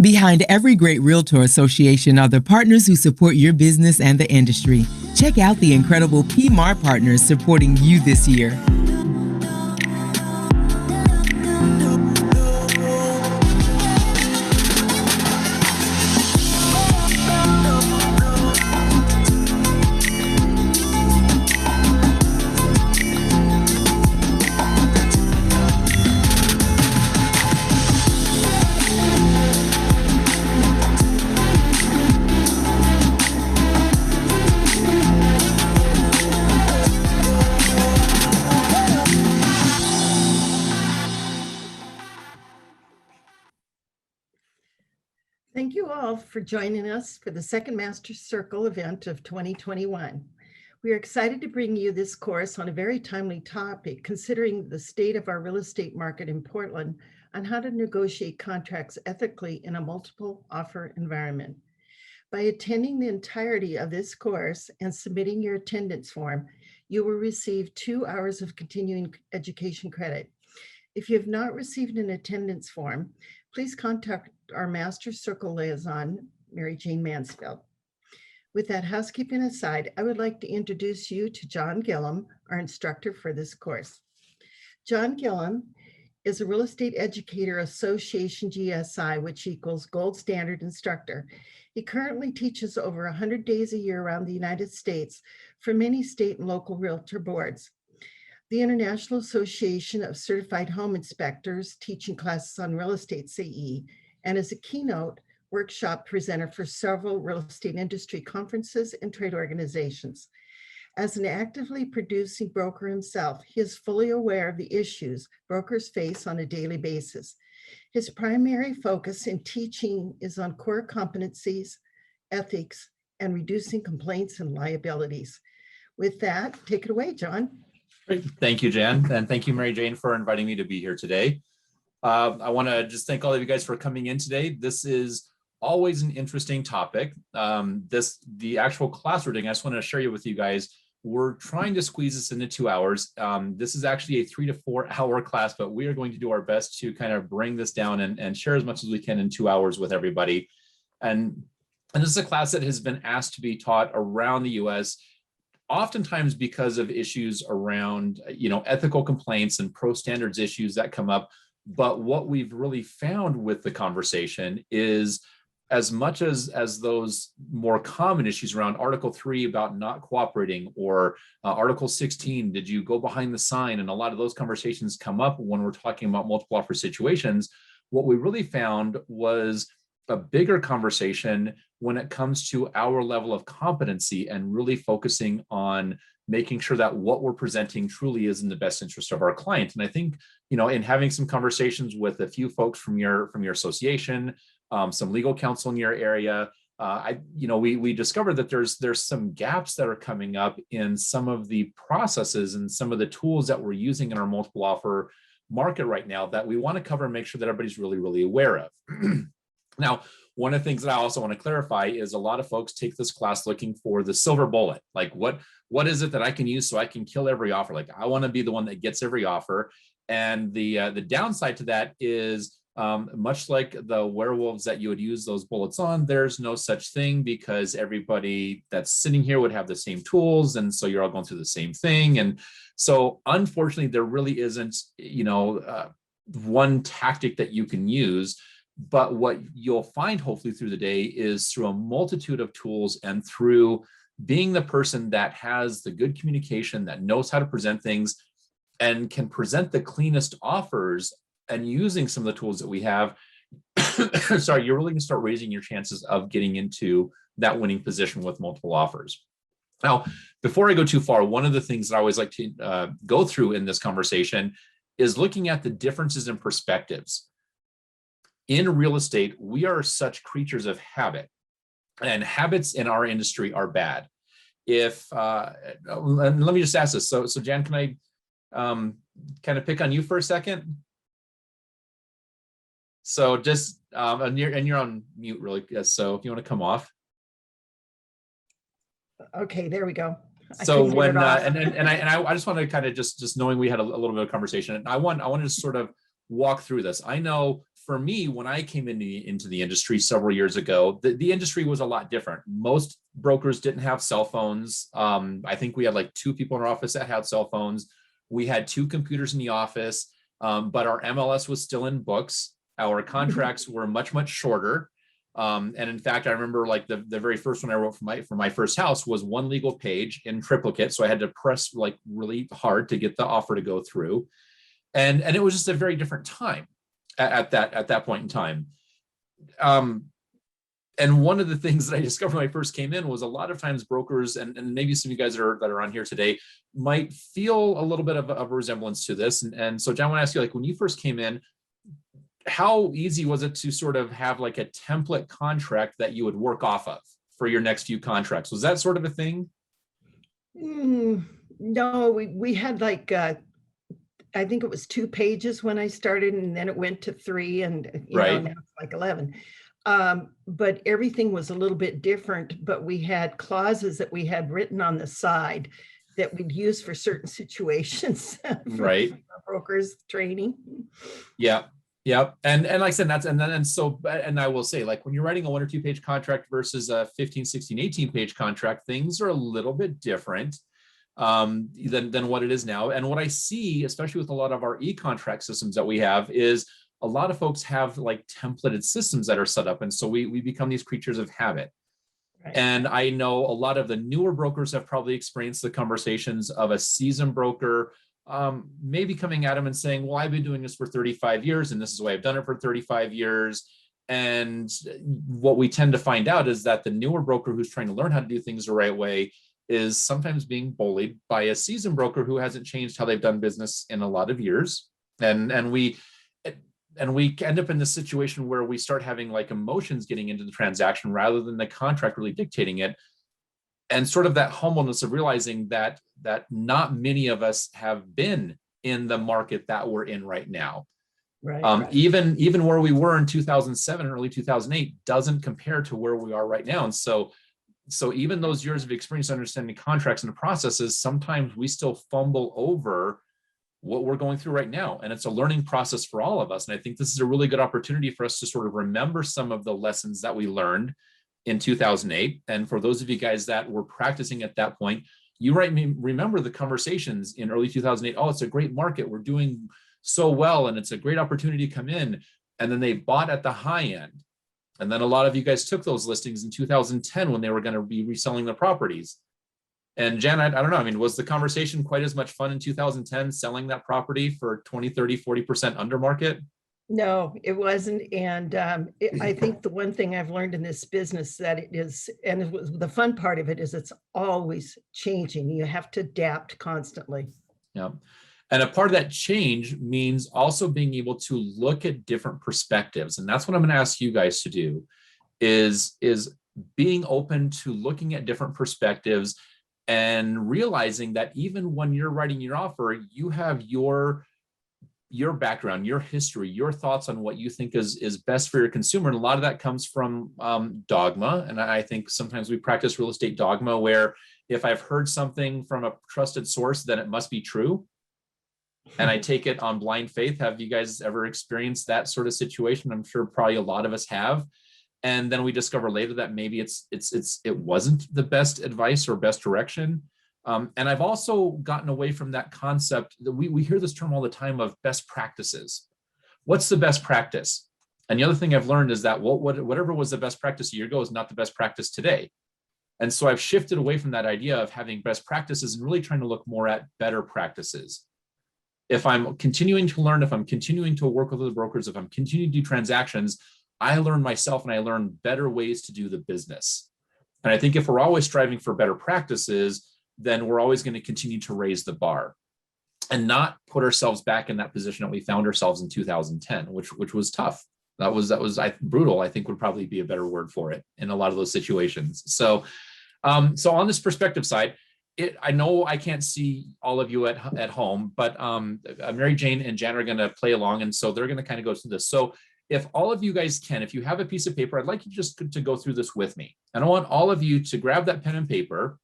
Behind every great Realtor association are the partners who support your business and the industry. Check out the incredible PMAR partners supporting you this year. Thank you all for joining us for the second Master's Circle event of 2021. We are excited to bring you this course on a very timely topic, considering the state of our real estate market in Portland on how to negotiate contracts ethically in a multiple offer environment. By attending the entirety of this course and submitting your attendance form, you will receive 2 hours of continuing education credit. If you have not received an attendance form, please contact our Master Circle liaison, Mary Jane Mansfield. With that housekeeping aside, I would like to introduce you to John Gillum, our instructor for this course. John Gillum is a Real Estate Educator Association GSI, which equals Gold Standard Instructor. He currently teaches over 100 days a year around the United States for many state and local realtor boards, the International Association of Certified Home Inspectors, teaching classes on real estate CE, and is a keynote workshop presenter for several real estate industry conferences and trade organizations. As an actively producing broker himself, he is fully aware of the issues brokers face on a daily basis. His primary focus in teaching is on core competencies, ethics, and reducing complaints and liabilities. With that, take it away, John. Great. Thank you, Jan. And thank you, Mary Jane, for inviting me to be here today. I want to just thank all of you guys for coming in today. This is always an interesting topic. The actual class we're doing, I just want to share with you guys, we're trying to squeeze this into 2 hours. This is actually a 3 to 4 hour class, but we are going to do our best to kind of bring this down and share as much as we can in 2 hours with everybody. And this is a class that has been asked to be taught around the US, oftentimes because of issues around, ethical complaints and pro standards issues that come up. But what we've really found with the conversation is, as much as those more common issues around Article 3 about not cooperating, or Article 16, did you go behind the sign? And a lot of those conversations come up when we're talking about multiple offer situations. What we really found was a bigger conversation when it comes to our level of competency and really focusing on making sure that what we're presenting truly is in the best interest of our client. And I think, in having some conversations with a few folks from your association, some legal counsel in your area, we discovered that there's some gaps that are coming up in some of the processes and some of the tools that we're using in our multiple offer market right now that we want to cover and make sure that everybody's really, really aware of. Now, one of the things that I also want to clarify is a lot of folks take this class looking for the silver bullet. Like, what is it that I can use so I can kill every offer? Like, I want to be the one that gets every offer. And the downside to that is, much like the werewolves that you would use those bullets on, there's no such thing, because everybody that's sitting here would have the same tools. And so you're all going through the same thing. And so unfortunately, there really isn't, one tactic that you can use. But what you'll find hopefully through the day is, through a multitude of tools and through being the person that has the good communication, that knows how to present things and can present the cleanest offers, and using some of the tools that we have, sorry, you're really going to start raising your chances of getting into that winning position with multiple offers. Now, before I go too far, one of the things that I always like to go through in this conversation is looking at the differences in perspectives. In real estate, we are such creatures of habit, and habits in our industry are bad. Let me just ask this. So Jan, can I kind of pick on you for a second? So just, and you're on mute really. Yes. So if you want to come off. Okay, there we go. So when, I just want to kind of just knowing we had a little bit of conversation, and I wanted to sort of walk through this. I know for me, when I came into the industry several years ago, the industry was a lot different. Most brokers didn't have cell phones. I think we had like 2 people in our office that had cell phones. We had 2 computers in the office, but our MLS was still in books. Our contracts were much, much shorter. And in fact, I remember like the very first one I wrote for my first house was 1 legal page in triplicate. So I had to press like really hard to get the offer to go through. And it was just a very different time at that point in time. And one of the things that I discovered when I first came in was a lot of times brokers, and maybe some of you guys that are on here today might feel a little bit of a resemblance to this. And so John, I want to ask you, like when you first came in, how easy was it to sort of have like a template contract that you would work off of for your next few contracts? Was that sort of a thing? No, we had like, I think it was 2 pages when I started, and then it went to 3, and Right. now it's like 11. But everything was a little bit different, but we had clauses that we had written on the side that we'd use for certain situations. Right. Brokers training. Yeah. Yeah. And like I said, and I will say, like when you're writing a 1 or 2 page contract versus a 15, 16, 18 page contract, things are a little bit different than what it is now. And what I see, especially with a lot of our e-contract systems that we have, is a lot of folks have like templated systems that are set up. And so we become these creatures of habit. Right. And I know a lot of the newer brokers have probably experienced the conversations of a seasoned broker maybe coming at them and saying, well, I've been doing this for 35 years and this is the way I've done it for 35 years. And what we tend to find out is that the newer broker who's trying to learn how to do things the right way is sometimes being bullied by a seasoned broker who hasn't changed how they've done business in a lot of years. And we end up in this situation where we start having like emotions getting into the transaction rather than the contract really dictating it. And sort of that humbleness of realizing that not many of us have been in the market that we're in right now. Right. Even where we were in 2007, early 2008 doesn't compare to where we are right now. And so even those years of experience understanding contracts and the processes, sometimes we still fumble over what we're going through right now. And it's a learning process for all of us. And I think this is a really good opportunity for us to sort of remember some of the lessons that we learned in 2008. And for those of you guys that were practicing at that point, you might remember the conversations in early 2008. Oh, it's a great market. We're doing so well. And it's a great opportunity to come in. And then they bought at the high end. And then a lot of you guys took those listings in 2010 when they were going to be reselling the properties. And Jen, I don't know. I mean, was the conversation quite as much fun in 2010 selling that property for 20, 30, 40% under market? No, it wasn't. And I think the one thing I've learned in this business that it is, and it was, the fun part of it is it's always changing. You have to adapt constantly. Yeah. And a part of that change means also being able to look at different perspectives. And that's what I'm going to ask you guys to do is being open to looking at different perspectives and realizing that even when you're writing your offer, you have your background, your history, your thoughts on what you think is best for your consumer. And a lot of that comes from dogma. And I think sometimes we practice real estate dogma where if I've heard something from a trusted source, then it must be true. And I take it on blind faith. Have you guys ever experienced that sort of situation? I'm sure probably a lot of us have. And then we discover later that maybe it wasn't the best advice or best direction. And I've also gotten away from that concept that we hear this term all the time of best practices. What's the best practice? And the other thing I've learned is that whatever was the best practice a year ago is not the best practice today. And so I've shifted away from that idea of having best practices and really trying to look more at better practices. If I'm continuing to learn, if I'm continuing to work with other brokers, if I'm continuing to do transactions, I learn myself and I learn better ways to do the business. And I think if we're always striving for better practices, then we're always going to continue to raise the bar and not put ourselves back in that position that we found ourselves in 2010, which was tough. That was brutal, I think would probably be a better word for it in a lot of those situations. So on this perspective side, I know I can't see all of you at home, but Mary Jane and Jan are going to play along. And so they're going to kind of go through this. So if all of you guys can, if you have a piece of paper, I'd like you just to go through this with me. And I want all of you to grab that pen and paper.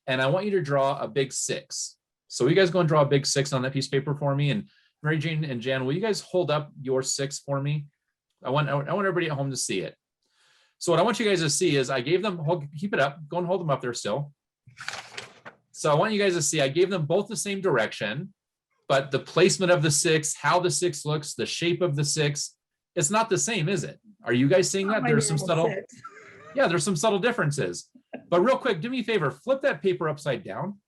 And I want you to draw a big 6. So you guys go and draw a big 6 on that piece of paper for me. And Mary Jane and Jan, will you guys hold up your 6 for me? I want everybody at home to see it. So what I want you guys to see is I gave them, keep it up, go and hold them up there still. So I want you guys to see, I gave them both the same direction, but the placement of the 6, how the 6 looks, the shape of the 6, it's not the same, is it? Are you guys seeing that? There's some subtle, yeah, there's some subtle differences. But real quick, do me a favor, flip that paper upside down.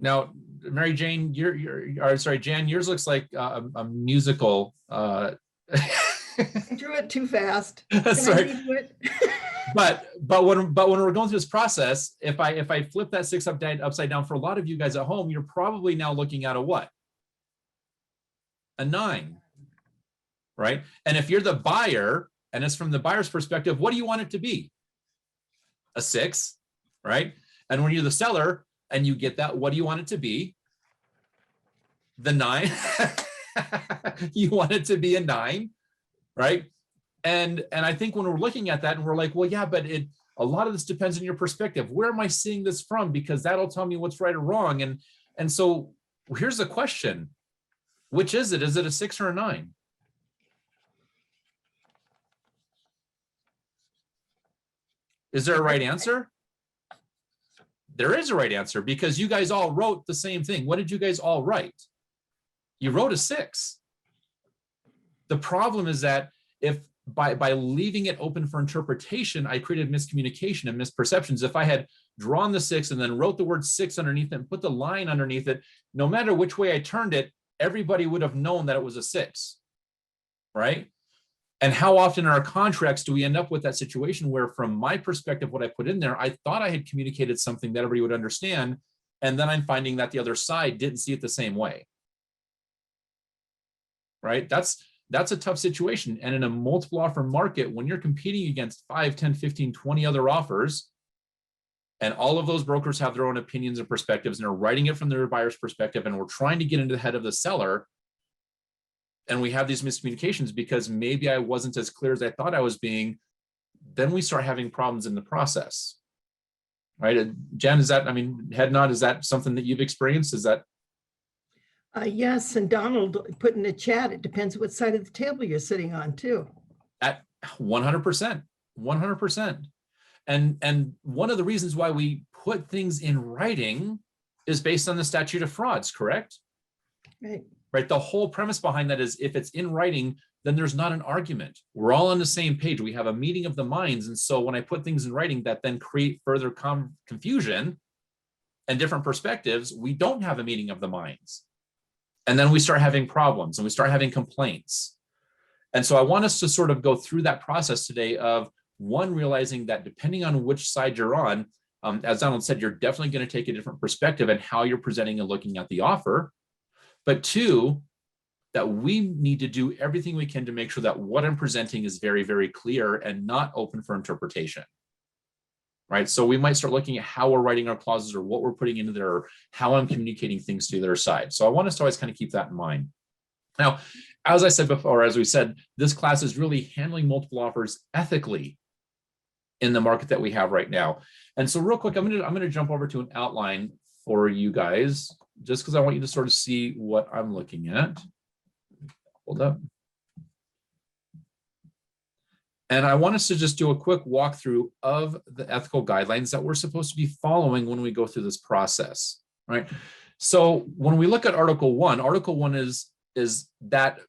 Now, Mary Jane, Jan, yours looks like a musical. I drew it too fast. Sorry. But when we're going through this process, if I flip that 6 upside down, for a lot of you guys at home, you're probably now looking at a what? A 9, right? And if you're the buyer, and it's from the buyer's perspective, what do you want it to be? A 6, right? And when you're the seller and you get that, what do you want it to be? The 9. You want it to be a 9, right? And I think when we're looking at that and we're like, well, yeah, but a lot of this depends on your perspective. Where am I seeing this from? Because that'll tell me what's right or wrong. And so here's the question. Which is it? Is it a 6 or a 9? Is there a right answer? There is a right answer because you guys all wrote the same thing. What did you guys all write? You wrote a 6. The problem is that if by leaving it open for interpretation, I created miscommunication and misperceptions. If I had drawn the 6 and then wrote the word 6 underneath it and put the line underneath it, no matter which way I turned it, everybody would have known that it was a 6, right? And how often in our contracts do we end up with that situation where, from my perspective, what I put in there, I thought I had communicated something that everybody would understand, and then I'm finding that the other side didn't see it the same way, right? That's a tough situation. And in a multiple offer market, when you're competing against 5, 10, 15, 20 other offers, and all of those brokers have their own opinions and perspectives and are writing it from their buyer's perspective, and we're trying to get into the head of the seller, and we have these miscommunications because maybe I wasn't as clear as I thought I was being, then we start having problems in the process, right? Jen, is that, I mean, head nod, is that something that you've experienced? Is that? Yes, and Donald put in the chat, it depends what side of the table you're sitting on too. At 100%, 100%. And one of the reasons why we put things in writing is based on the statute of frauds, correct? Right. The whole premise behind that is if it's in writing, then there's not an argument. We're all on the same page. We have a meeting of the minds. And so when I put things in writing that then create further confusion and different perspectives, we don't have a meeting of the minds. And then we start having problems and we start having complaints. And so I want us to sort of go through that process today of, one, realizing that depending on which side you're on, as Donald said, you're definitely going to take a different perspective and how you're presenting and looking at the offer. But 2, that we need to do everything we can to make sure that what I'm presenting is very, very clear and not open for interpretation. Right. So we might start looking at how we're writing our clauses or what we're putting into there or how I'm communicating things to the other side. So I want us to always kind of keep that in mind. Now, as I said before, as we said, this class is really handling multiple offers ethically in the market that we have right now. And so real quick, I'm going to jump over to an outline for you guys, just because I want you to sort of see what I'm looking at. Hold up. And I want us to just do a quick walkthrough of the ethical guidelines that we're supposed to be following when we go through this process, right? So when we look at Article 1 is that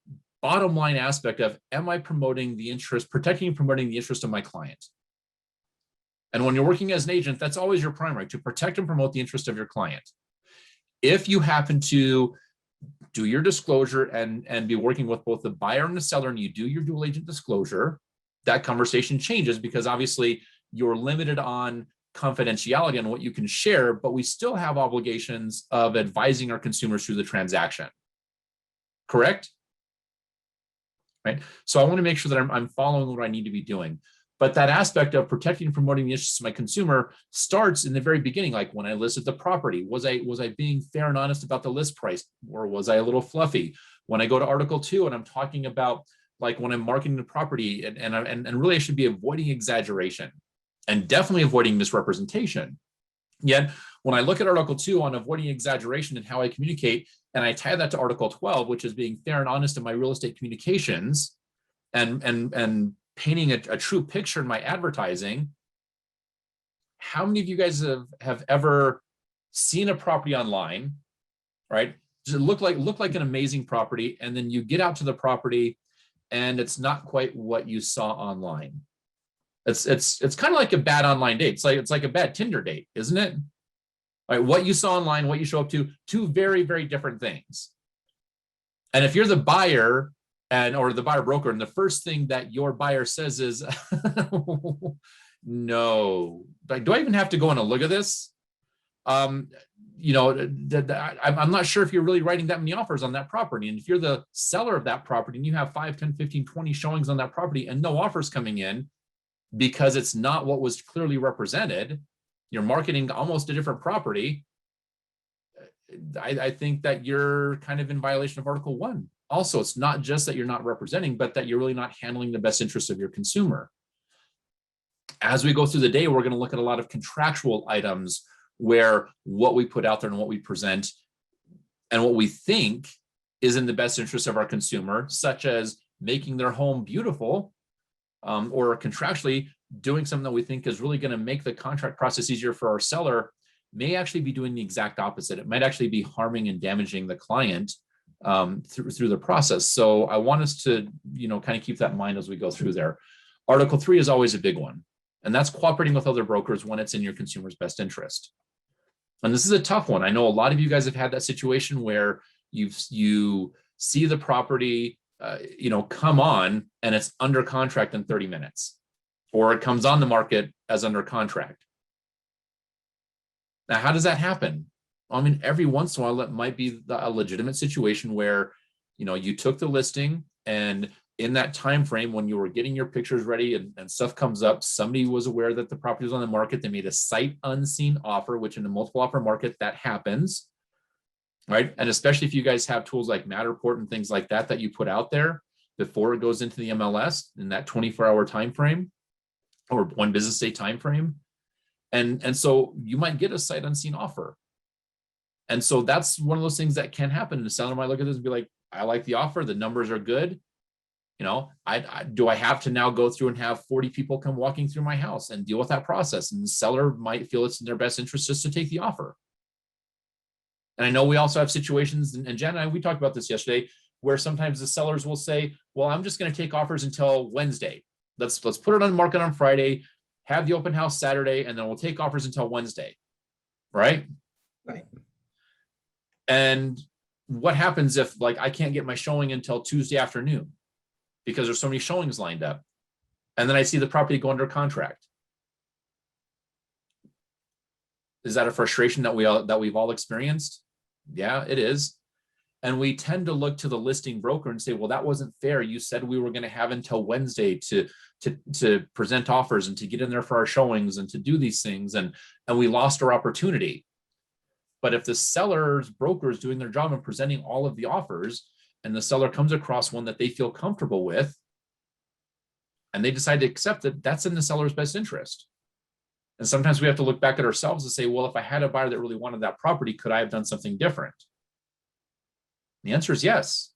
bottom line aspect of, am I promoting the interest, protecting and promoting the interest of my client? And when you're working as an agent, that's always your primary, to protect and promote the interest of your client. If you happen to do your disclosure and be working with both the buyer and the seller, and you do your dual agent disclosure, that conversation changes because obviously you're limited on confidentiality on what you can share, but we still have obligations of advising our consumers through the transaction. Correct? Right. So I want to make sure that I'm following what I need to be doing. But that aspect of protecting and promoting the interests of my consumer starts in the very beginning, like when I listed the property. Was I being fair and honest about the list price, or was I a little fluffy? When I go to Article 2 and I'm talking about, like, when I'm marketing the property, and really I should be avoiding exaggeration and definitely avoiding misrepresentation. Yet when I look at Article 2 on avoiding exaggeration and how I communicate, and I tie that to Article 12, which is being fair and honest in my real estate communications and painting a true picture in my advertising, how many of you guys have ever seen a property online, right? Does it look like an amazing property, and then you get out to the property and it's not quite what you saw online? It's kind of like a bad online date. It's like a bad Tinder date, isn't it? Right, what you saw online, what you show up to, two very, very different things. And if you're the buyer or the buyer broker, and the first thing that your buyer says is, no, like, do I even have to go and look at this? You know, I'm not sure if you're really writing that many offers on that property. And if you're the seller of that property and you have 5, 10, 15, 20 showings on that property and no offers coming in because it's not what was clearly represented, you're marketing almost a different property, I think that you're kind of in violation of Article 1. Also, it's not just that you're not representing, but that you're really not handling the best interests of your consumer. As we go through the day, we're going to look at a lot of contractual items where what we put out there and what we present and what we think is in the best interest of our consumer, such as making their home beautiful, or contractually doing something that we think is really going to make the contract process easier for our seller, may actually be doing the exact opposite. It might actually be harming and damaging the client through the process. So I want us to, kind of keep that in mind as we go through there. Article 3 is always a big one, and that's cooperating with other brokers when it's in your consumer's best interest. And this is a tough one. I know a lot of you guys have had that situation where you see the property, come on, and it's under contract in 30 minutes, or it comes on the market as under contract. Now, how does that happen? I mean, every once in a while, it might be a legitimate situation where, you took the listing, and in that time frame when you were getting your pictures ready and stuff comes up, somebody was aware that the property was on the market. They made a sight unseen offer, which in a multiple offer market, that happens, right? And especially if you guys have tools like Matterport and things like that you put out there before it goes into the MLS in that 24-hour time frame or 1 business day time frame. And so you might get a sight unseen offer. And so that's one of those things that can happen. The seller might look at this and be like, I like the offer, the numbers are good. Do I have to now go through and have 40 people come walking through my house and deal with that process? And the seller might feel it's in their best interest just to take the offer. And I know we also have situations, and Jen and I, we talked about this yesterday, where sometimes the sellers will say, well, I'm just going to take offers until Wednesday. Let's put it on the market on Friday, have the open house Saturday, and then we'll take offers until Wednesday, right? Right. And what happens if, like, I can't get my showing until Tuesday afternoon because there's so many showings lined up, and then I see the property go under contract? Is that a frustration that we've all experienced? Yeah, it is. And we tend to look to the listing broker and say, well, that wasn't fair. You said we were going to have until Wednesday to present offers and to get in there for our showings and to do these things, and we lost our opportunity. But if the seller's broker is doing their job and presenting all of the offers, and the seller comes across one that they feel comfortable with, and they decide to accept it, that's in the seller's best interest. And sometimes we have to look back at ourselves and say, well, if I had a buyer that really wanted that property, could I have done something different? The answer is yes.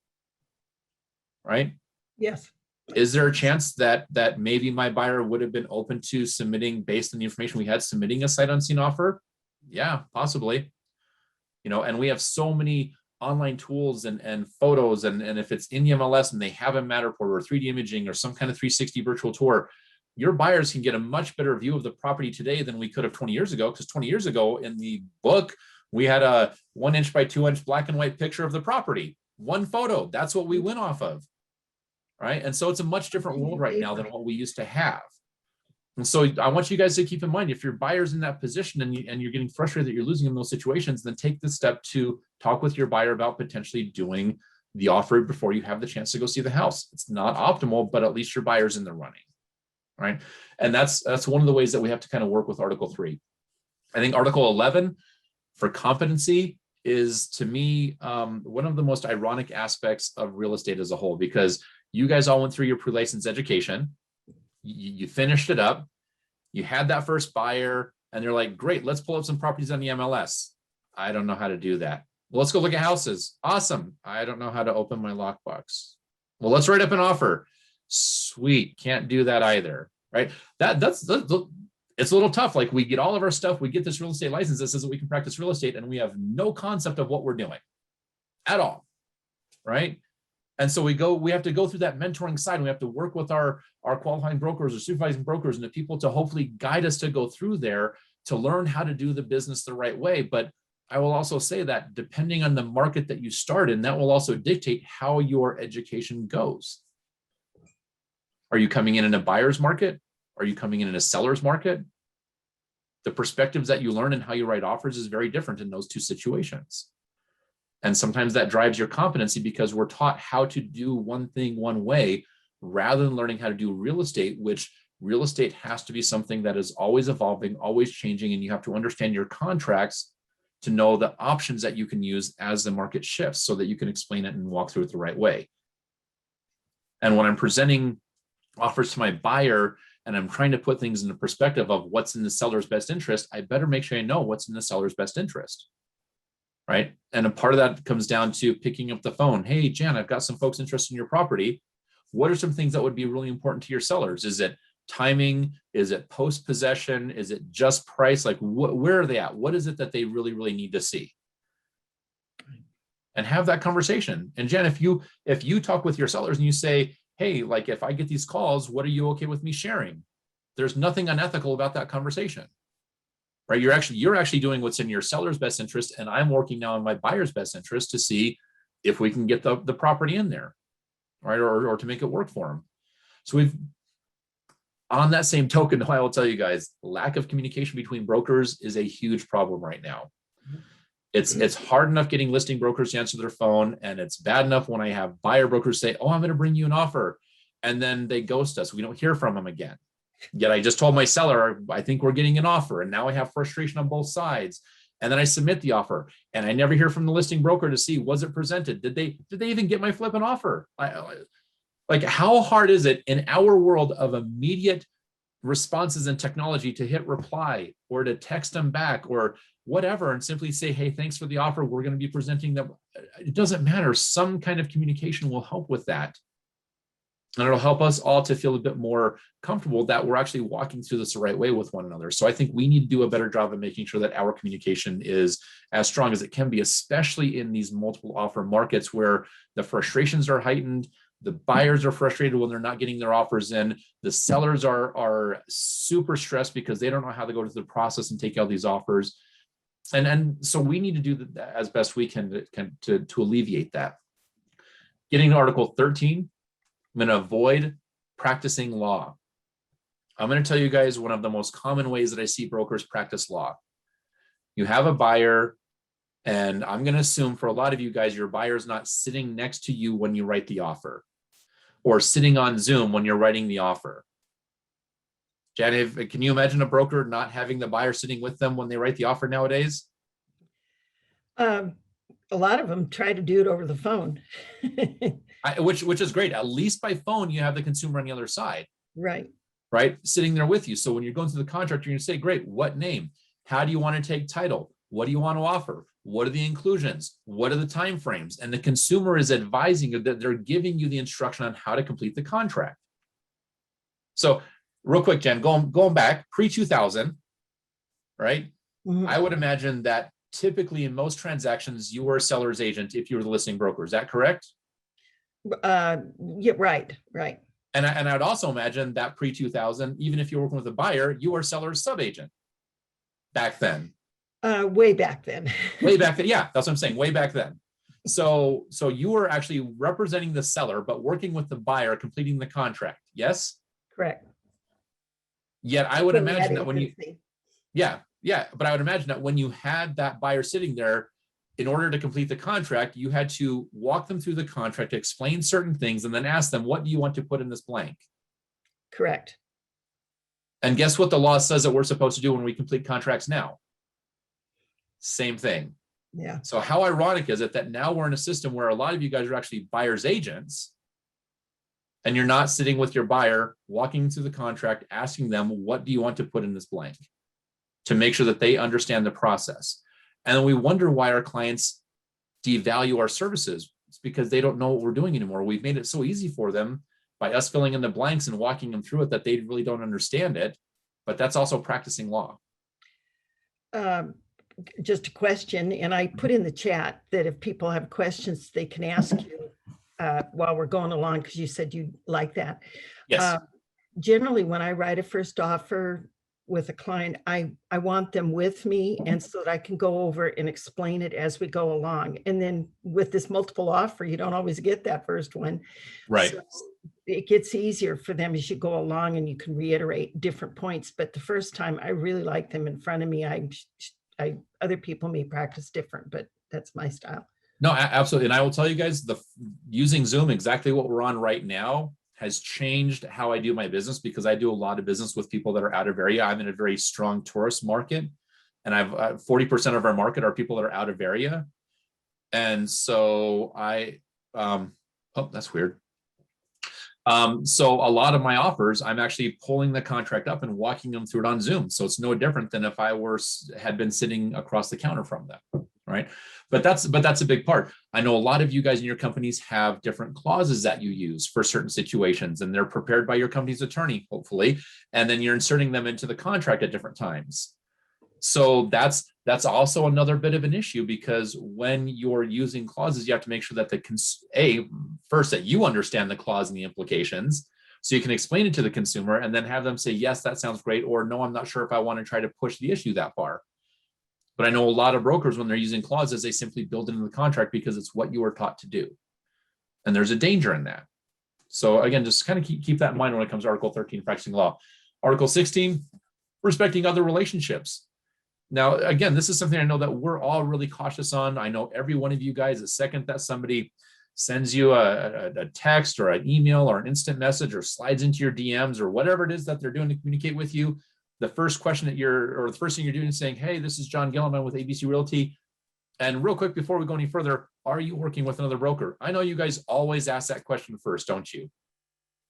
Right? Yes. Is there a chance that maybe my buyer would have been open to submitting, based on the information we had, submitting a sight unseen offer? Yeah, possibly. And we have so many online tools and photos, and if it's in the MLS and they have a Matterport or 3D imaging or some kind of 360 virtual tour, your buyers can get a much better view of the property today than we could have 20 years ago. Because 20 years ago in the book, we had a 1 inch by 2 inch black and white picture of the property, one photo. That's what we went off of, right? And so it's a much different world right now than what we used to have. And so I want you guys to keep in mind, if your buyer's in that position and you're getting frustrated that you're losing in those situations, then take the step to talk with your buyer about potentially doing the offer before you have the chance to go see the house. It's not optimal, but at least your buyer's in the running, right? And that's one of the ways that we have to kind of work with Article 3. I think Article 11 for competency is, to me, one of the most ironic aspects of real estate as a whole, because you guys all went through your pre-license education. You finished it up, you had that first buyer, and they're like, great, let's pull up some properties on the MLS. I don't know how to do that. Well, let's go look at houses. Awesome. I don't know how to open my lockbox. Well, let's write up an offer. Sweet. Can't do that either. Right. That's it's a little tough. Like we get all of our stuff. We get this real estate license that says that we can practice real estate and we have no concept of what we're doing at all. Right. And so we have to go through that mentoring side. We have to work with our qualifying brokers or supervising brokers and the people to hopefully guide us to go through there to learn how to do the business the right way. But I will also say that depending on the market that you start in, that will also dictate how your education goes. Are you coming in a buyer's market? Are you coming in a seller's market? The perspectives that you learn and how you write offers is very different in those two situations. And sometimes that drives your competency because we're taught how to do one thing one way rather than learning how to do real estate, which real estate has to be something that is always evolving, always changing, and you have to understand your contracts to know the options that you can use as the market shifts so that you can explain it and walk through it the right way. And when I'm presenting offers to my buyer and I'm trying to put things in the perspective of what's in the seller's best interest, I better make sure I know what's in the seller's best interest, right? And a part of that comes down to picking up the phone. Hey, Jan, I've got some folks interested in your property. What are some things that would be really important to your sellers? Is it timing? Is it post-possession? Is it just price? Like where are they at? What is it that they really, really need to see? And have that conversation. And Jen, if you talk with your sellers and you say, hey, like if I get these calls, what are you okay with me sharing? There's nothing unethical about that conversation, right? You're actually doing what's in your seller's best interest. And I'm working now in my buyer's best interest to see if we can get the property in there, right? Or to make it work for them. So on that same token, I will tell you guys, lack of communication between brokers is a huge problem right now. It's hard enough getting listing brokers to answer their phone, and it's bad enough when I have buyer brokers say, oh, I'm going to bring you an offer, and then they ghost us. We don't hear from them again. Yet I just told my seller, I think we're getting an offer, and now I have frustration on both sides. And then I submit the offer, and I never hear from the listing broker to see, was it presented? Did they even get my flipping offer? Like, how hard is it in our world of immediate responses and technology to hit reply or to text them back or whatever and simply say, hey, thanks for the offer. We're going to be presenting them. It doesn't matter. Some kind of communication will help with that. And it'll help us all to feel a bit more comfortable that we're actually walking through this the right way with one another. So I think we need to do a better job of making sure that our communication is as strong as it can be, especially in these multiple offer markets where the frustrations are heightened. The buyers are frustrated when they're not getting their offers in. The sellers are super stressed because they don't know how to go through the process and take out these offers. And so we need to do that as best we can to alleviate that. Getting to Article 13, I'm going to avoid practicing law. I'm going to tell you guys one of the most common ways that I see brokers practice law. You have a buyer, and I'm going to assume for a lot of you guys, your buyer's not sitting next to you when you write the offer or sitting on Zoom when you're writing the offer. Jan, can you imagine a broker not having the buyer sitting with them when they write the offer nowadays? A lot of them try to do it over the phone. Which is great. At least by phone, you have the consumer on the other side. Right. Right? Sitting there with you. So when you're going through the contract, you're going to say, great, what name? How do you want to take title? What do you want to offer? What are the inclusions? What are the timeframes? And the consumer is advising you that they're giving you the instruction on how to complete the contract. So real quick, Jen, going back pre-2000, right? Mm-hmm. I would imagine that typically in most transactions, you were a seller's agent if you were the listing broker. Is that correct? Yeah, right. And I would also imagine that pre-2000, even if you're working with a buyer, you were seller's sub-agent back then. Way back then. Way back then. Yeah, that's what I'm saying. Way back then. So you were actually representing the seller, but working with the buyer, completing the contract. Yes? Correct. Yet I would imagine that when you, but I would imagine that when you had that buyer sitting there, in order to complete the contract, you had to walk them through the contract, explain certain things, and then ask them, what do you want to put in this blank? Correct. And guess what the law says that we're supposed to do when we complete contracts now? Same thing. Yeah. So how ironic is it that now we're in a system where a lot of you guys are actually buyer's agents, and you're not sitting with your buyer, walking through the contract, asking them, what do you want to put in this blank, to make sure that they understand the process. And then we wonder why our clients devalue our services. It's because they don't know what we're doing anymore. We've made it so easy for them by us filling in the blanks and walking them through it that they really don't understand it. But that's also practicing law. Just a question, and I put in the chat that if people have questions, they can ask you while we're going along, because you said you like that. Yes. Generally, when I write a first offer with a client, I want them with me, and so that I can go over and explain it as we go along. And then with this multiple offer, you don't always get that first one. Right. So it gets easier for them as you go along, and you can reiterate different points. But the first time, I really like them in front of me. Other people may practice different, but that's my style. No, absolutely. And I will tell you guys, using Zoom, exactly what we're on right now, has changed how I do my business, because I do a lot of business with people that are out of area. I'm in a very strong tourist market, and I've 40% of our market are people that are out of area. And so oh, that's weird. So a lot of my offers, I'm actually pulling the contract up and walking them through it on Zoom. So it's no different than if I had been sitting across the counter from them, right? But that's a big part. I know a lot of you guys in your companies have different clauses that you use for certain situations, and they're prepared by your company's attorney, hopefully, and then you're inserting them into the contract at different times. So that's also another bit of an issue, because when you're using clauses, you have to make sure that first that you understand the clause and the implications, so you can explain it to the consumer, and then have them say, yes, that sounds great, or no, I'm not sure if I want to try to push the issue that far. But I know a lot of brokers, when they're using clauses, they simply build it into the contract because it's what you were taught to do. And there's a danger in that. So again, just kind of keep that in mind when it comes to Article 13, practicing law. Article 16, respecting other relationships. Now, again, this is something I know that we're all really cautious on. I know every one of you guys, the second that somebody sends you a text or an email or an instant message or slides into your DMs or whatever it is that they're doing to communicate with you, the first question the first thing you're doing is saying, hey, this is John Gilliman with ABC Realty. And real quick, before we go any further, are you working with another broker? I know you guys always ask that question first, don't you?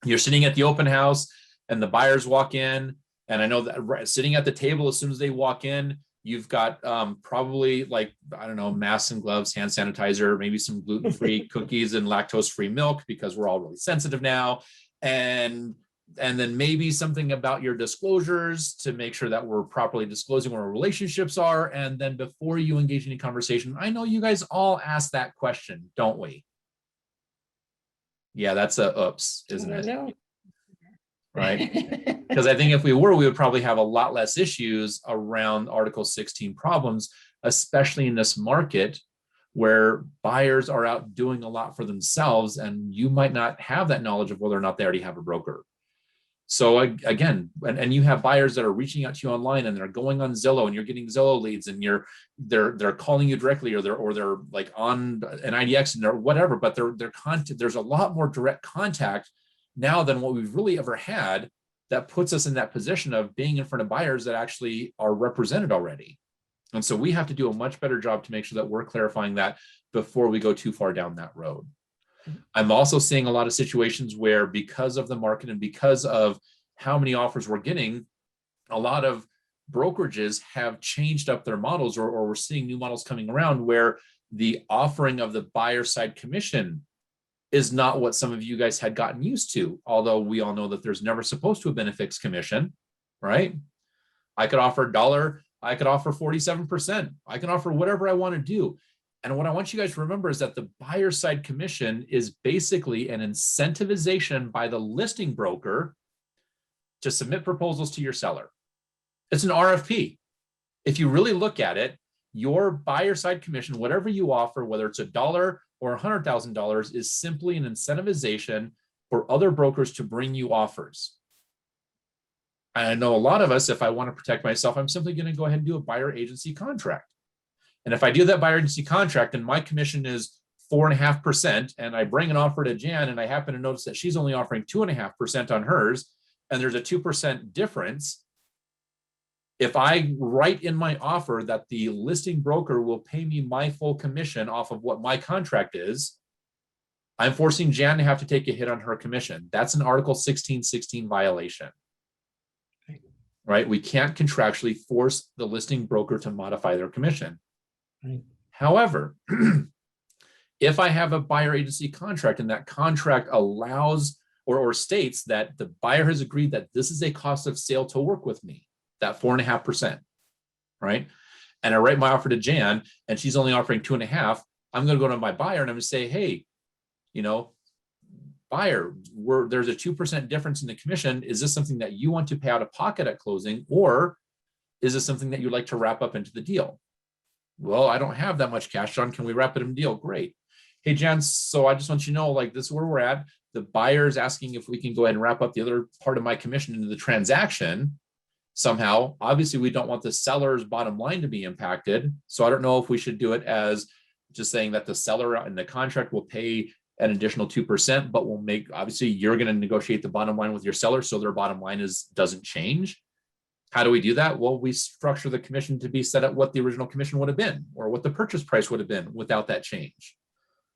You're sitting at the open house and the buyers walk in. And I know that sitting at the table, as soon as they walk in, you've got probably, like, I don't know, masks and gloves, hand sanitizer, maybe some gluten-free cookies and lactose-free milk, because we're all really sensitive now. And then maybe something about your disclosures to make sure that we're properly disclosing where our relationships are. And then before you engage in any conversation, I know you guys all ask that question, don't we? Yeah, that's a oops, isn't it? No. Right? Because I think if we would probably have a lot less issues around Article 16 problems, especially in this market where buyers are out doing a lot for themselves, and you might not have that knowledge of whether or not they already have a broker. So again, and you have buyers that are reaching out to you online, and they're going on Zillow, and you're getting Zillow leads, and they're calling you directly, or they're like on an IDX and whatever, but there's a lot more direct contact now than what we've really ever had, that puts us in that position of being in front of buyers that actually are represented already. And so we have to do a much better job to make sure that we're clarifying that before we go too far down that road. I'm also seeing a lot of situations where, because of the market and because of how many offers we're getting, a lot of brokerages have changed up their models, or we're seeing new models coming around where the offering of the buyer side commission is not what some of you guys had gotten used to. Although we all know that there's never supposed to have been a fixed commission, right? I could offer $1, I could offer 47%, I can offer whatever I want to do. And what I want you guys to remember is that the buyer side commission is basically an incentivization by the listing broker to submit proposals to your seller. It's an RFP. If you really look at it, your buyer side commission, whatever you offer, whether it's $1 or $100,000, is simply an incentivization for other brokers to bring you offers. And I know a lot of us, if I want to protect myself, I'm simply going to go ahead and do a buyer agency contract. And if I do that buyer agency contract and my commission is 4.5%, and I bring an offer to Jan, and I happen to notice that she's only offering 2.5% on hers, and there's a 2% difference, if I write in my offer that the listing broker will pay me my full commission off of what my contract is, I'm forcing Jan to have to take a hit on her commission. That's an Article 1616 violation. Right? We can't contractually force the listing broker to modify their commission. Right. However, If I have a buyer agency contract and that contract allows or states that the buyer has agreed that this is a cost of sale to work with me, that 4.5%, right? And I write my offer to Jan and she's only offering 2.5%, I'm going to go to my buyer and I'm going to say, hey, buyer, there's a 2% difference in the commission. Is this something that you want to pay out of pocket at closing, or is this something that you'd like to wrap up into the deal? Well, I don't have that much cash, John. Can we wrap it in the deal? Great. Hey, Jan, so I just want you to know, like, this is where we're at. The buyer is asking if we can go ahead and wrap up the other part of my commission into the transaction somehow. Obviously, we don't want the seller's bottom line to be impacted. So I don't know if we should do it as just saying that the seller in the contract will pay an additional 2%, but we'll make, obviously, you're going to negotiate the bottom line with your seller so their bottom line doesn't change. How do we do that? Well, we structure the commission to be set at what the original commission would have been or what the purchase price would have been without that change.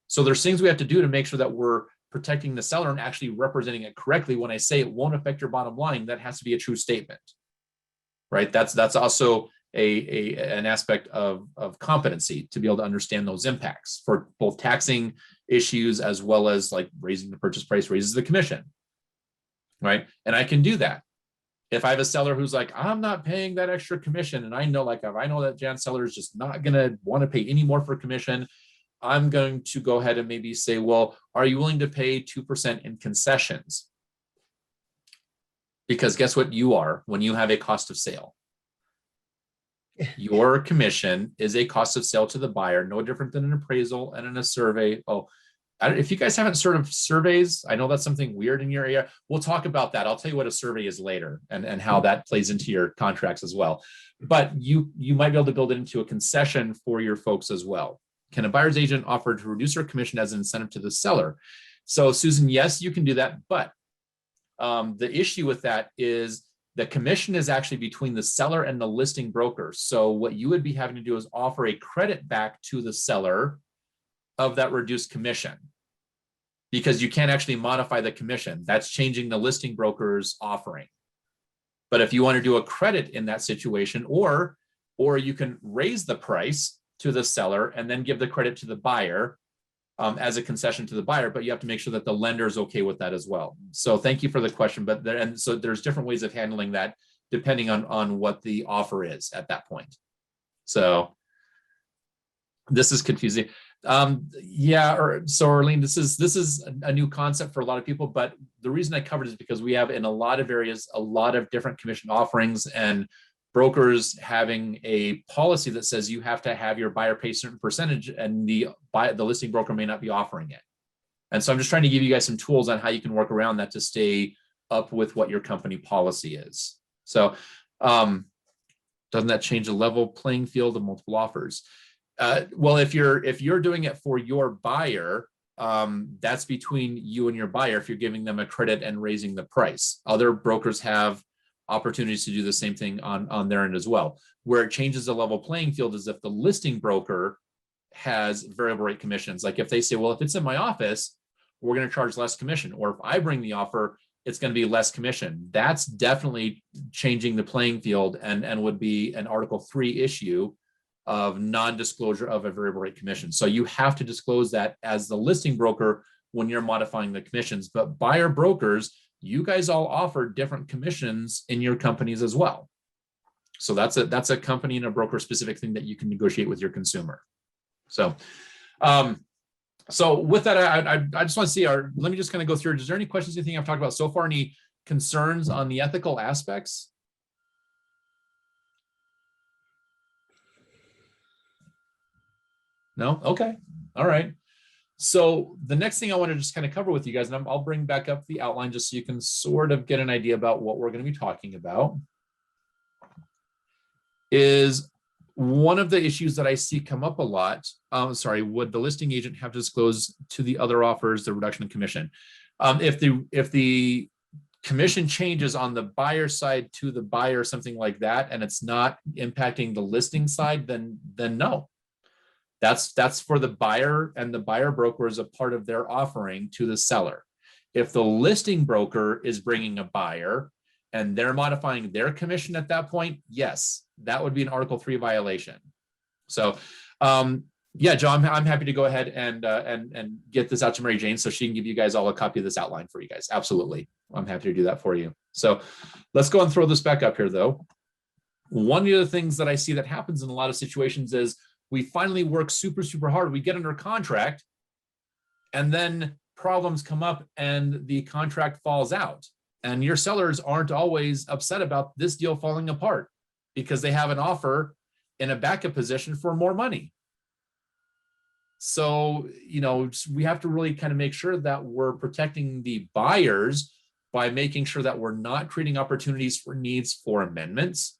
So there's things we have to do to make sure that we're protecting the seller and actually representing it correctly. When I say it won't affect your bottom line, that has to be a true statement, right? That's also an aspect of competency to be able to understand those impacts for both taxing issues as well as like raising the purchase price raises the commission, right? And I can do that. If I have a seller who's like, I'm not paying that extra commission, and I know, like, if I know that Jan seller is just not going to want to pay any more for commission, I'm going to go ahead and maybe say, well, are you willing to pay 2% in concessions? Because guess what you are when you have a cost of sale? Your commission is a cost of sale to the buyer, no different than an appraisal and in a survey. Oh, if you guys haven't sort of surveys, I know that's something weird in your area. We'll talk about that. I'll tell you what a survey is later and how that plays into your contracts as well. But you might be able to build it into a concession for your folks as well. Can a buyer's agent offer to reduce her commission as an incentive to the seller? So Susan, yes, you can do that. But the issue with that is the commission is actually between the seller and the listing broker. So what you would be having to do is offer a credit back to the seller of that reduced commission, because you can't actually modify the commission. That's changing the listing broker's offering. But if you want to do a credit in that situation, or you can raise the price to the seller and then give the credit to the buyer as a concession to the buyer, but you have to make sure that the lender is okay with that as well. So thank you for the question. But so there's different ways of handling that depending on what the offer is at that point. So this is confusing. So Arlene, this is a new concept for a lot of people, but the reason I covered it is because we have in a lot of areas a lot of different commission offerings, and brokers having a policy that says you have to have your buyer pay a certain percentage, and the listing broker may not be offering it. And so I'm just trying to give you guys some tools on how you can work around that to stay up with what your company policy is. So doesn't that change the level playing field of multiple offers? Well, if you're doing it for your buyer, that's between you and your buyer. If you're giving them a credit and raising the price, other brokers have opportunities to do the same thing on their end as well. Where it changes the level playing field is if the listing broker has variable rate commissions. Like if they say, well, if it's in my office, we're going to charge less commission, or if I bring the offer, it's going to be less commission. That's definitely changing the playing field and would be an Article 3 issue of non-disclosure of a variable rate commission. So you have to disclose that as the listing broker when you're modifying the commissions. But buyer brokers, you guys all offer different commissions in your companies as well. So that's a company and a broker specific thing that you can negotiate with your consumer. So so with that, I just want to see let me just kind of go through. Is there any questions, anything I've talked about so far? Any concerns on the ethical aspects? No? Okay. All right. So the next thing I want to just kind of cover with you guys, and I'll bring back up the outline just so you can sort of get an idea about what we're going to be talking about, is one of the issues that I see come up a lot. Would the listing agent have to disclose to the other offers the reduction in commission? If the commission changes on the buyer side to the buyer, something like that, and it's not impacting the listing side, then no. That's for the buyer, and the buyer broker is a part of their offering to the seller. If the listing broker is bringing a buyer and they're modifying their commission at that point, yes, that would be an Article 3 violation. So Yeah, John, I'm happy to go ahead and get this out to Mary Jane so she can give you guys all a copy of this outline for you guys. Absolutely. I'm happy to do that for you. So let's go and throw this back up here though. One of the things that I see that happens in a lot of situations is we finally work super, super hard. We get under contract and then problems come up and the contract falls out. And your sellers aren't always upset about this deal falling apart because they have an offer in a backup position for more money. So, you know, we have to really kind of make sure that we're protecting the buyers by making sure that we're not creating opportunities for needs for amendments,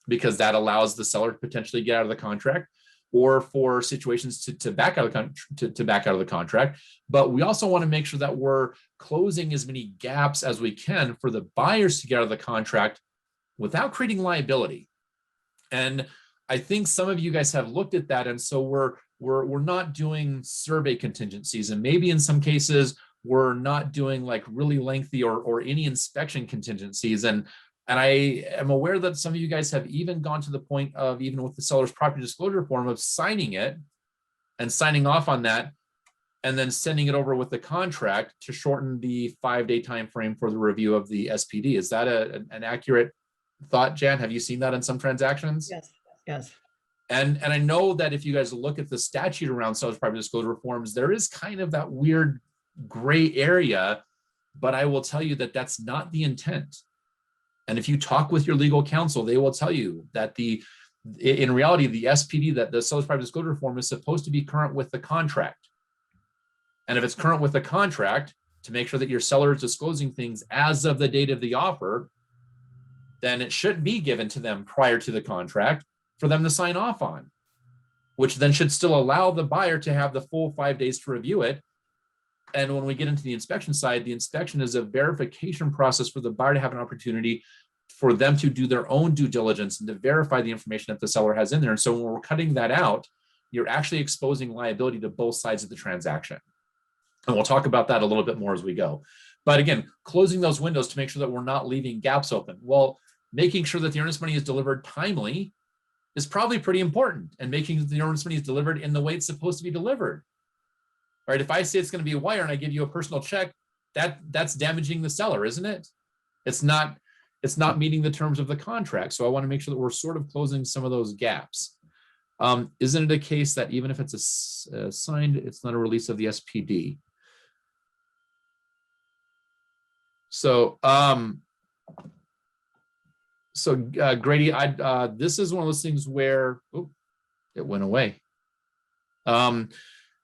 because that allows the seller to potentially get out of the contract, or for situations to back out of the contract. But we also want to make sure that we're closing as many gaps as we can for the buyers to get out of the contract without creating liability. And I think some of you guys have looked at that, and so we're not doing survey contingencies, and maybe in some cases we're not doing like really lengthy or any inspection contingencies. And I am aware that some of you guys have even gone to the point of, even with the seller's property disclosure form, of signing it and signing off on that, and then sending it over with the contract to shorten the 5-day time frame for the review of the SPD. Is that an accurate thought, Jan? Have you seen that in some transactions? Yes, yes. And I know that if you guys look at the statute around seller's property disclosure reforms, there is kind of that weird gray area, but I will tell you that that's not the intent. And if you talk with your legal counsel, they will tell you that in reality, the SPD, that the seller's property disclosure form, is supposed to be current with the contract. And if it's current with the contract, to make sure that your seller is disclosing things as of the date of the offer, then it should be given to them prior to the contract for them to sign off on, which then should still allow the buyer to have the full 5 days to review it. And when we get into the inspection side, the inspection is a verification process for the buyer to have an opportunity for them to do their own due diligence and to verify the information that the seller has in there. And so when we're cutting that out, you're actually exposing liability to both sides of the transaction. And we'll talk about that a little bit more as we go. But again, closing those windows to make sure that we're not leaving gaps open. Well, making sure that the earnest money is delivered timely is probably pretty important, and making sure the earnest money is delivered in the way it's supposed to be delivered. All right, if I say it's going to be a wire and I give you a personal check, that's damaging the seller, isn't it? It's not meeting the terms of the contract. So I want to make sure that we're sort of closing some of those gaps. Isn't it a case that even if it's signed, it's not a release of the SPD? So, Grady, this is one of those things where, oh, it went away.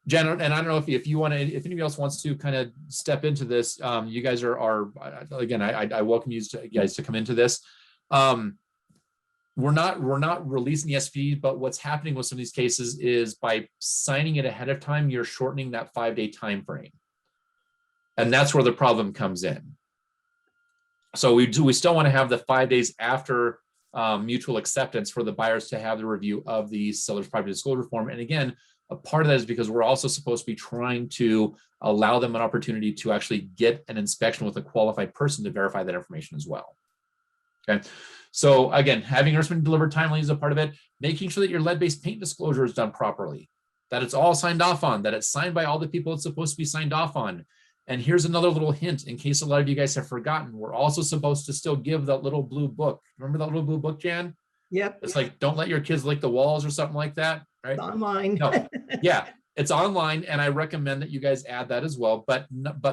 Jen, and I don't know if you want to, if anybody else wants to kind of step into this, you guys are again, I welcome you guys to come into this. We're not releasing the SPD, but what's happening with some of these cases is by signing it ahead of time, you're shortening that 5-day time frame, and that's where the problem comes in. So we still want to have the 5 days after mutual acceptance for the buyers to have the review of the seller's property disclosure form. And again, a part of that is because we're also supposed to be trying to allow them an opportunity to actually get an inspection with a qualified person to verify that information as well. Okay. So again, having earnest money delivered timely is a part of it. Making sure that your lead-based paint disclosure is done properly, that it's all signed off on, that it's signed by all the people it's supposed to be signed off on. And here's another little hint in case a lot of you guys have forgotten. We're also supposed to still give that little blue book. Remember that little blue book, Jan? Yep. It's like, don't let your kids lick the walls or something like that, right? It's online. No. Yeah, it's online, and I recommend that you guys add that as well. But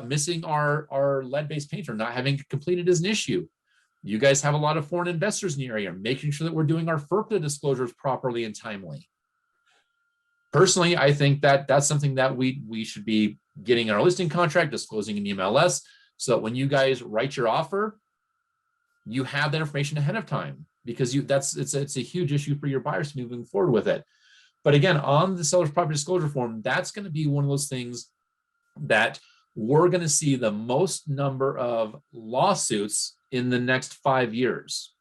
missing our lead-based painter, not having completed, is an issue. You guys have a lot of foreign investors in the area, making sure that we're doing our FERPA disclosures properly and timely. Personally, I think that that's something that we should be getting our listing contract, disclosing in the MLS, so that when you guys write your offer, you have that information ahead of time, because it's a huge issue for your buyers moving forward with it. But again, on the seller's property disclosure form, that's going to be one of those things that we're going to see the most number of lawsuits in the next 5 years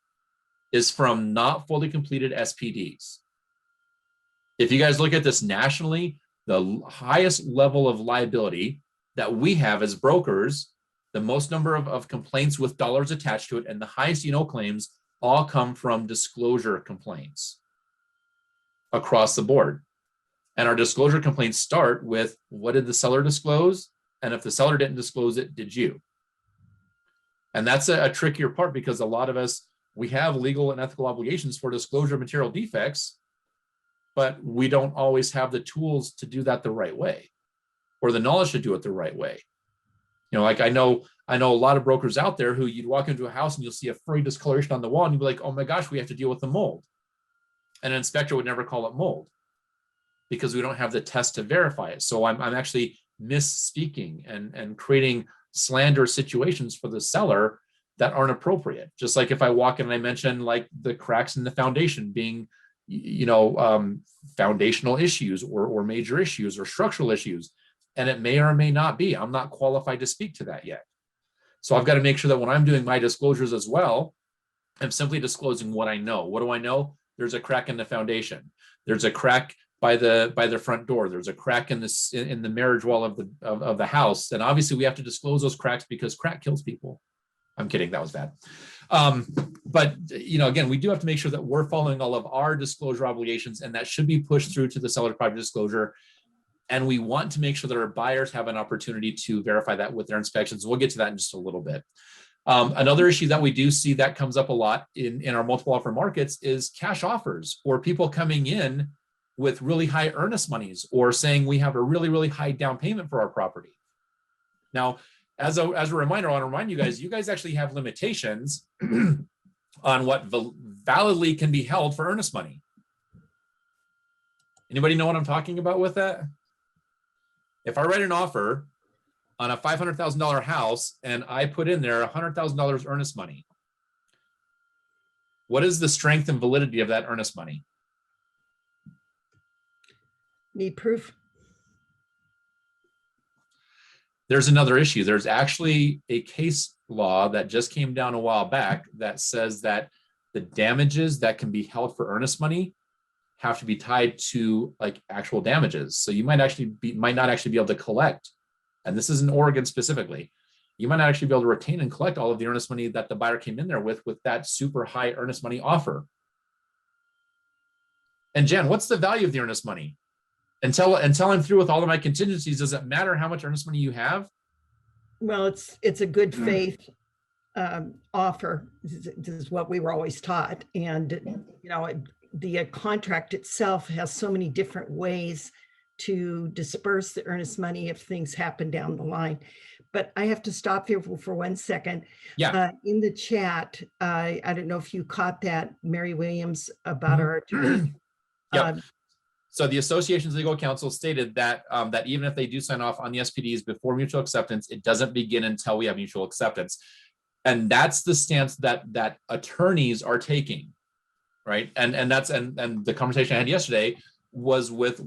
is from not fully completed SPDs. If you guys look at this nationally, the highest level of liability that we have as brokers, the most number of complaints with dollars attached to it, and the highest claims all come from disclosure complaints across the board. And our disclosure complaints start with, what did the seller disclose? And if the seller didn't disclose it, did you? And that's a trickier part, because a lot of us, we have legal and ethical obligations for disclosure of material defects, but we don't always have the tools to do that the right way, or the knowledge to do it the right way. You know, like I know a lot of brokers out there who you'd walk into a house and you'll see a furry discoloration on the wall and you'd be like, oh my gosh, we have to deal with the mold. And an inspector would never call it mold because we don't have the test to verify it. So I'm actually misspeaking and creating slander situations for the seller that aren't appropriate. Just like if I walk in and I mention like the cracks in the foundation being, foundational issues or major issues or structural issues, and it may or may not be. I'm not qualified to speak to that yet. So I've got to make sure that when I'm doing my disclosures as well, I'm simply disclosing what I know. What do I know? There's a crack in the foundation. There's a crack by the front door. There's a crack in the marriage wall of the house. And obviously we have to disclose those cracks because crack kills people. I'm kidding, that was bad. But again, we do have to make sure that we're following all of our disclosure obligations, and that should be pushed through to the seller project disclosure. And we want to make sure that our buyers have an opportunity to verify that with their inspections. We'll get to that in just a little bit. Another issue that we do see that comes up a lot in our multiple offer markets is cash offers, or people coming in with really high earnest monies, or saying we have a really, really high down payment for our property. Now, as a reminder, I want to remind you guys actually have limitations on what validly can be held for earnest money. Anybody know what I'm talking about with that? If I write an offer on a $500,000 house and I put in there $100,000 earnest money, what is the strength and validity of that earnest money? Need proof. There's another issue. There's actually a case law that just came down a while back that says that the damages that can be held for earnest money have to be tied to like actual damages. So you might not actually be able to collect, and this is in Oregon specifically, you might not actually be able to retain and collect all of the earnest money that the buyer came in there with that super high earnest money offer. And Jen, what's the value of the earnest money? Until I'm through with all of my contingencies, does it matter how much earnest money you have? Well, it's a good faith offer. This is what we were always taught. And, the contract itself has so many different ways to disperse the earnest money if things happen down the line. But I have to stop here for 1 second. Yeah. In the chat, I don't know if you caught that, Mary Williams, about our attorney. Yep. So the association's legal counsel stated that that even if they do sign off on the SPDs before mutual acceptance, it doesn't begin until we have mutual acceptance. And that's the stance that attorneys are taking, right? And the conversation I had yesterday was with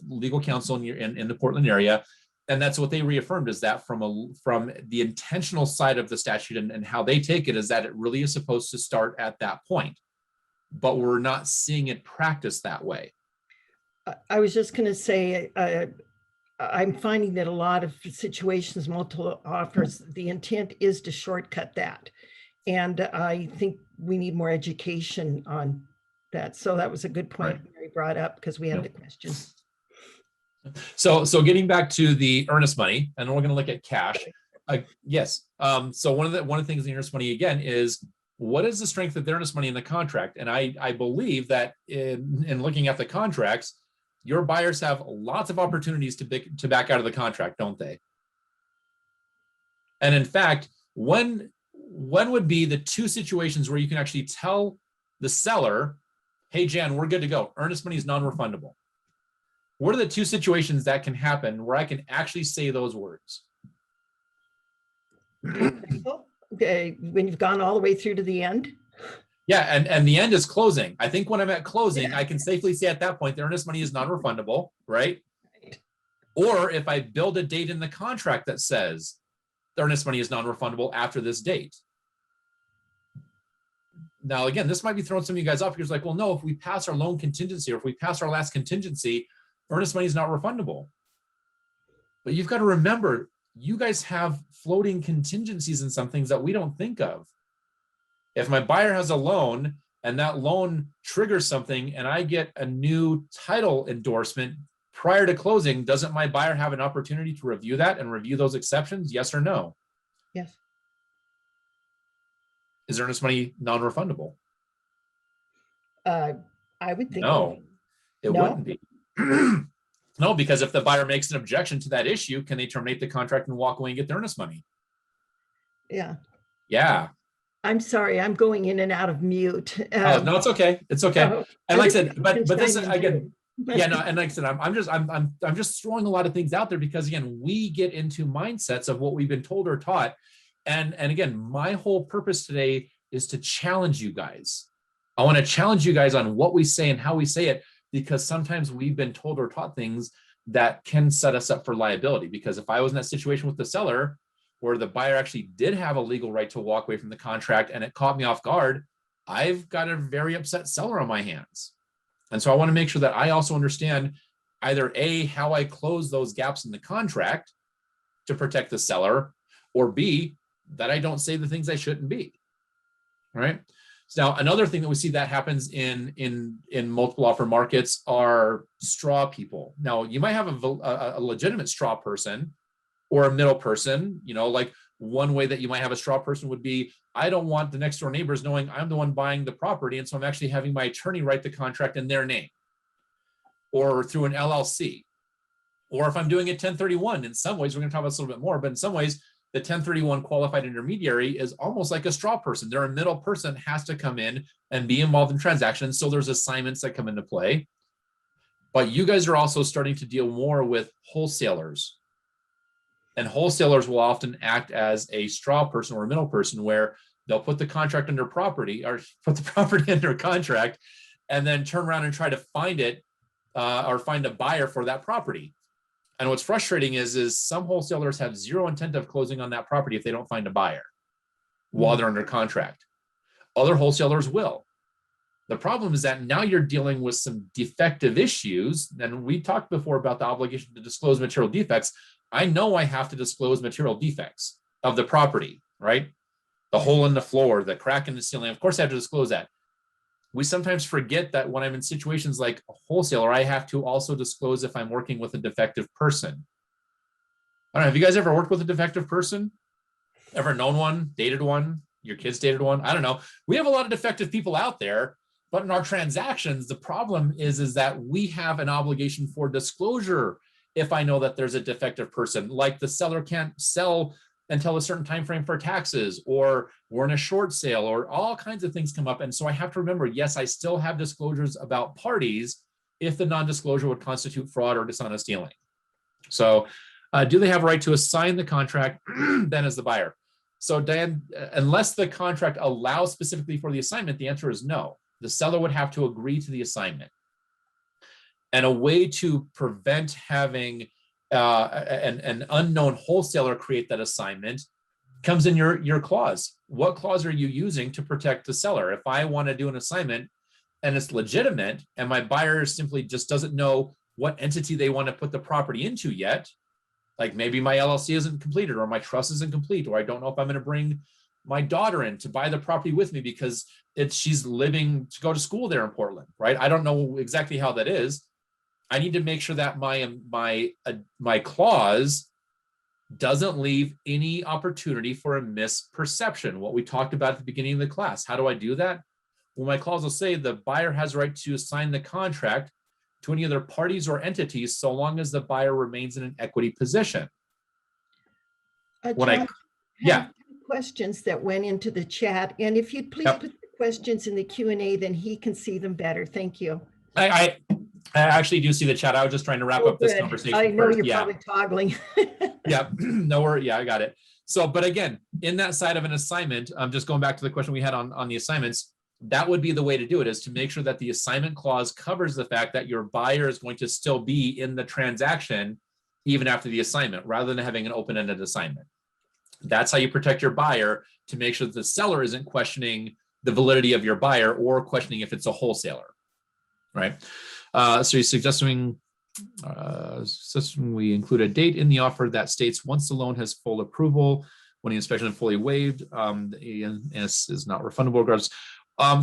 legal counsel in the Portland area. And that's what they reaffirmed, is that from the intentional side of the statute and how they take it, is that it really is supposed to start at that point. But we're not seeing it practiced that way. I was just going to say, I'm finding that a lot of situations, multiple offers, the intent is to shortcut that. And I think we need more education on that. So that was a good point Mary brought up, because we had the question. So getting back to the earnest money, and we're going to look at cash. Yes. So one of the things in the earnest money, again, is what is the strength of the earnest money in the contract? And I believe that in looking at the contracts, your buyers have lots of opportunities to back out of the contract, don't they? And in fact, when would be the two situations where you can actually tell the seller, hey, Jan, we're good to go. Earnest money is non-refundable. What are the two situations that can happen where I can actually say those words? Okay, when you've gone all the way through to the end? Yeah, and the end is closing. I think when I'm at closing, I can safely say at that point, the earnest money is non-refundable, right? Or if I build a date in the contract that says the earnest money is non-refundable after this date. Now, again, this might be throwing some of you guys off, because like, well, no, if we pass our loan contingency, or if we pass our last contingency, earnest money is not refundable. But you've got to remember, you guys have floating contingencies in some things that we don't think of. If my buyer has a loan and that loan triggers something and I get a new title endorsement prior to closing, doesn't my buyer have an opportunity to review that and review those exceptions? Yes or no? Yes. Is earnest money non-refundable? I would think. No, it No? wouldn't be. No, because if the buyer makes an objection to that issue, can they terminate the contract and walk away and get their earnest money? Yeah. Yeah. I'm sorry, I'm going in and out of mute. Oh, no, it's okay. It's okay. So And like I said, everybody can but this chime is in again, too. yeah, no, and like I said, I'm just throwing a lot of things out there because again, we get into mindsets of what we've been told or taught. And again, my whole purpose today is to challenge you guys. I want to challenge you guys on what we say and how we say it, because sometimes we've been told or taught things that can set us up for liability. Because if I was in that situation with the seller, where the buyer actually did have a legal right to walk away from the contract and it caught me off guard, I've got a very upset seller on my hands. And so I want to make sure that I also understand either A, how I close those gaps in the contract to protect the seller, or B, that I don't say the things I shouldn't be. All right. So now another thing that we see that happens in multiple offer markets are straw people. Now you might have a legitimate straw person or a middle person, you know, like one way that you might have a straw person would be, I don't want the next door neighbors knowing I'm the one buying the property. And so I'm actually having my attorney write the contract in their name or through an LLC. Or if I'm doing a 1031, in some ways, we're going to talk about this a little bit more, but in some ways, the 1031 qualified intermediary is almost like a straw person. They're a middle person, has to come in and be involved in transactions. So there's assignments that come into play. But you guys are also starting to deal more with wholesalers. And wholesalers will often act as a straw person or a middle person where they'll put the contract under property or put the property under contract and then turn around and try to find it or find a buyer for that property. And what's frustrating is some wholesalers have zero intent of closing on that property if they don't find a buyer while they're under contract. Other wholesalers will. The problem is that now you're dealing with some defective issues. And we talked before about the obligation to disclose material defects. I know I have to disclose material defects of the property, right? The hole in the floor, the crack in the ceiling. Of course, I have to disclose that. We sometimes forget that when I'm in situations like a wholesaler, I have to also disclose if I'm working with a defective person. I don't know, have you guys ever worked with a defective person? Ever known one, dated one, your kids dated one? I don't know. We have a lot of defective people out there, but in our transactions, the problem is that we have an obligation for disclosure if I know that there's a defective person, like the seller can't sell until a certain time frame for taxes, or we're in a short sale, or all kinds of things come up. And so I have to remember, yes, I still have disclosures about parties if the non-disclosure would constitute fraud or dishonest dealing. So do they have a right to assign the contract then as the buyer? So Diane, unless the contract allows specifically for the assignment, the answer is no. The seller would have to agree to the assignment. And a way to prevent having an unknown wholesaler create that assignment comes in your clause. What clause are you using to protect the seller? If I want to do an assignment and it's legitimate and my buyer simply just doesn't know what entity they want to put the property into yet, like maybe my LLC isn't completed or my trust isn't complete, or I don't know if I'm going to bring my daughter in to buy the property with me because she's living to go to school there in Portland, right? I don't know exactly how that is. I need to make sure that my clause doesn't leave any opportunity for a misperception. What we talked about at the beginning of the class. How do I do that? Well, my clause will say the buyer has a right to assign the contract to any other parties or entities so long as the buyer remains in an equity position. John, questions that went into the chat, and if you'd please put the questions in the Q&A, then he can see them better. Thank you. I actually do see the chat. I was just trying to wrap up this conversation. I know first. you're probably toggling. Yeah, no worry. Yeah, I got it. So, but again, in that side of an assignment, I'm just going back to the question we had on the assignments. That would be the way to do it, is to make sure that the assignment clause covers the fact that your buyer is going to still be in the transaction even after the assignment, rather than having an open-ended assignment. That's how you protect your buyer, to make sure that the seller isn't questioning the validity of your buyer or questioning if it's a wholesaler, right? So you're suggesting we include a date in the offer that states once the loan has full approval, when the inspection is fully waived, the ENS is not refundable regardless.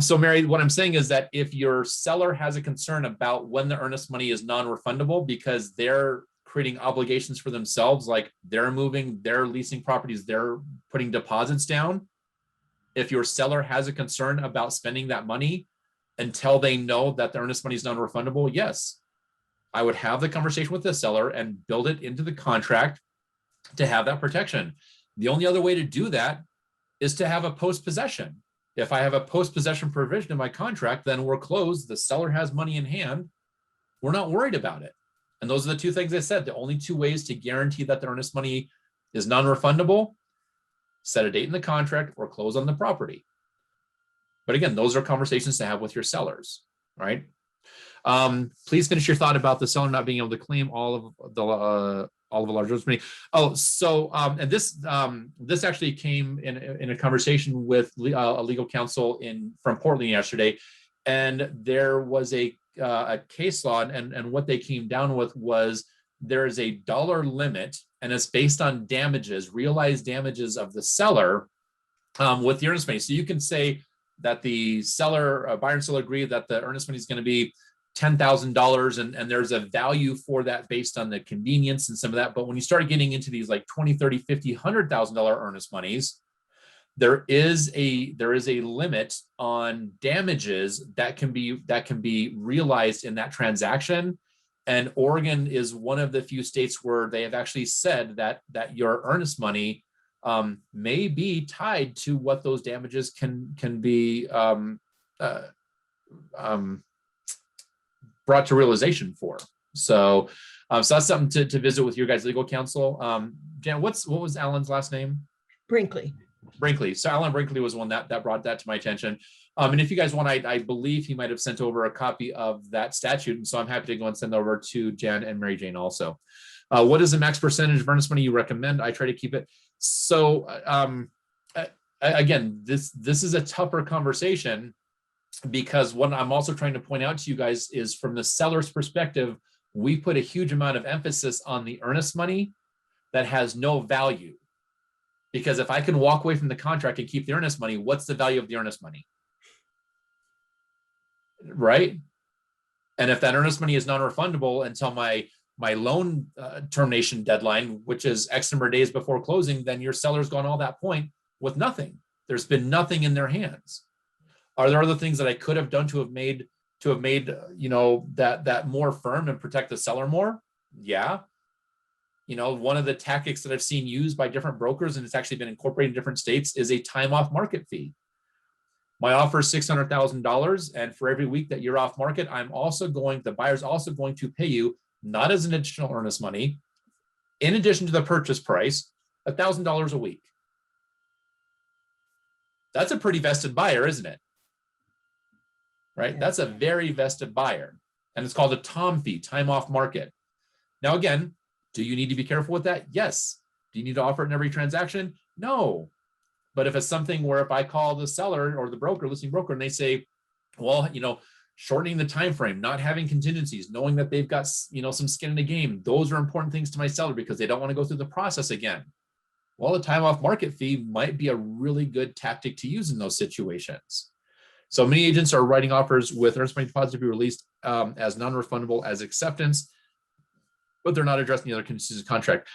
So Mary, what I'm saying is that if your seller has a concern about when the earnest money is non-refundable because they're creating obligations for themselves, like they're moving, they're leasing properties, they're putting deposits down. If your seller has a concern about spending that money until they know that the earnest money is non-refundable, yes, I would have the conversation with the seller and build it into the contract to have that protection. The only other way to do that is to have a post-possession. If I have a post-possession provision in my contract, then we're closed. The seller has money in hand. We're not worried about it. And those are the two things I said. The only two ways to guarantee that the earnest money is non-refundable: set a date in the contract or close on the property. But again, those are conversations to have with your sellers, right? Please finish your thought about the seller not being able to claim all of a large money. Oh, so and this actually came in a conversation with a legal counsel from Portland yesterday, and there was a case law, and what they came down with was there is a dollar limit, and it's based on damages, realized damages of the seller with the earnest money. So you can say that the seller, buyer and seller agree that the earnest money is going to be $10,000, and there's a value for that based on the convenience and some of that. But when you start getting into these like $20,000, $30,000, $50,000, $100,000 earnest monies, there is a limit on damages that can be realized in that transaction. And Oregon is one of the few states where they have actually said that your earnest money may be tied to what those damages can be brought to realization for. So that's something to visit with your guys' legal counsel. Jan, what was Alan's last name? Brinkley. So Alan Brinkley was one that brought that to my attention. And if you guys want, I believe he might have sent over a copy of that statute. And so I'm happy to go and send over to Jan and Mary Jane also. What is the max percentage of earnest money you recommend? I try to keep it. So again, this is a tougher conversation, because what I'm also trying to point out to you guys is, from the seller's perspective, we put a huge amount of emphasis on the earnest money that has no value. Because if I can walk away from the contract and keep the earnest money, what's the value of the earnest money? Right? And if that earnest money is non-refundable until my loan termination deadline, which is X number of days before closing, then your seller's gone all that point with nothing. There's been nothing in their hands. Are there other things that I could have done to have made that more firm and protect the seller more? Yeah. One of the tactics that I've seen used by different brokers, and it's actually been incorporated in different states, is a time off market fee. My offer is $600,000, and for every week that you're off market, the buyer's also going to pay you, not as an additional earnest money, in addition to the purchase price, $1,000 a week. That's a pretty vested buyer, isn't it? Right? Yeah. That's a very vested buyer. And it's called a TOM fee, time off market. Now, again, do you need to be careful with that? Yes. Do you need to offer it in every transaction? No. But if it's something where if I call the seller or the listing broker, and they say, well, shortening the time frame, not having contingencies, knowing that they've got, some skin in the game, those are important things to my seller because they don't want to go through the process again. Well, the time off market fee might be a really good tactic to use in those situations. So many agents are writing offers with earnest money deposit to be released as non-refundable as acceptance, but they're not addressing the other conditions of contract.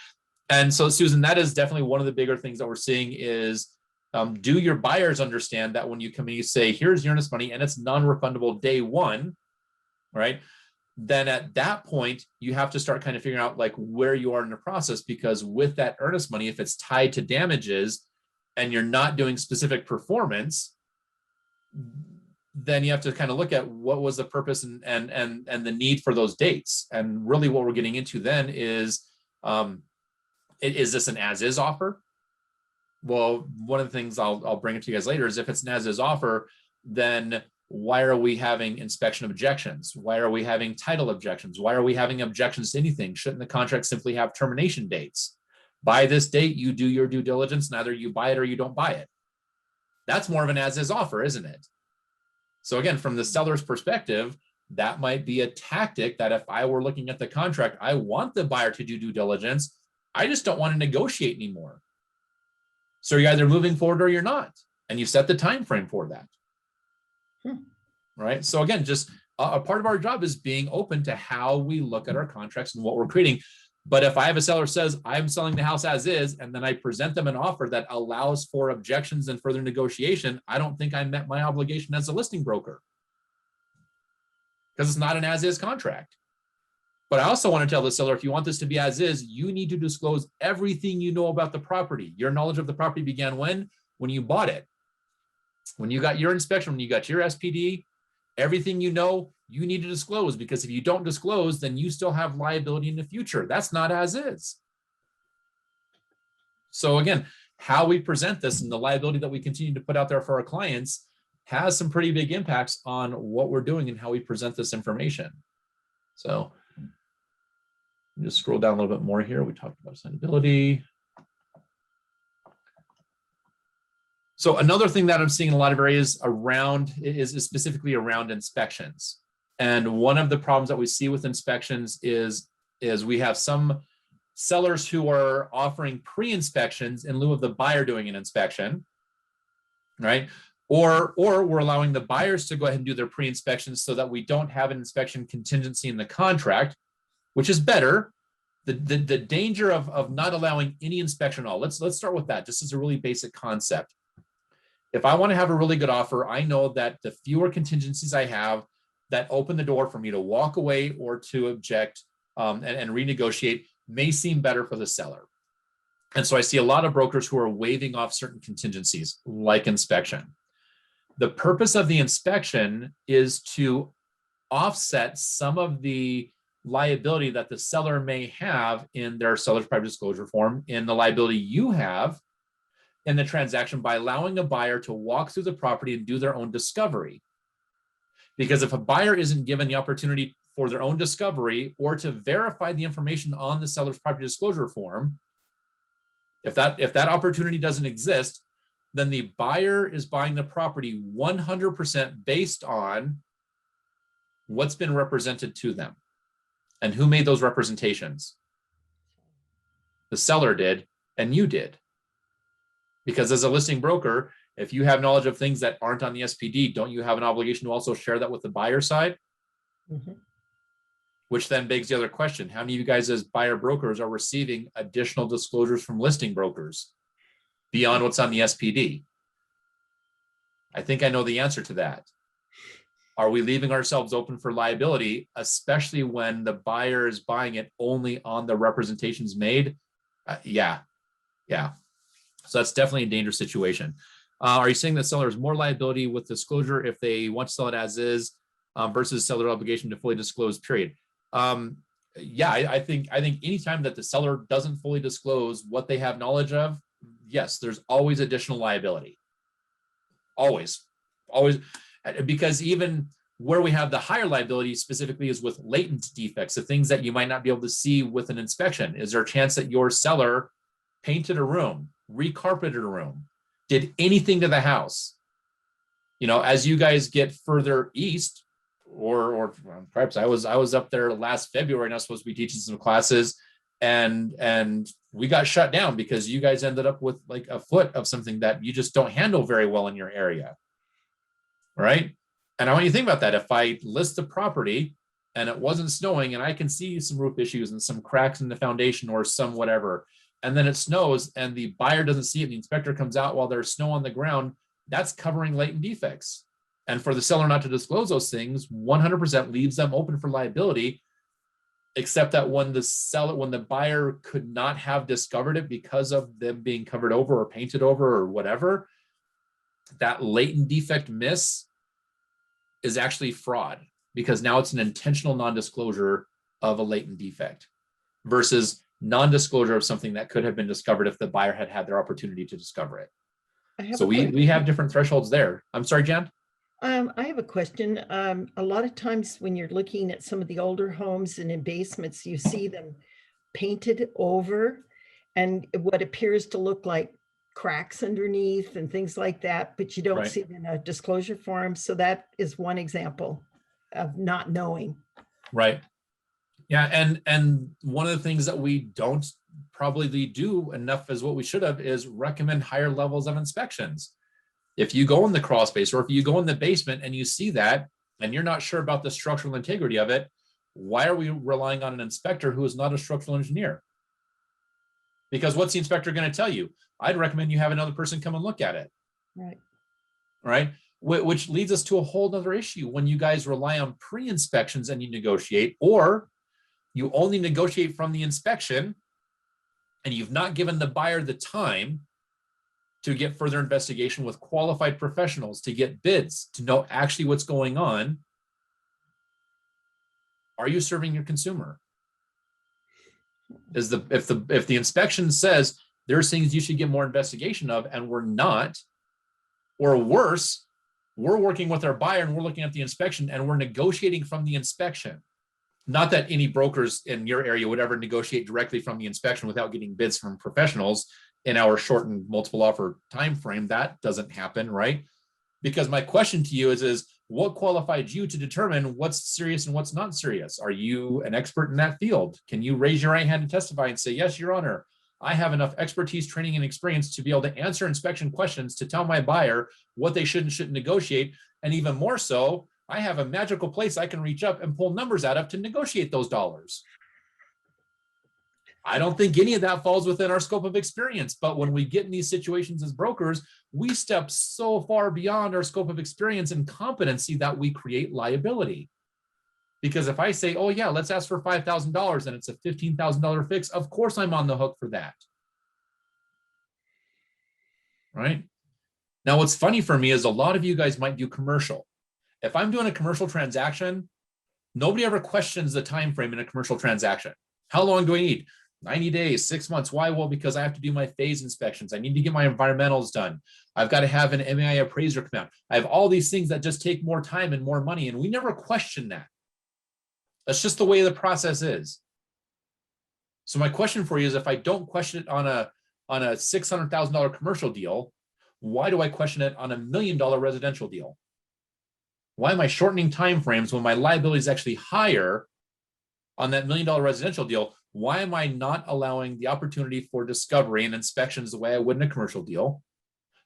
And so, Susan, that is definitely one of the bigger things that we're seeing is, do your buyers understand that when you come in, you say, here's your earnest money and it's non-refundable day one, right? Then at that point, you have to start kind of figuring out like where you are in the process, because with that earnest money, if it's tied to damages and you're not doing specific performance, then you have to kind of look at what was the purpose and the need for those dates. And really what we're getting into then is this an as-is offer? Well, one of the things I'll bring it to you guys later is if it's an as-is offer, then why are we having inspection objections? Why are we having title objections? Why are we having objections to anything? Shouldn't the contract simply have termination dates? By this date, you do your due diligence, and either you buy it or you don't buy it. That's more of an as-is offer, isn't it? So again, from the seller's perspective, that might be a tactic that if I were looking at the contract, I want the buyer to do due diligence. I just don't want to negotiate anymore. So you're either moving forward or you're not, and you set the time frame for that. Right? So again, just a part of our job is being open to how we look at our contracts and what we're creating. But if I have a seller says, I'm selling the house as is, and then I present them an offer that allows for objections and further negotiation, I don't think I met my obligation as a listing broker, because it's not an as is contract. But I also want to tell the seller, if you want this to be as is, you need to disclose everything you know about the property. Your knowledge of the property began when? When you bought it. When you got your inspection, when you got your SPD, everything you know, you need to disclose, because if you don't disclose, then you still have liability in the future. That's not as is. So again, how we present this and the liability that we continue to put out there for our clients has some pretty big impacts on what we're doing and how we present this information. So just scroll down a little bit more here. We talked about assignability. So another thing that I'm seeing in a lot of areas around is specifically around inspections. And one of the problems that we see with inspections is we have some sellers who are offering pre-inspections in lieu of the buyer doing an inspection, right? Or we're allowing the buyers to go ahead and do their pre-inspections so that we don't have an inspection contingency in the contract, which is better. The danger of not allowing any inspection at all. Let's start with that, just as a really basic concept. If I want to have a really good offer, I know that the fewer contingencies I have that open the door for me to walk away or to object and renegotiate may seem better for the seller. And so I see a lot of brokers who are waiving off certain contingencies like inspection. The purpose of the inspection is to offset some of the liability that the seller may have in their seller's private disclosure form, in the liability you have in the transaction, by allowing a buyer to walk through the property and do their own discovery. Because if a buyer isn't given the opportunity for their own discovery or to verify the information on the seller's property disclosure form, if that opportunity doesn't exist, then the buyer is buying the property 100% based on what's been represented to them. And who made those representations? The seller did, and you did. Because as a listing broker, if you have knowledge of things that aren't on the SPD, don't you have an obligation to also share that with the buyer side? Mm-hmm. Which then begs the other question. How many of you guys as buyer brokers are receiving additional disclosures from listing brokers beyond what's on the SPD? I think I know the answer to that. Are we leaving ourselves open for liability, especially when the buyer is buying it only on the representations made? Yeah. So that's definitely a dangerous situation. Are you saying that seller has more liability with disclosure if they want to sell it as is versus seller obligation to fully disclose, period? Yeah, I think anytime that the seller doesn't fully disclose what they have knowledge of, yes, there's always additional liability. Always. Because even where we have the higher liability specifically is with latent defects, the things that you might not be able to see with an inspection. Is there a chance that your seller painted a room, recarpeted a room, did anything to the house? You know, as you guys get further east, or perhaps I was up there last February and I was supposed to be teaching some classes, and we got shut down because you guys ended up with like a foot of something that you just don't handle very well in your area, right? And I want you to think about that. If I list the property and it wasn't snowing and I can see some roof issues and some cracks in the foundation or some whatever, and then it snows and the buyer doesn't see it, the inspector comes out while there's snow on the ground, that's covering latent defects. And for the seller not to disclose those things 100% leaves them open for liability, except that when the buyer could not have discovered it because of them being covered over or painted over or whatever, that latent defect miss is actually fraud, because now it's an intentional non-disclosure of a latent defect versus non-disclosure of something that could have been discovered if the buyer had had their opportunity to discover it. So we have different thresholds there. I'm sorry, Jan? I have a question. A lot of times when you're looking at some of the older homes and in basements, you see them painted over and what appears to look like cracks underneath and things like that, but you don't see it in a disclosure form. So that is one example of not knowing. Right. Yeah. And one of the things that we don't probably do enough as what we should have is recommend higher levels of inspections. If you go in the crawl space or if you go in the basement and you see that and you're not sure about the structural integrity of it, why are we relying on an inspector who is not a structural engineer? Because what's the inspector going to tell you? I'd recommend you have another person come and look at it. Right. Right. Which leads us to a whole other issue when you guys rely on pre-inspections and you negotiate, or you only negotiate from the inspection and you've not given the buyer the time to get further investigation with qualified professionals, to get bids, to know actually what's going on. Are you serving your consumer? If the inspection says there's things you should get more investigation of and we're not, or worse, we're working with our buyer and we're looking at the inspection and we're negotiating from the inspection. Not that any brokers in your area would ever negotiate directly from the inspection without getting bids from professionals in our shortened multiple offer time frame. That doesn't happen, right? Because my question to you is what qualified you to determine what's serious and what's not serious? Are you an expert in that field? Can you raise your right hand and testify and say, yes, Your Honor, I have enough expertise, training, and experience to be able to answer inspection questions to tell my buyer what they should and shouldn't negotiate. And even more so, I have a magical place I can reach up and pull numbers out of to negotiate those dollars. I don't think any of that falls within our scope of experience, but when we get in these situations as brokers, we step so far beyond our scope of experience and competency that we create liability. Because if I say, oh yeah, let's ask for $5,000 and it's a $15,000 fix, of course I'm on the hook for that. Right? Now, what's funny for me is a lot of you guys might do commercial. If I'm doing a commercial transaction, nobody ever questions the time frame in a commercial transaction. How long do I need? 90 days, 6 months. Why? Well, because I have to do my phase inspections. I need to get my environmentals done. I've got to have an MAI appraiser come out. I have all these things that just take more time and more money, and we never question that. That's just the way the process is. So my question for you is, if I don't question it on a $600,000 commercial deal, why do I question it on $1 million residential deal? Why am I shortening timeframes when my liability is actually higher on that $1 million residential deal? Why am I not allowing the opportunity for discovery and inspections the way I would in a commercial deal?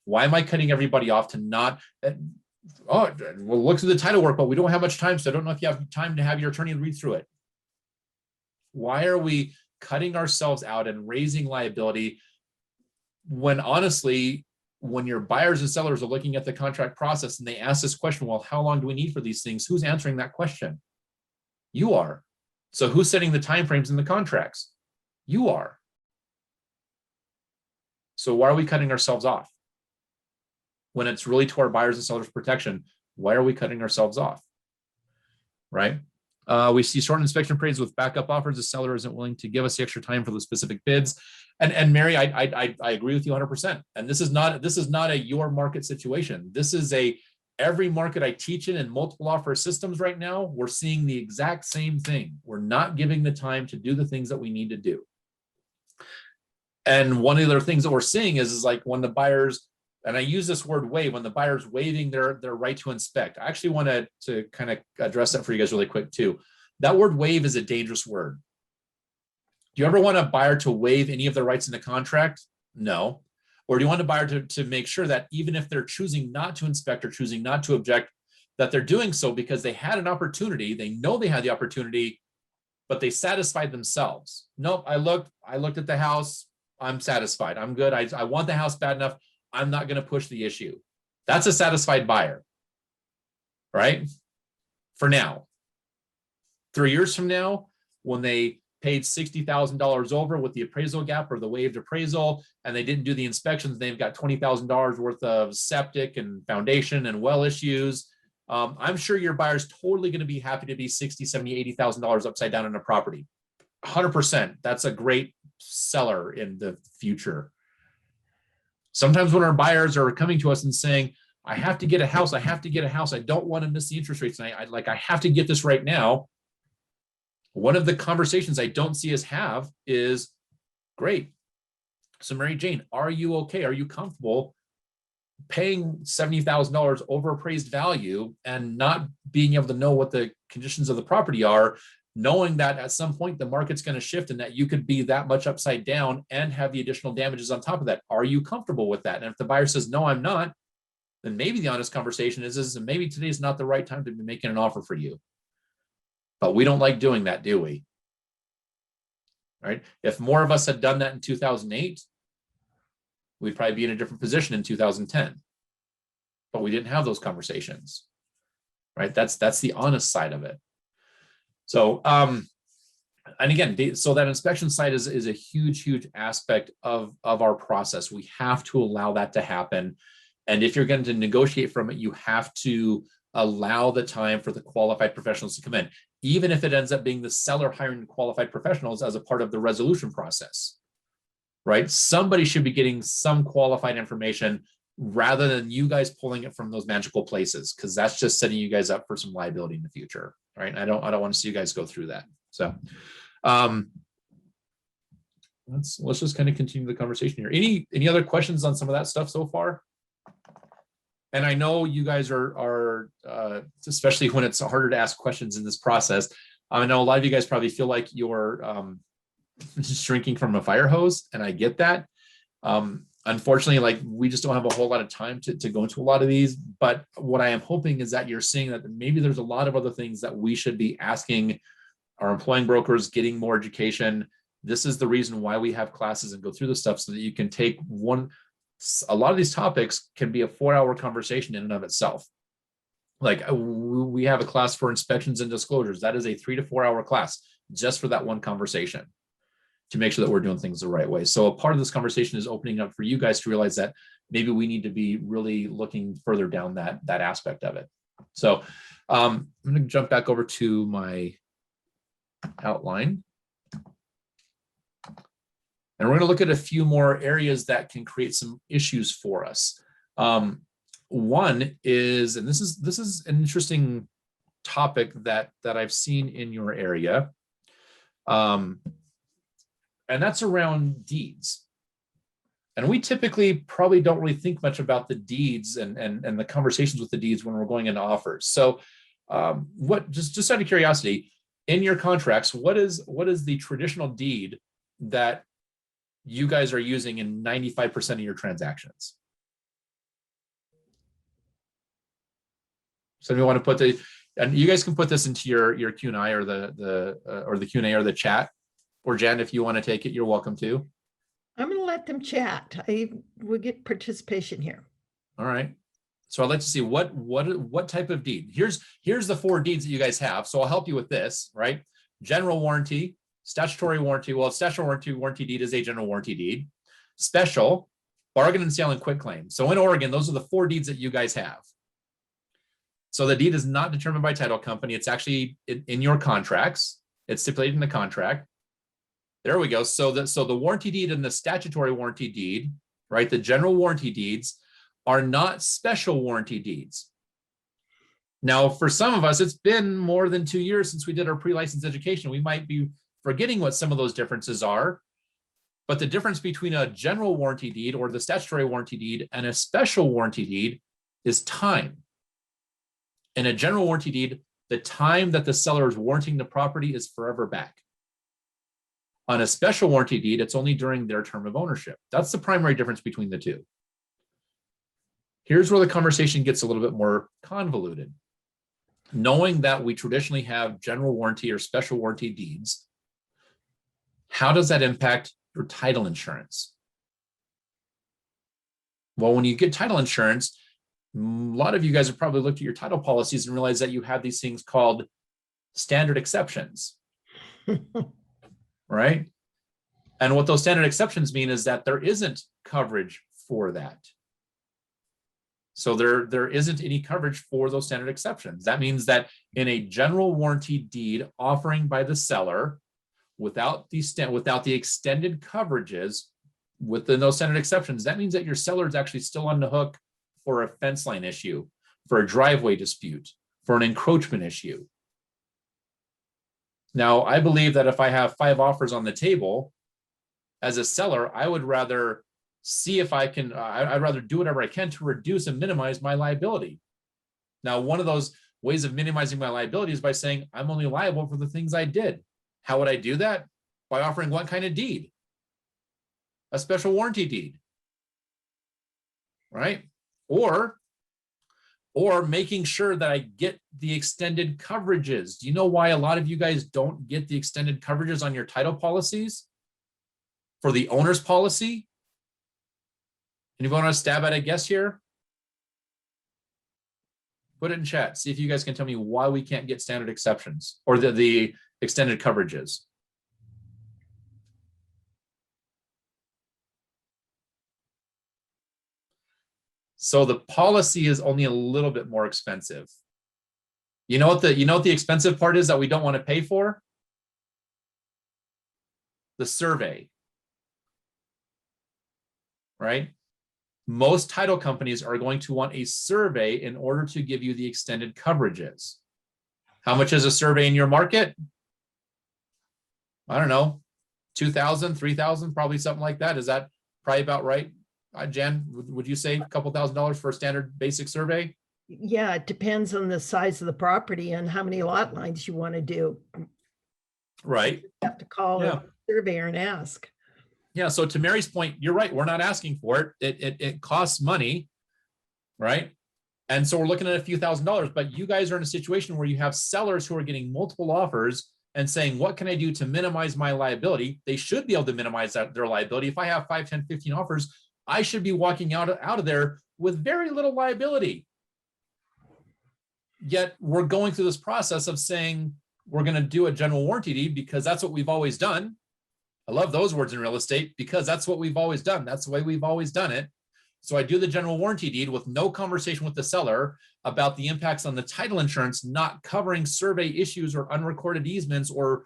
Why am I cutting everybody off to not, oh, we'll look through the title work, but we don't have much time, so I don't know if you have time to have your attorney read through it. Why are we cutting ourselves out and raising liability when honestly, when your buyers and sellers are looking at the contract process and they ask this question, well, how long do we need for these things? Who's answering that question? You are. So who's setting the timeframes in the contracts? You are. So why are we cutting ourselves off? When it's really to our buyers and sellers protection, why are we cutting ourselves off? Right? We see short inspection periods with backup offers. The seller isn't willing to give us the extra time for the specific bids. And Mary, I agree with you 100%. And this is not a your market situation. This is every market I teach in multiple offer systems right now, we're seeing the exact same thing. We're not giving the time to do the things that we need to do. And one of the other things that we're seeing is like when the buyers, and I use this word waive, when the buyer's waiving their right to inspect. I actually wanted to kind of address that for you guys really quick too. That word waive is a dangerous word. Do you ever want a buyer to waive any of their rights in the contract? No. Or do you want a buyer to make sure that even if they're choosing not to inspect or choosing not to object, that they're doing so because they had an opportunity, they know they had the opportunity, but they satisfied themselves. Nope, I looked at the house, I'm satisfied, I'm good, I want the house bad enough, I'm not gonna push the issue. That's a satisfied buyer, right? For now. 3 years from now, when they paid $60,000 over with the appraisal gap or the waived appraisal, and they didn't do the inspections, they've got $20,000 worth of septic and foundation and well issues. I'm sure your buyer's totally going to be happy to be $60,000, $70,000, $80,000 upside down in a property. 100%. That's a great seller in the future. Sometimes when our buyers are coming to us and saying, I have to get a house, I have to get a house, I don't want to miss the interest rates, and I have to get this right now. One of the conversations I don't see us have is, great. So Mary Jane, are you okay? Are you comfortable paying $70,000 over appraised value and not being able to know what the conditions of the property are, knowing that at some point the market's going to shift and that you could be that much upside down and have the additional damages on top of that? Are you comfortable with that? And if the buyer says, no, I'm not, then maybe the honest conversation is maybe today's not the right time to be making an offer for you. But we don't like doing that, do we? Right? If more of us had done that in 2008, we'd probably be in a different position in 2010. But we didn't have those conversations, right? That's the honest side of it. So, and again, so that inspection side is a huge aspect of our process. We have to allow that to happen. And if you're going to negotiate from it, you have to allow the time for the qualified professionals to come in, even if it ends up being the seller hiring qualified professionals as a part of the resolution process, right? Somebody should be getting some qualified information rather than you guys pulling it from those magical places, because that's just setting you guys up for some liability in the future, right? And I don't want to see you guys go through that. So let's just kind of continue the conversation here. Any other questions on some of that stuff so far? And I know you guys are especially when it's harder to ask questions in this process. I know a lot of you guys probably feel like you're shrinking from a fire hose, and I get that. Unfortunately, like, we just don't have a whole lot of time to go into a lot of these. But what I am hoping is that you're seeing that maybe there's a lot of other things that we should be asking our employing brokers, getting more education. This is the reason why we have classes and go through this stuff, so that you can take a lot of these topics can be a 4-hour conversation in and of itself. Like, we have a class for inspections and disclosures. That is a 3 to 4 hour class just for that one conversation, to make sure that we're doing things the right way. So a part of this conversation is opening up for you guys to realize that maybe we need to be really looking further down that aspect of it. So I'm going to jump back over to my outline. And we're going to look at a few more areas that can create some issues for us. One is, and this is an interesting topic that I've seen in your area, and that's around deeds. And we typically probably don't really think much about the deeds and the conversations with the deeds when we're going into offers. So, just out of curiosity, in your contracts, what is the traditional deed that you guys are using in 95% of your transactions? So we want to put and you guys can put this into your Q&A or the Q&A or the chat, or Jen, if you want to take it, you're welcome to. I'm going to let them chat. I will get participation here. All right. So I'd like to see what type of deed. Here's the 4 deeds that you guys have. So I'll help you with this, right? General warranty, statutory warranty. Well, statutory warranty deed is a general warranty deed. Special, bargain and sale, and quitclaim. So in Oregon, those are the 4 deeds that you guys have. So the deed is not determined by title company. It's actually in your contracts. It's stipulated in the contract. There we go. So the warranty deed and the statutory warranty deed, right? The general warranty deeds are not special warranty deeds. Now, for some of us, it's been more than 2 years since we did our pre-license education. We might be forgetting what some of those differences are, but the difference between a general warranty deed or the statutory warranty deed and a special warranty deed is time. In a general warranty deed, the time that the seller is warranting the property is forever back. On a special warranty deed, it's only during their term of ownership. That's the primary difference between the two. Here's where the conversation gets a little bit more convoluted. Knowing that we traditionally have general warranty or special warranty deeds, how does that impact your title insurance? Well, when you get title insurance, a lot of you guys have probably looked at your title policies and realized that you have these things called standard exceptions, right? And what those standard exceptions mean is that there isn't coverage for that. So there isn't any coverage for those standard exceptions. That means that in a general warranty deed offering by the seller, without the extended coverages within those standard exceptions, that means that your seller is actually still on the hook for a fence line issue, for a driveway dispute, for an encroachment issue. Now, I believe that if I have 5 offers on the table, as a seller, I would rather see if I can, I'd rather do whatever I can to reduce and minimize my liability. Now, one of those ways of minimizing my liability is by saying I'm only liable for the things I did. How would I do that? By offering what kind of deed? A special warranty deed, right? Or or making sure that I get the extended coverages. Do you know why a lot of you guys don't get the extended coverages on your title policies for the owner's policy? Anyone want to stab at a guess here? Put it in chat. See if you guys can tell me why we can't get standard exceptions or the extended coverages. So the policy is only a little bit more expensive. You know what the expensive part is that we don't want to pay for? The survey. Right? Most title companies are going to want a survey in order to give you the extended coverages. How much is a survey in your market? I don't know, 2,000, 3,000, probably something like that. Is that probably about right? Jan, would you say a couple $1,000s for a standard basic survey? Yeah, it depends on the size of the property and how many lot lines you want to do. Right. You have to call a surveyor and ask. Yeah, so to Mary's point, you're right. We're not asking for it. It costs money, right? And so we're looking at a few $1,000s, but you guys are in a situation where you have sellers who are getting multiple offers and saying, what can I do to minimize my liability? They should be able to minimize their liability. If I have 5, 10, 15 offers, I should be walking out of there with very little liability. Yet we're going through this process of saying we're going to do a general warranty deed because that's what we've always done. I love those words in real estate because that's what we've always done. That's the way we've always done it. So I do the general warranty deed with no conversation with the seller about the impacts on the title insurance, not covering survey issues or unrecorded easements or,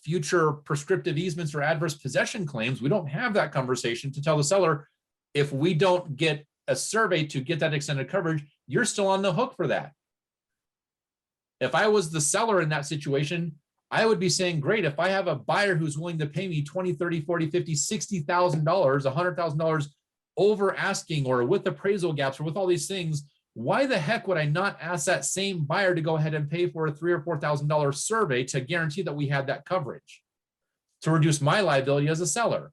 future prescriptive easements or adverse possession claims. We don't have that conversation to tell the seller, if we don't get a survey to get that extended coverage, you're still on the hook for that. If I was the seller in that situation, I would be saying, great, if I have a buyer who's willing to pay me $20, $30, $40, $50, $60,000, $100,000 over asking or with appraisal gaps or with all these things, why the heck would I not ask that same buyer to go ahead and pay for a $3,000 or $4,000 survey to guarantee that we had that coverage to reduce my liability as a seller?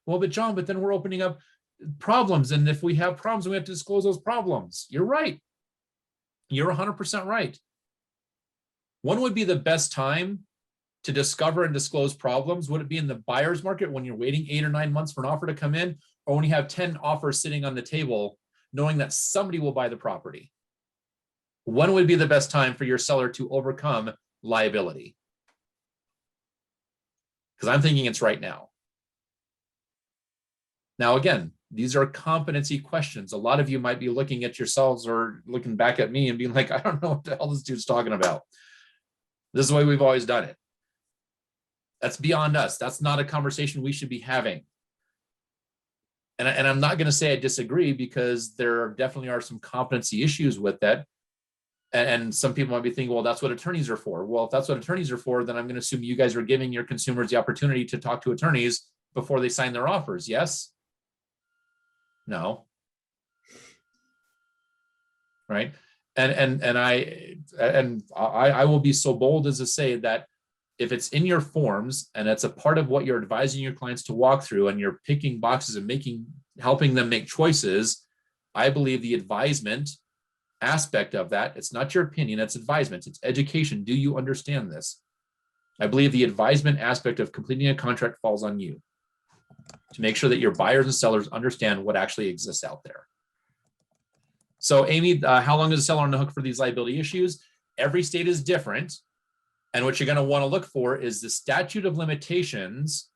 Well, but John, then we're opening up problems. And if we have problems, we have to disclose those problems. You're right. You're 100% right. When would be the best time to discover and disclose problems? Would it be in the buyer's market when you're waiting 8 or 9 months for an offer to come in, or when you have 10 offers sitting on the table, knowing that somebody will buy the property? When would be the best time for your seller to overcome liability? Because I'm thinking it's right now. Now, again, these are competency questions. A lot of you might be looking at yourselves or looking back at me and being like, I don't know what the hell this dude's talking about. This is the way we've always done it. That's beyond us. That's not a conversation we should be having. And I'm not going to say I disagree, because there definitely are some competency issues with that. And some people might be thinking, well, that's what attorneys are for. Well, if that's what attorneys are for, then I'm going to assume you guys are giving your consumers the opportunity to talk to attorneys before they sign their offers. Yes? No. Right. And I will be so bold as to say that if it's in your forms and it's a part of what you're advising your clients to walk through, and you're picking boxes and helping them make choices, I believe the advisement aspect of that, it's not your opinion, it's advisement, it's education. Do you understand this? I believe the advisement aspect of completing a contract falls on you to make sure that your buyers and sellers understand what actually exists out there. So Amy, how long is a seller on the hook for these liability issues? Every state is different. And what you're going to want to look for is the statute of limitations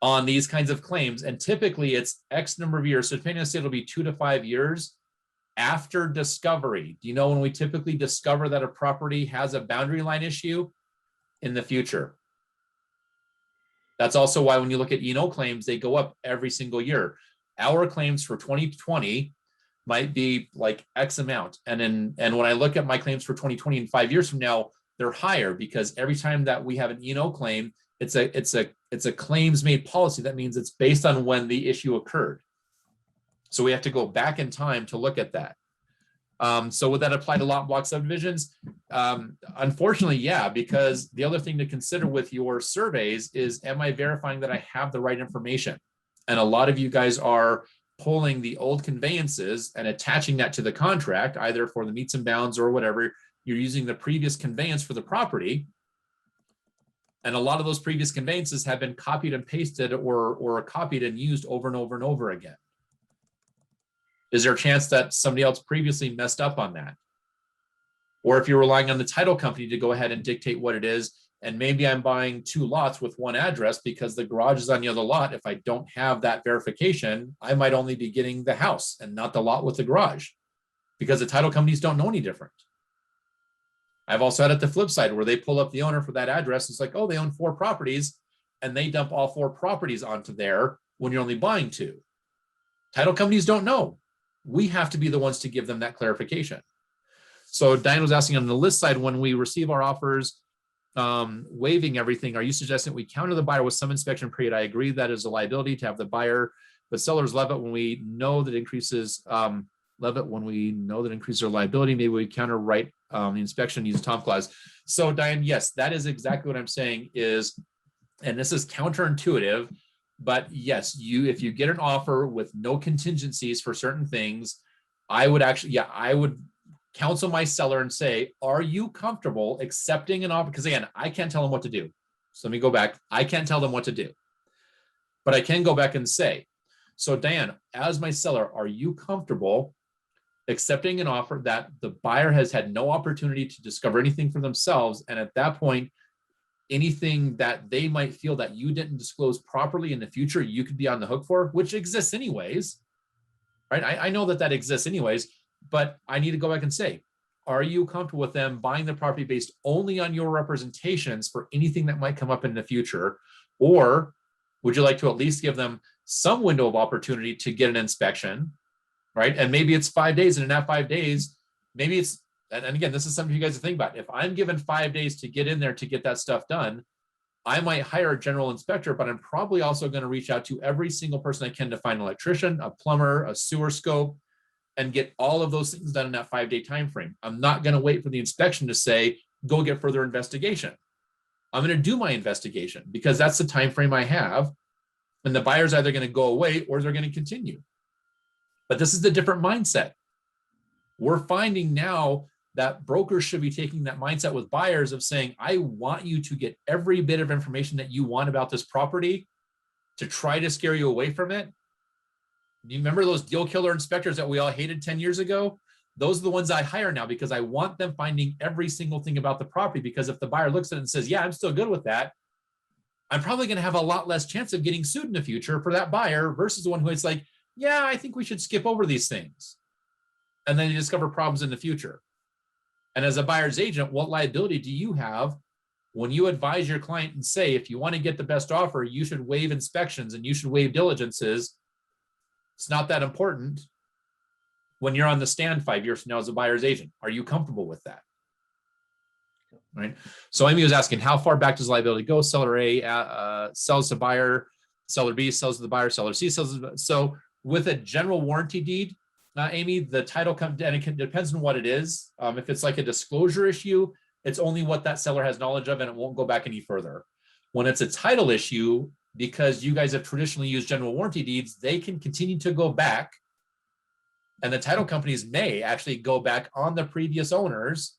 on these kinds of claims. And typically it's X number of years. So depending on the state, it'll be 2 to 5 years after discovery. Do you know when we typically discover that a property has a boundary line issue? In the future. That's also why when you look at E&O claims, they go up every single year. Our claims for 2020 might be like X amount. And when I look at my claims for 2020 and 5 years from now, they're higher, because every time that we have an E&O claim, it's a claims made policy. That means it's based on when the issue occurred. So we have to go back in time to look at that. So would that apply to lot block subdivisions? Unfortunately, yeah, because the other thing to consider with your surveys is, am I verifying that I have the right information? And a lot of you guys are pulling the old conveyances and attaching that to the contract, either for the meets and bounds or whatever, you're using the previous conveyance for the property. And a lot of those previous conveyances have been copied and pasted or copied and used over and over and over again. Is there a chance that somebody else previously messed up on that? Or if you're relying on the title company to go ahead and dictate what it is, and maybe I'm buying 2 lots with 1 address because the garage is on the other lot. If I don't have that verification, I might only be getting the house and not the lot with the garage, because the title companies don't know any different. I've also had it the flip side where they pull up the owner for that address. It's like, oh, they own 4 properties, and they dump all 4 properties onto there when you're only buying 2. Title companies don't know. We have to be the ones to give them that clarification. So Diane was asking on the list side, when we receive our offers, waiving everything, are you suggesting we counter the buyer with some inspection period? I agree that is a liability to have the buyer, but sellers love it when we know that increases their liability. Maybe we counter the inspection, use Tom clause. So Diane, yes, that is exactly what I'm saying is, and this is counterintuitive, but yes, if you get an offer with no contingencies for certain things, I would counsel my seller and say, are you comfortable accepting an offer? Because again, I can't tell them what to do. So let me go back. I can't tell them what to do, but I can go back and say, so Diane, as my seller, are you comfortable accepting an offer that the buyer has had no opportunity to discover anything for themselves? And at that point, anything that they might feel that you didn't disclose properly in the future, you could be on the hook for, which exists anyways, right? I know that exists anyways. But I need to go back and say, are you comfortable with them buying the property based only on your representations for anything that might come up in the future? Or would you like to at least give them some window of opportunity to get an inspection, right? And maybe it's 5 days, and in that 5 days, maybe it's, and again, this is something you guys to think about. If I'm given 5 days to get in there to get that stuff done, I might hire a general inspector, but I'm probably also going to reach out to every single person I can to find an electrician, a plumber, a sewer scope, and get all of those things done in that 5-day time frame. I'm not going to wait for the inspection to say, go get further investigation. I'm going to do my investigation because that's the time frame I have. And the buyer's either going to go away or they're going to continue. But this is the different mindset. We're finding now that brokers should be taking that mindset with buyers of saying, I want you to get every bit of information that you want about this property to try to scare you away from it. Do you remember those deal killer inspectors that we all hated 10 years ago? Those are the ones I hire now because I want them finding every single thing about the property, because if the buyer looks at it and says, yeah, I'm still good with that, I'm probably going to have a lot less chance of getting sued in the future for that buyer versus the one who is like, yeah, I think we should skip over these things. And then you discover problems in the future. And as a buyer's agent, what liability do you have when you advise your client and say, if you want to get the best offer, you should waive inspections and you should waive diligences? It's not that important when you're on the stand 5 years from now as a buyer's agent. Are you comfortable with that? Right. So Amy was asking, how far back does liability go? Seller A sells to buyer, seller B sells to the buyer, seller C sells to the buyer. So with a general warranty deed, Amy, the title comes, and it depends on what it is. If it's like a disclosure issue, it's only what that seller has knowledge of and it won't go back any further. When it's a title issue, because you guys have traditionally used general warranty deeds, they can continue to go back, and the title companies may actually go back on the previous owners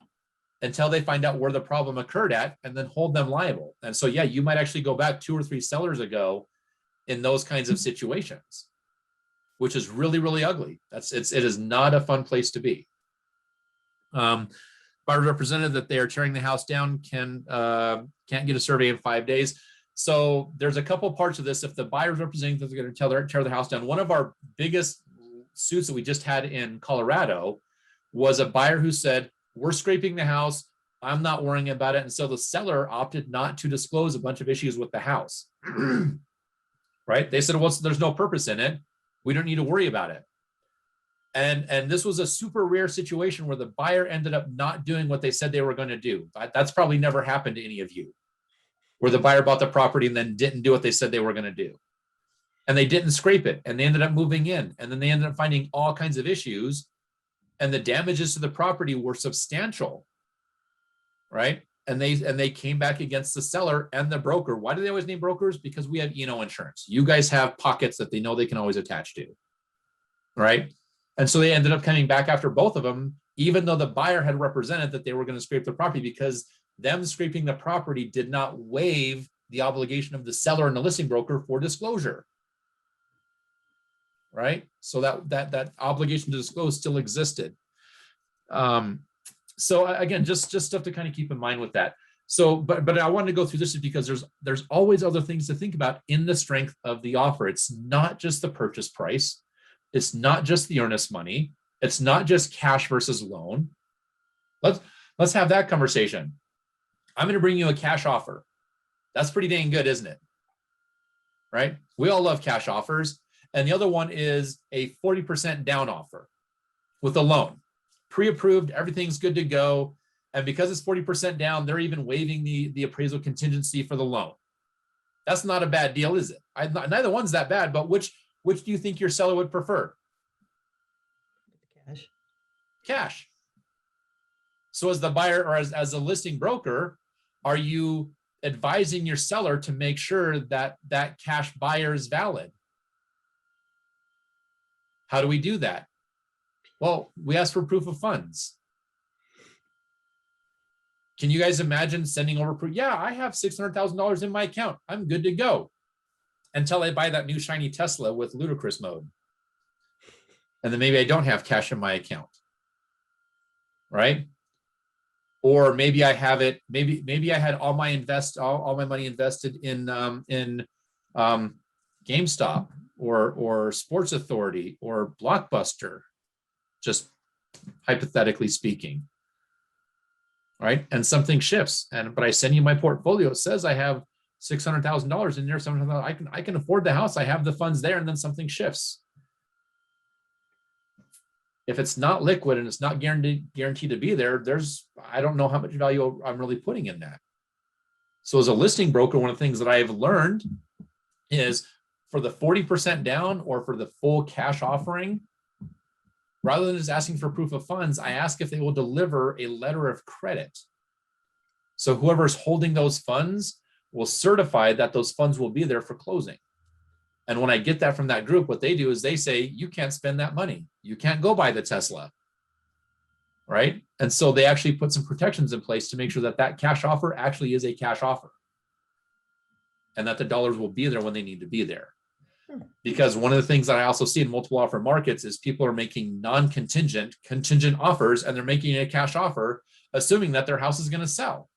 until they find out where the problem occurred at and then hold them liable. And so, yeah, you might actually go back 2 or 3 sellers ago in those kinds of situations, which is really, really ugly. It is not a fun place to be. Buyers represented that they are tearing the house down, can't get a survey in 5 days. So there's a couple parts of this. If the buyer's representing that they're going to tear the house down, one of our biggest suits that we just had in Colorado was a buyer who said, we're scraping the house, I'm not worrying about it. And so the seller opted not to disclose a bunch of issues with the house. Right? They said, well, there's no purpose in it. We don't need to worry about it. And this was a super rare situation where the buyer ended up not doing what they said they were going to do. That's probably never happened to any of you, where the buyer bought the property and then didn't do what they said they were going to do. And they didn't scrape it, and they ended up moving in, and then they ended up finding all kinds of issues, and the damages to the property were substantial, right? And they came back against the seller and the broker. Why do they always name brokers? Because we have E&O insurance. You guys have pockets that they know they can always attach to. right? And so they ended up coming back after both of them, even though the buyer had represented that they were going to scrape the property, because them scraping the property did not waive the obligation of the seller and the listing broker for disclosure, right? So that obligation to disclose still existed. So again, just stuff to kind of keep in mind with that. So, but I wanted to go through this because there's always other things to think about in the strength of the offer. It's not just the purchase price. It's not just the earnest money. It's not just cash versus loan. Let's have that conversation. I'm going to bring you a cash offer. That's pretty dang good, isn't it? Right? We all love cash offers. And the other one is a 40% down offer with a loan. Pre-approved, everything's good to go. And because it's 40% down, they're even waiving the appraisal contingency for the loan. That's not a bad deal, is it? Neither one's that bad, but which do you think your seller would prefer? Cash. Cash. So as the buyer or as a listing broker, are you advising your seller to make sure that that cash buyer is valid? How do we do that? Well, we ask for proof of funds. Can you guys imagine sending over proof? Yeah, I have $600,000 in my account. I'm good to go until I buy that new shiny Tesla with ludicrous mode. And then maybe I don't have cash in my account, right? Or maybe I have it. Maybe I had all my money invested in GameStop or Sports Authority or Blockbuster, just hypothetically speaking, right? And something shifts, but I send you my portfolio. It says I have $600,000 in there. I can afford the house. I have the funds there, and then something shifts. If it's not liquid and it's not guaranteed to be there, I don't know how much value I'm really putting in that. So as a listing broker, one of the things that I've learned is for the 40% down or for the full cash offering, rather than just asking for proof of funds, I ask if they will deliver a letter of credit. So whoever's holding those funds will certify that those funds will be there for closing. And when I get that from that group, what they do is they say, you can't spend that money. You can't go buy the Tesla, right? And so they actually put some protections in place to make sure that that cash offer actually is a cash offer and that the dollars will be there when they need to be there. Because one of the things that I also see in multiple offer markets is people are making non-contingent, contingent offers, and they're making a cash offer, assuming that their house is going to sell.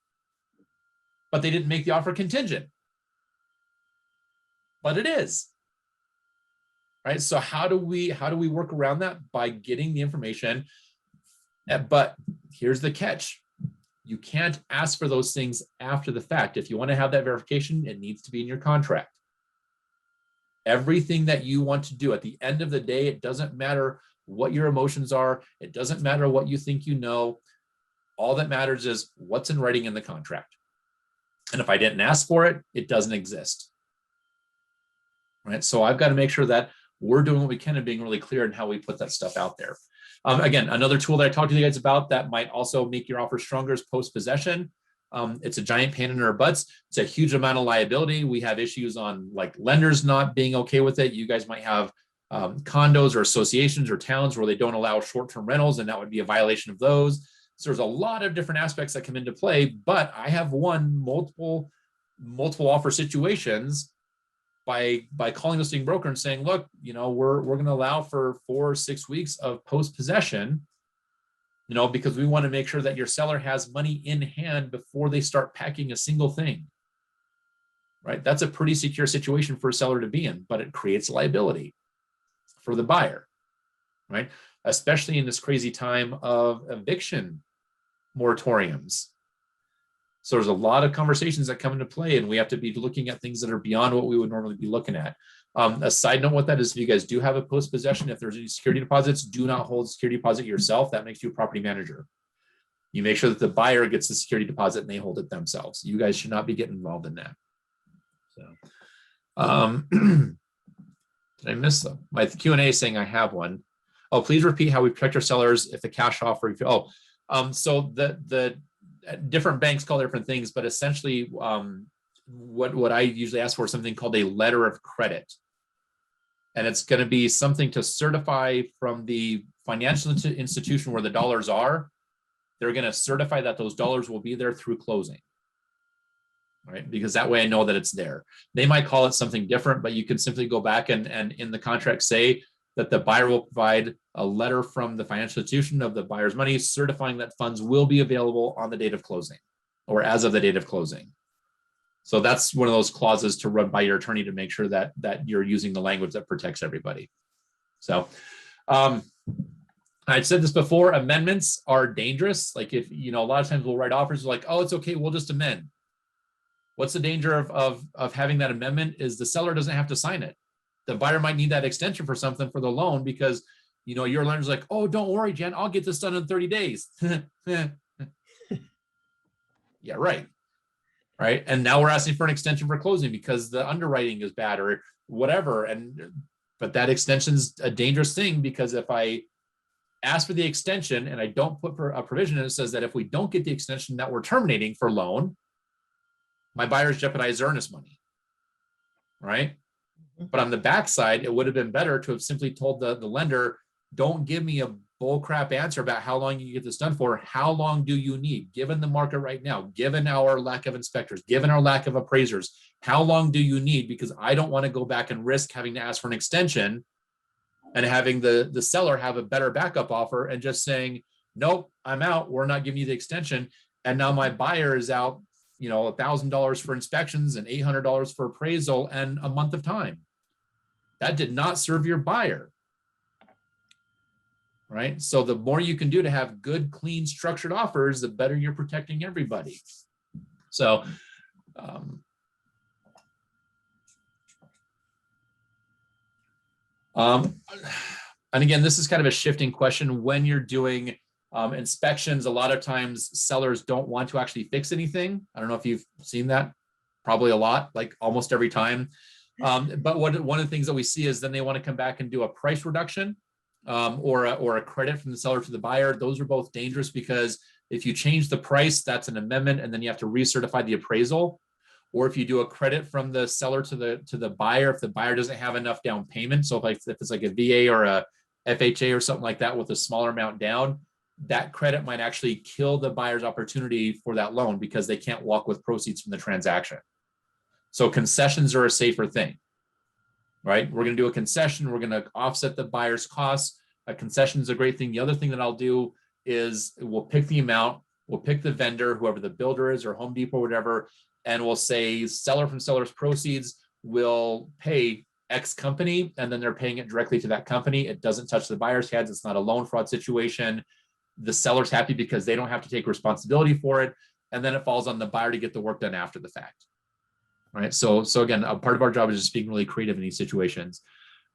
But they didn't make the offer contingent. But it is. Right? So how do we work around that? By getting the information. But here's the catch. You can't ask for those things after the fact. If you want to have that verification, it needs to be in your contract. Everything that you want to do at the end of the day, it doesn't matter what your emotions are. It doesn't matter what you think you know. All that matters is what's in writing in the contract. And if I didn't ask for it, it doesn't exist. Right? So I've got to make sure that we're doing what we can and being really clear in how we put that stuff out there. Again, another tool that I talked to you guys about that might also make your offer stronger is post-possession. It's a giant pain in our butts. It's a huge amount of liability. We have issues on like lenders not being okay with it. You guys might have condos or associations or towns where they don't allow short-term rentals, and that would be a violation of those. So there's a lot of different aspects that come into play, but I have won multiple offer situations by calling the listing broker and saying, look, we're going to allow for 4 or 6 weeks of post-possession, because we want to make sure that your seller has money in hand before they start packing a single thing, right? That's a pretty secure situation for a seller to be in, but it creates liability for the buyer, right? Especially in this crazy time of eviction moratoriums. So there's a lot of conversations that come into play, and we have to be looking at things that are beyond what we would normally be looking at. A side note what that is, if you guys do have a post-possession, if there's any security deposits, do not hold security deposit yourself. That makes you a property manager. You make sure that the buyer gets the security deposit and they hold it themselves. You guys should not be getting involved in that. So, did I miss them? My Q&A is saying I have one. Oh, please repeat how we protect our sellers if the cash offer. So the different banks call different things, but essentially what I usually ask for is something called a letter of credit. And it's going to be something to certify from the financial institution where the dollars are. They're going to certify that those dollars will be there through closing. Right? Because that way I know that it's there. They might call it something different, but you can simply go back and in the contract say that the buyer will provide a letter from the financial institution of the buyer's money certifying that funds will be available on the date of closing or as of the date of closing. So that's one of those clauses to run by your attorney to make sure that you're using the language that protects everybody. So I'd said this before, amendments are dangerous. Like if, a lot of times we'll write offers like, oh, it's okay, we'll just amend. What's the danger of having that amendment is the seller doesn't have to sign it. The buyer might need that extension for something for the loan because, your lender's like, oh, don't worry, Jen, I'll get this done in 30 days. Yeah, right. Right. And now we're asking for an extension for closing because the underwriting is bad or whatever. But that extension's a dangerous thing because if I ask for the extension and I don't put a provision in it says that if we don't get the extension that we're terminating for loan, my buyers jeopardize earnest money, right? But on the backside, it would have been better to have simply told the lender, don't give me a bullcrap answer about how long you get this done for. How long do you need? Given the market right now, given our lack of inspectors, given our lack of appraisers, how long do you need? Because I don't want to go back and risk having to ask for an extension and having the seller have a better backup offer and just saying, nope, I'm out. We're not giving you the extension. And now my buyer is out, $1,000 for inspections and $800 for appraisal and a month of time. That did not serve your buyer, right? So the more you can do to have good, clean, structured offers, the better you're protecting everybody. So, and again, this is kind of a shifting question. When you're doing inspections, a lot of times sellers don't want to actually fix anything. I don't know if you've seen that, probably a lot, like almost every time. But one of the things that we see is then they want to come back and do a price reduction or a credit from the seller to the buyer. Those are both dangerous because if you change the price, that's an amendment, and then you have to recertify the appraisal. Or if you do a credit from the seller to the buyer, if the buyer doesn't have enough down payment, so if it's like a VA or a FHA or something like that with a smaller amount down, that credit might actually kill the buyer's opportunity for that loan because they can't walk with proceeds from the transaction. So concessions are a safer thing, right? We're going to do a concession. We're going to offset the buyer's costs. A concession is a great thing. The other thing that I'll do is we'll pick the amount, we'll pick the vendor, whoever the builder is or Home Depot, or whatever, and we'll say seller from seller's proceeds will pay X company, and then they're paying it directly to that company. It doesn't touch the buyer's heads. It's not a loan fraud situation. The seller's happy because they don't have to take responsibility for it. And then it falls on the buyer to get the work done after the fact. Right. So again, a part of our job is just being really creative in these situations.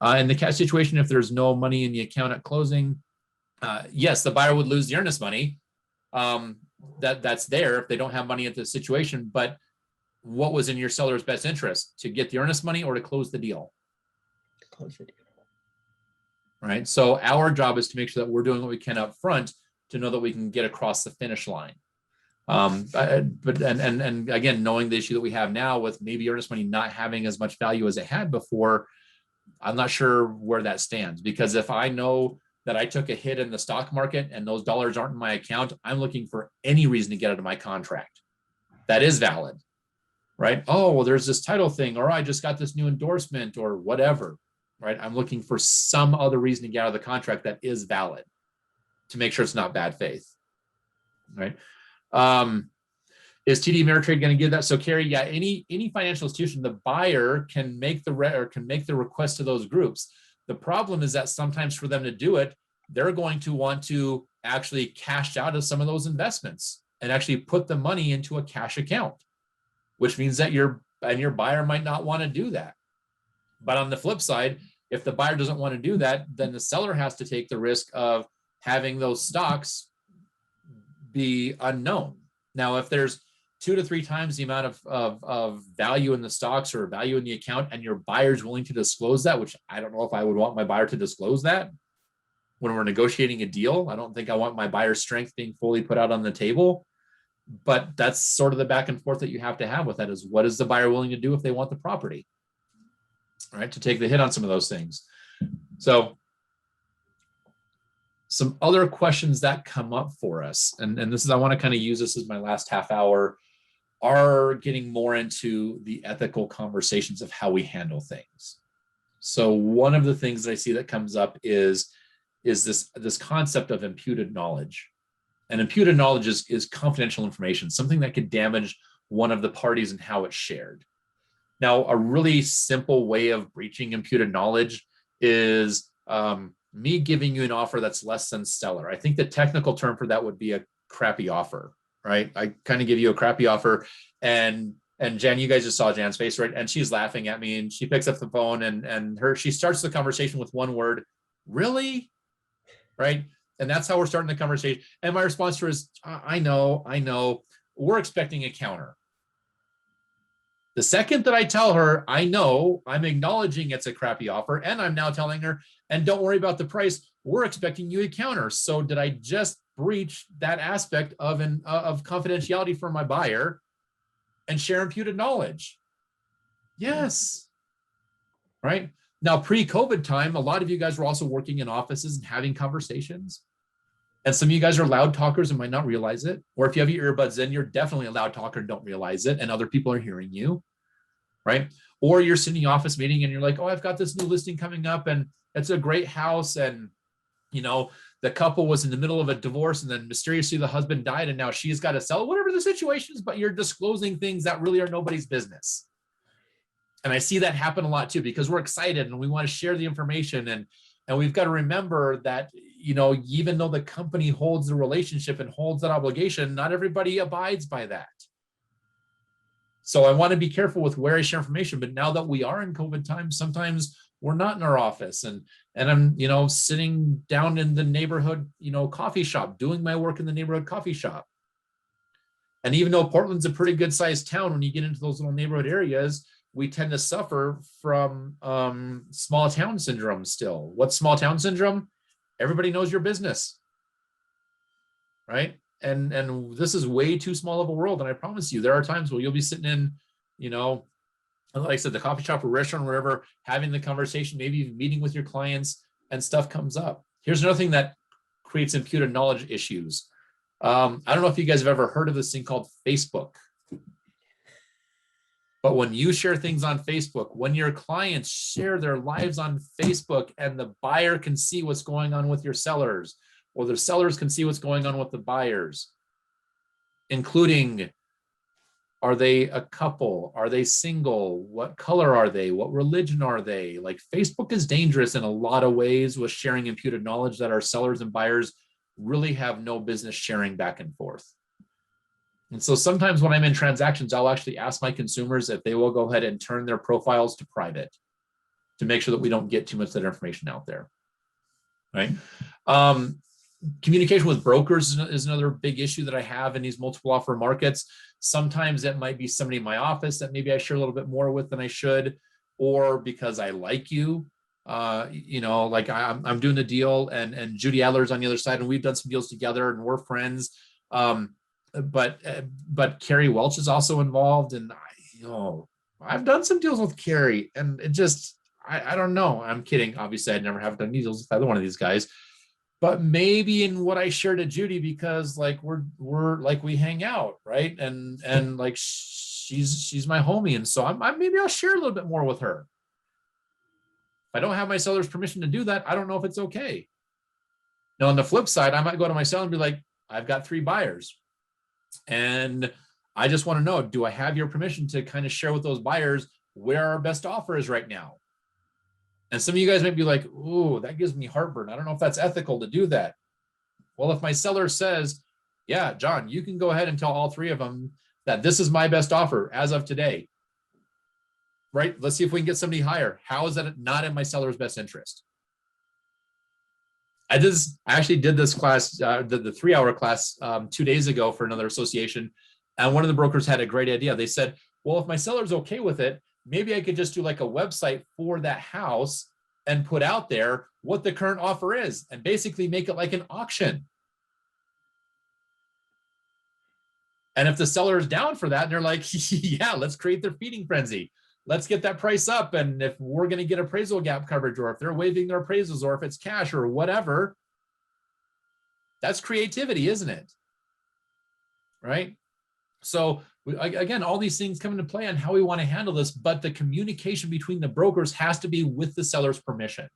In the cash situation, if there's no money in the account at closing, yes, the buyer would lose the earnest money. That's there if they don't have money at the situation. But what was in your seller's best interest? To get the earnest money or to close the deal? Close the deal. Right. So our job is to make sure that we're doing what we can up front to know that we can get across the finish line. But again, knowing the issue that we have now with maybe earnest money not having as much value as it had before, I'm not sure where that stands, because if I know that I took a hit in the stock market and those dollars aren't in my account, I'm looking for any reason to get out of my contract. That is valid, right? Oh, well, there's this title thing, or I just got this new endorsement or whatever, right? I'm looking for some other reason to get out of the contract that is valid to make sure it's not bad faith, right? Is TD Ameritrade going to give that? So Carrie, yeah, any financial institution, the buyer can make the request to those groups. The problem is that sometimes for them to do it, they're going to want to actually cash out of some of those investments and actually put the money into a cash account, which means that your buyer might not want to do that. But on the flip side, if the buyer doesn't want to do that, then the seller has to take the risk of having those stocks be unknown. Now, if there's 2 to 3 times the amount of value in the stocks or value in the account, and your buyer's willing to disclose that, which I don't know if I would want my buyer to disclose that when we're negotiating a deal. I don't think I want my buyer's strength being fully put out on the table. But that's sort of the back and forth that you have to have with that, is what is the buyer willing to do if they want the property? right? To take the hit on some of those things. So some other questions that come up for us, and this is, I want to kind of use this as my last half hour, are getting more into the ethical conversations of how we handle things. So one of the things that I see that comes up is this concept of imputed knowledge. And imputed knowledge is confidential information, something that could damage one of the parties and how it's shared. Now, a really simple way of breaching imputed knowledge is me giving you an offer that's less than stellar. I think the technical term for that would be a crappy offer, right? I kind of give you a crappy offer, and Jen, you guys just saw Jan's face, right? And she's laughing at me, and she picks up the phone, and she starts the conversation with one word, really? Right? And that's how we're starting the conversation. And my response to her is, I know, we're expecting a counter. The second that I tell her, I know, I'm acknowledging it's a crappy offer, and I'm now telling her, and don't worry about the price, we're expecting you a counter. So did I just breach that aspect of confidentiality for my buyer and share imputed knowledge? Yes. Right? Now, pre-COVID time, a lot of you guys were also working in offices and having conversations. And some of you guys are loud talkers and might not realize it. Or if you have your earbuds in, you're definitely a loud talker and don't realize it, and other people are hearing you, right? Or you're sitting in the office meeting and you're like, oh, I've got this new listing coming up and it's a great house. And, you know, the couple was in the middle of a divorce and then mysteriously the husband died and now she's got to sell, whatever the situation is, but you're disclosing things that really are nobody's business. And I see that happen a lot too, because we're excited and we want to share the information. And we've got to remember that, you know, even though the company holds the relationship and holds that obligation, not everybody abides by that. So I want to be careful with where I share information. But now that we are in COVID times, sometimes we're not in our office and I'm, you know, sitting down in the neighborhood, you know, coffee shop, doing my work in the neighborhood coffee shop. And even though Portland's a pretty good sized town, when you get into those little neighborhood areas, we tend to suffer from small town syndrome still. What's small town syndrome? Everybody knows your business, right? And this is way too small of a world. And I promise you, there are times where you'll be sitting in, you know, like I said, the coffee shop or restaurant, or wherever, having the conversation, maybe even meeting with your clients, and stuff comes up. Here's another thing that creates imputed knowledge issues. I don't know if you guys have ever heard of this thing called Facebook. But when you share things on Facebook, when your clients share their lives on Facebook and the buyer can see what's going on with your sellers, or the sellers can see what's going on with the buyers, including, are they a couple? Are they single? What color are they? What religion are they? Like, Facebook is dangerous in a lot of ways with sharing imputed knowledge that our sellers and buyers really have no business sharing back and forth. And so sometimes when I'm in transactions, I'll actually ask my consumers if they will go ahead and turn their profiles to private to make sure that we don't get too much of that information out there, right? Communication with brokers is another big issue that I have in these multiple offer markets. Sometimes it might be somebody in my office that maybe I share a little bit more with than I should, or because I like you, you know, like I'm doing a deal and Judy Adler's on the other side and we've done some deals together and we're friends. But Carrie Welch is also involved, and you know, I've done some deals with Carrie, and it just I don't know. I'm kidding. Obviously, I'd never have done deals with either one of these guys, but maybe in what I shared to Judy, because like we're like we hang out, right? And like she's my homie, and so I'm maybe I'll share a little bit more with her. If I don't have my seller's permission to do that, I don't know if it's okay. Now on the flip side, I might go to my seller and be like, I've got 3 buyers. And I just want to know, do I have your permission to kind of share with those buyers where our best offer is right now? And some of you guys might be like, ooh, that gives me heartburn. I don't know if that's ethical to do that. Well, if my seller says, yeah, John, you can go ahead and tell all 3 of them that this is my best offer as of today, right? Let's see if we can get somebody higher. How is that not in my seller's best interest? I actually did this class, the 3-hour class 2 days ago for another association. And one of the brokers had a great idea. They said, well, if my seller's okay with it, maybe I could just do like a website for that house and put out there what the current offer is and basically make it like an auction. And if the seller is down for that, and they're like, yeah, let's create their feeding frenzy. let's get that price up. And if we're going to get appraisal gap coverage, or if they're waiving their appraisals, or if it's cash or whatever, that's creativity, isn't it? Right? So again, all these things come into play on how we want to handle this, but the communication between the brokers has to be with the seller's permission.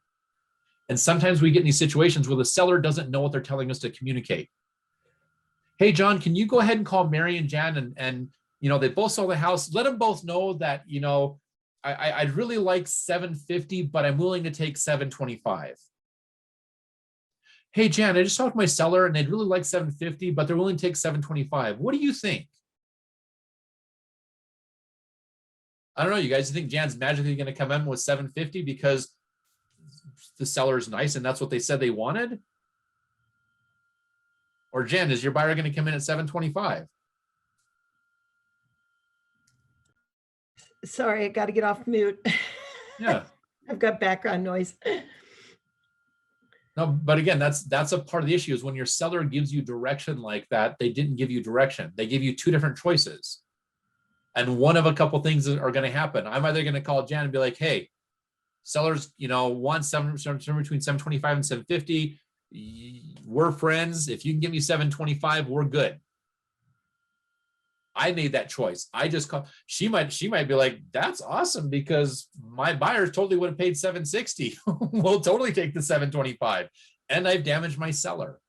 And sometimes we get in these situations where the seller doesn't know what they're telling us to communicate. Hey, John, can you go ahead and call Mary and Jan and you know, they both sold the house. Let them both know that, you know, I'd really like 750, but I'm willing to take 725. Hey, Jan, I just talked to my seller and they'd really like 750, but they're willing to take 725. What do you think? I don't know, you guys. You think Jan's magically going to come in with 750 because the seller is nice and that's what they said they wanted? Or Jan, is your buyer going to come in at 725? Sorry, I got to get off mute. Yeah. I've got background noise. No, but again, that's a part of the issue is when your seller gives you direction like that, they didn't give you direction. They gave you two different choices. And one of a couple things are going to happen. I'm either going to call Jan and be like, hey, sellers, you know, want somewhere between 725 and 750. We're friends. If you can give me 725, we're good. I made that choice. I just call. She might be like, that's awesome because my buyers totally would have paid 760. We'll totally take the 725. And I've damaged my seller.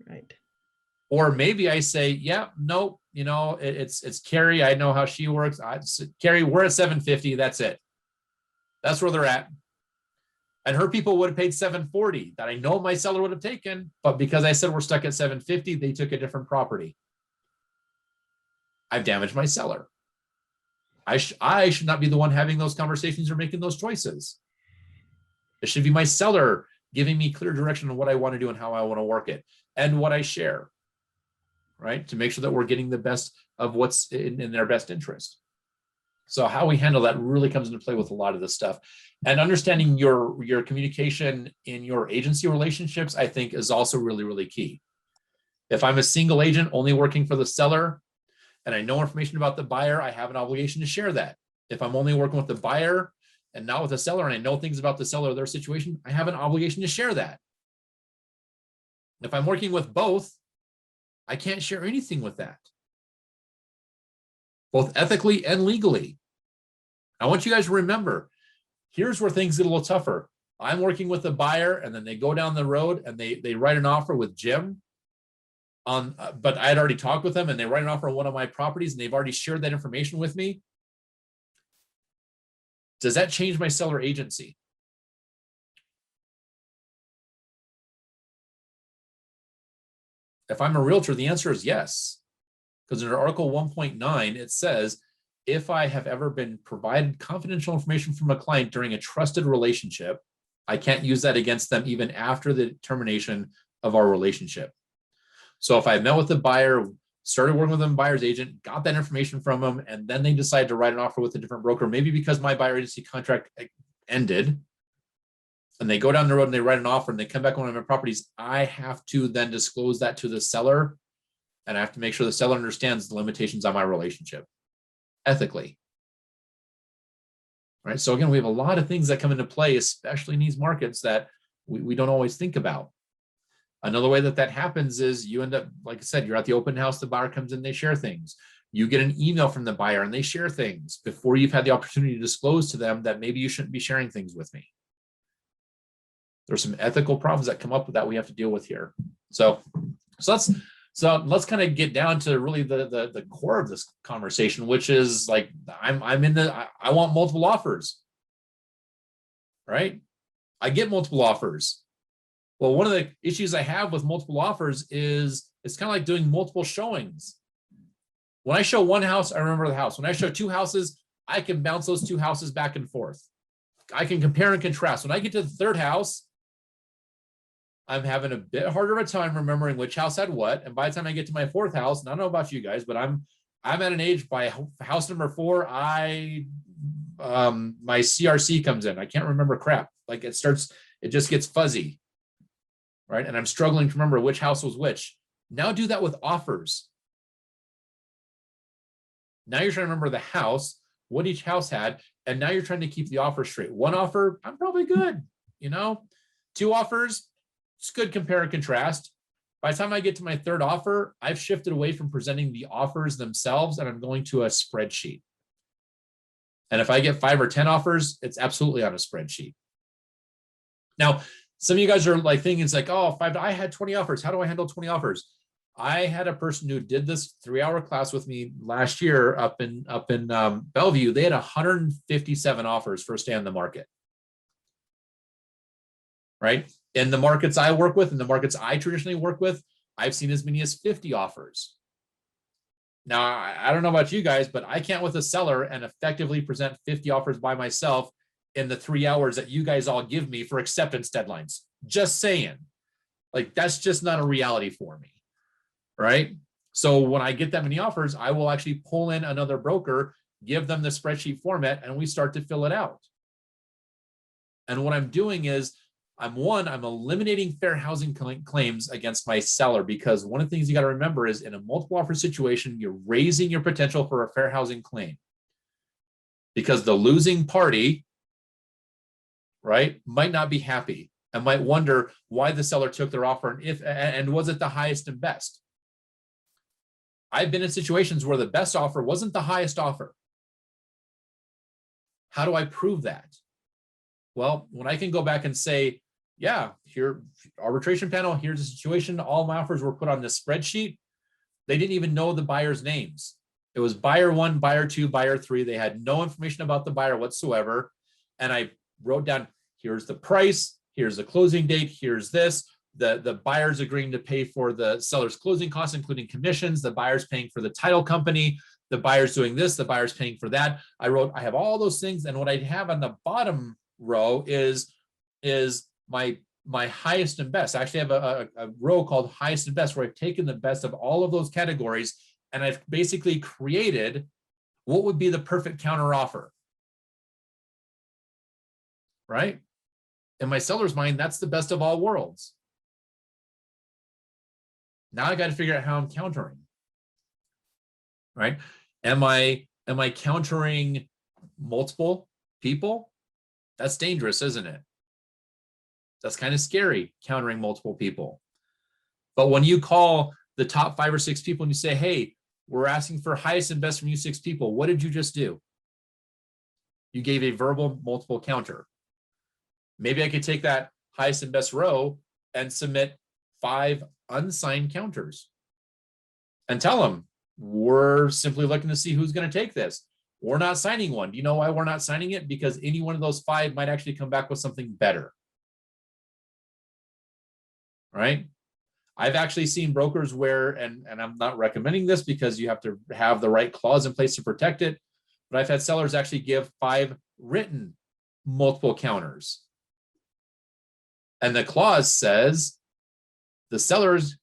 Right. Or maybe I say, yeah, no, you know, it's Carrie. I know how she works. Carrie, we're at 750. That's it. That's where they're at. And her people would have paid 740 that I know my seller would have taken. But because I said we're stuck at 750, they took a different property. I've damaged my seller. I should not be the one having those conversations or making those choices. It should be my seller giving me clear direction on what I want to do and how I want to work it and what I share, right? To make sure that we're getting the best of what's in their best interest. So how we handle that really comes into play with a lot of this stuff. And understanding your communication in your agency relationships, I think, is also really, really key. If I'm a single agent only working for the seller, and I know information about the buyer, I have an obligation to share that. If I'm only working with the buyer and not with the seller, and I know things about the seller or their situation, I have an obligation to share that. If I'm working with both, I can't share anything with that, both ethically and legally. I want you guys to remember, here's where things get a little tougher. I'm working with the buyer, and then they go down the road and they write an offer with Jim. But I had already talked with them and they write an offer on one of my properties and they've already shared that information with me. Does that change my seller agency? If I'm a realtor, the answer is yes. Because in Article 1.9, it says, if I have ever been provided confidential information from a client during a trusted relationship, I can't use that against them even after the termination of our relationship. So if I met with the buyer, started working with them, buyer's agent, got that information from them, and then they decide to write an offer with a different broker, maybe because my buyer agency contract ended, and they go down the road and they write an offer and they come back on one of my properties, I have to then disclose that to the seller, and I have to make sure the seller understands the limitations on my relationship ethically. Right. So again, we have a lot of things that come into play, especially in these markets that we don't always think about. Another way that happens is you end up, like I said, you're at the open house, the buyer comes in, they share things. You get an email from the buyer and they share things before you've had the opportunity to disclose to them that maybe you shouldn't be sharing things with me. There's some ethical problems that come up with that we have to deal with here. So let's kind of get down to really the core of this conversation, which is like, I want multiple offers, right? I get multiple offers. Well, one of the issues I have with multiple offers is it's kind of like doing multiple showings. When I show one house, I remember the house. When I show two houses, I can bounce those two houses back and forth. I can compare and contrast. When I get to the third house, I'm having a bit harder of a time remembering which house had what. And by the time I get to my fourth house, and I don't know about you guys, but I'm at an age by house number 4, my CRC comes in. I can't remember crap. Like it just gets fuzzy. Right? And I'm struggling to remember which house was which. Now do that with offers. Now you're trying to remember the house, what each house had, And now you're trying to keep the offer straight. One offer, I'm probably good. You know, two offers, it's good compare and contrast. By the time I get to my third offer, I've shifted away from presenting the offers themselves and I'm going to a spreadsheet. And if I get 5 or 10 offers, it's absolutely on a spreadsheet. Now, some of you guys are like thinking it's like, oh, I had 20 offers. How do I handle 20 offers? I had a person who did this 3-hour class with me last year up in Bellevue. They had 157 offers first day on the market. Right? In the markets I work with, in the markets I traditionally work with, I've seen as many as 50 offers. Now, I don't know about you guys, but I can't with a seller and effectively present 50 offers by myself in the 3 hours that you guys all give me for acceptance deadlines. Just saying. Like, that's just not a reality for me. Right? So when I get that many offers, I will actually pull in another broker, give them the spreadsheet format, and we start to fill it out. And what I'm doing is I'm eliminating fair housing claims against my seller, because one of the things you got to remember is in a multiple offer situation, you're raising your potential for a fair housing claim, because the losing party, right, might not be happy and might wonder why the seller took their offer and was it the highest and best. I've been in situations where the best offer wasn't the highest offer. How do I prove that? Well, when I can go back and say, yeah, here, arbitration panel, here's the situation. All my offers were put on this spreadsheet. They didn't even know the buyer's names. It was buyer 1, buyer 2, buyer 3. They had no information about the buyer whatsoever. And I wrote down, here's the price, here's the closing date, here's this. The buyer's agreeing to pay for the seller's closing costs, including commissions. The buyer's paying for the title company. The buyer's doing this. The buyer's paying for that. I have all those things. And what I have on the bottom row is my highest and best. I actually have a row called highest and best, where I've taken the best of all of those categories. And I've basically created what would be the perfect counter offer. Right? In my seller's mind, that's the best of all worlds. Now I got to figure out how I'm countering, right? Am I countering multiple people? That's dangerous, isn't it? That's kind of scary, countering multiple people. But when you call the top 5 or 6 people and you say, hey, we're asking for highest and best from you 6 people, what did you just do? You gave a verbal multiple counter. Maybe I could take that highest and best row and submit 5 unsigned counters and tell them, we're simply looking to see who's going to take this. We're not signing one. Do you know why we're not signing it? Because any one of those 5 might actually come back with something better. Right? I've actually seen brokers where, and I'm not recommending this because you have to have the right clause in place to protect it, but I've had sellers actually give 5 written multiple counters. And the clause says the seller's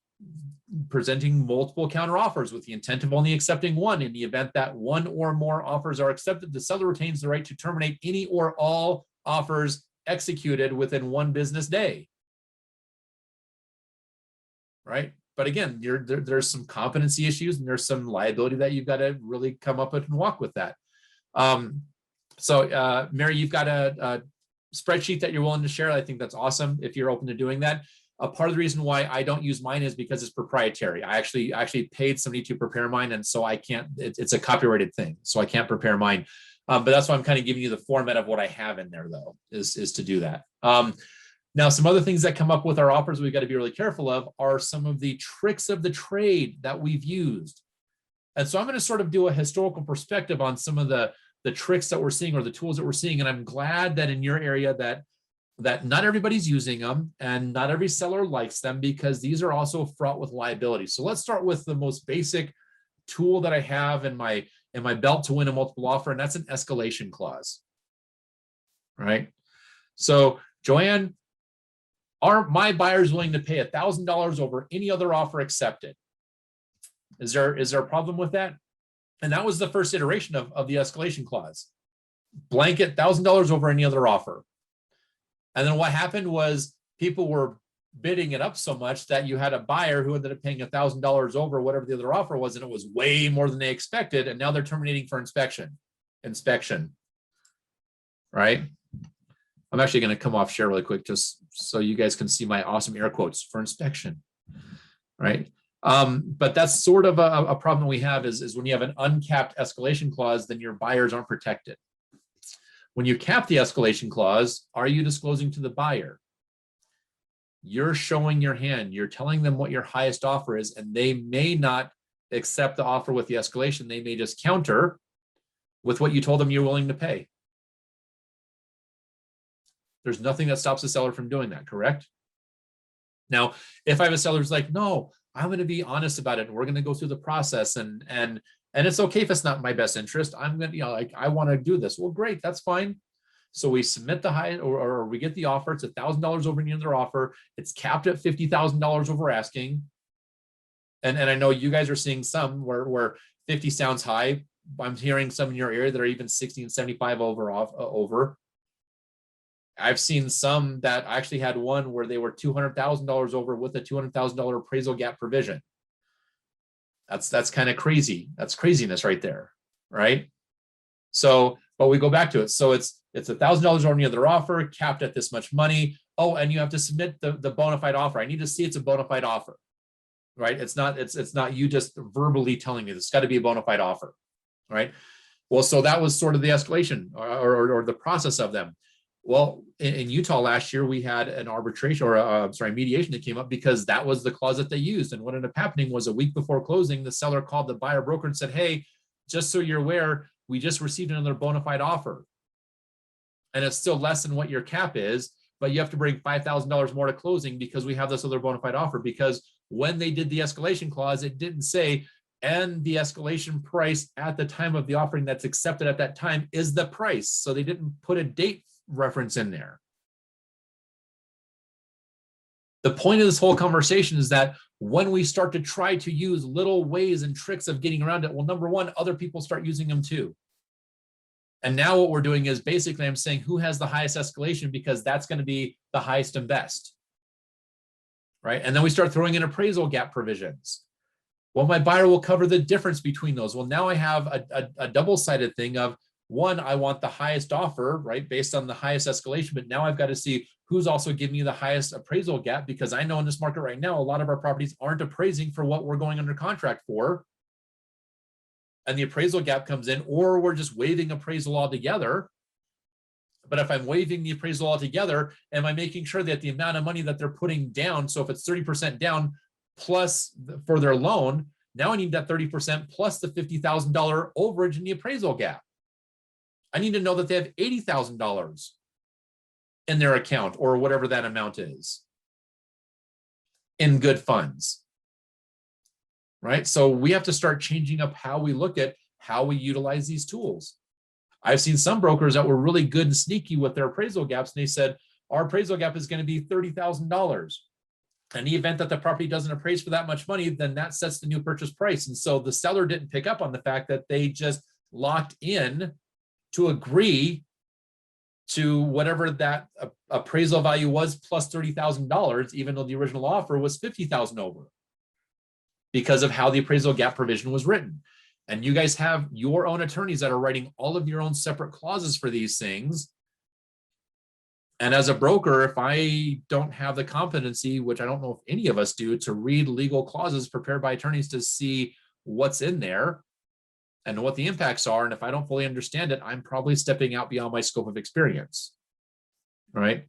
presenting multiple counter offers with the intent of only accepting one. In the event that one or more offers are accepted, the seller retains the right to terminate any or all offers executed within 1 business day. Right? But again, there's some competency issues and there's some liability that you've got to really come up with and walk with that. So Mary, you've got a spreadsheet that you're willing to share. I think that's awesome if you're open to doing that. A part of the reason why I don't use mine is because it's proprietary. I actually paid somebody to prepare mine, and so I can't. It's a copyrighted thing, so I can't prepare mine. But that's why I'm kind of giving you the format of what I have in there, though, is to do that. Now, some other things that come up with our offers we've got to be really careful of are some of the tricks of the trade that we've used. And so I'm going to sort of do a historical perspective on some of the tricks that we're seeing or the tools that we're seeing. And I'm glad that in your area that not everybody's using them and not every seller likes them, because these are also fraught with liability. So let's start with the most basic tool that I have in my belt to win a multiple offer, and that's an escalation clause. Right? So Joanne, are my buyers willing to pay $1,000 over any other offer accepted? Is there a problem with that? And that was the first iteration of the escalation clause. Blanket $1,000 over any other offer. And then what happened was people were bidding it up so much that you had a buyer who ended up paying $1,000 over whatever the other offer was, and it was way more than they expected. And now they're terminating for inspection. right? I'm actually going to come off share really quick just so you guys can see my awesome air quotes for inspection, right? But that's sort of a problem we have is when you have an uncapped escalation clause, then your buyers aren't protected. When you cap the escalation clause, are you disclosing to the buyer? You're showing your hand, you're telling them what your highest offer is, and they may not accept the offer with the escalation. They may just counter with what you told them you're willing to pay. There's nothing that stops the seller from doing that, correct? Now, if I have a seller who's like, no, I'm going to be honest about it, and we're going to go through the process, and it's okay if it's not in my best interest. I'm going to, like, I want to do this. Well, great, that's fine. So we submit the high, or we get the offer. It's $1,000 over the other offer. It's capped at $50,000 over asking. And I know you guys are seeing some where 50 sounds high. I'm hearing some in your area that are even 60 and 75 over. I've seen some that actually had one where they were $200,000 over with a $200,000 appraisal gap provision. That's kind of crazy. That's craziness right there, right? So, but we go back to it. So it's $1,000 over the other offer, capped at this much money. Oh, and you have to submit the bona fide offer. I need to see it's a bona fide offer, right? It's not you just verbally telling me it's got to be a bona fide offer, right? Well, so that was sort of the escalation or the process of them. Well, in Utah last year, we had an arbitration or mediation that came up because that was the clause that they used. And what ended up happening was a week before closing, the seller called the buyer broker and said, hey, just so you're aware, we just received another bona fide offer. And it's still less than what your cap is, but you have to bring $5,000 more to closing because we have this other bona fide offer. Because when they did the escalation clause, it didn't say, and the escalation price at the time of the offering that's accepted at that time is the price. So they didn't put a date reference in there. The point of this whole conversation is that when we start to try to use little ways and tricks of getting around it, well, number one, other people start using them too. And now what we're doing is basically I'm saying who has the highest escalation because that's going to be the highest and best, right? And then we start throwing in appraisal gap provisions. Well, my buyer will cover the difference between those. Well, now I have a double-sided thing of one, I want the highest offer, right, based on the highest escalation, but now I've got to see who's also giving me the highest appraisal gap because I know in this market right now, a lot of our properties aren't appraising for what we're going under contract for. And the appraisal gap comes in, or we're just waiving appraisal altogether. But if I'm waiving the appraisal altogether, am I making sure that the amount of money that they're putting down, so if it's 30% down plus for their loan, now I need that 30% plus the $50,000 overage in the appraisal gap. I need to know that they have $80,000 in their account or whatever that amount is in good funds, right? So we have to start changing up how we look at how we utilize these tools. I've seen some brokers that were really good and sneaky with their appraisal gaps, and they said, our appraisal gap is going to be $30,000. In the event that the property doesn't appraise for that much money, then that sets the new purchase price. And so the seller didn't pick up on the fact that they just locked in to agree to whatever that appraisal value was plus $30,000, even though the original offer was $50,000 over, because of how the appraisal gap provision was written. And you guys have your own attorneys that are writing all of your own separate clauses for these things. And as a broker, if I don't have the competency, which I don't know if any of us do, to read legal clauses prepared by attorneys to see what's in there and what the impacts are, and if I don't fully understand it, I'm probably stepping out beyond my scope of experience, right?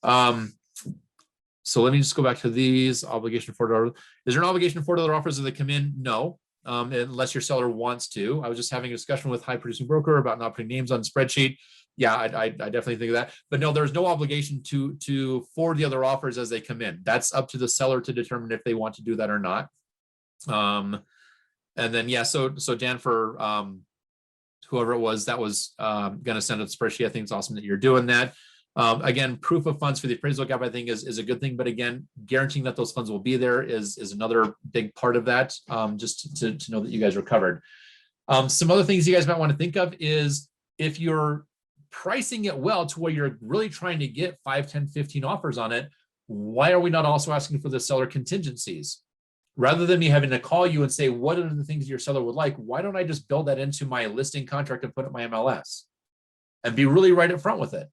So let me just go back to these obligation for. Is there an obligation for other offers as they come in? No, unless your seller wants to. I was just having a discussion with high producing broker about not putting names on the spreadsheet. Yeah, I definitely think of that. But no, there's no obligation to forward the other offers as they come in. That's up to the seller to determine if they want to do that or not. And then, yeah, so Dan, for whoever it was that was going to send a spreadsheet, I think it's awesome that you're doing that. Again, proof of funds for the appraisal gap, I think is a good thing. But again, guaranteeing that those funds will be there is another big part of that, just to know that you guys are covered. Some other things you guys might want to think of is if you're pricing it well to where you're really trying to get 5, 10, 15 offers on it, why are we not also asking for the seller contingencies? Rather than me having to call you and say, what are the things your seller would like? Why don't I just build that into my listing contract and put it in my MLS? and be really right up front with it.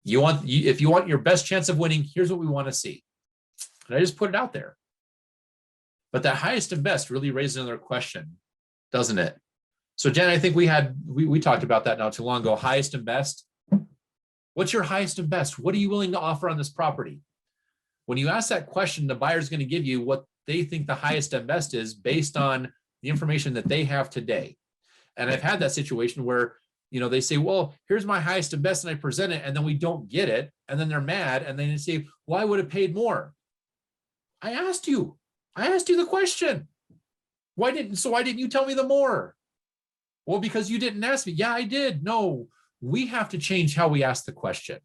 If you want your best chance of winning, here's what we want to see. And I just put it out there. But that highest and best really raises another question, doesn't it? So Jen, I think we talked about that not too long ago. Highest and best. What's your highest and best? What are you willing to offer on this property? When you ask that question, the buyer's going to give you what they think the highest and best is based on the information that they have today. And I've had that situation where, they say, well, here's my highest and best, and I present it, and then we don't get it. And then they're mad. And then they say, well, I would have paid more. I asked you the question. Why didn't you tell me the more? Well, because you didn't ask me. Yeah, I did. No, we have to change how we ask the question.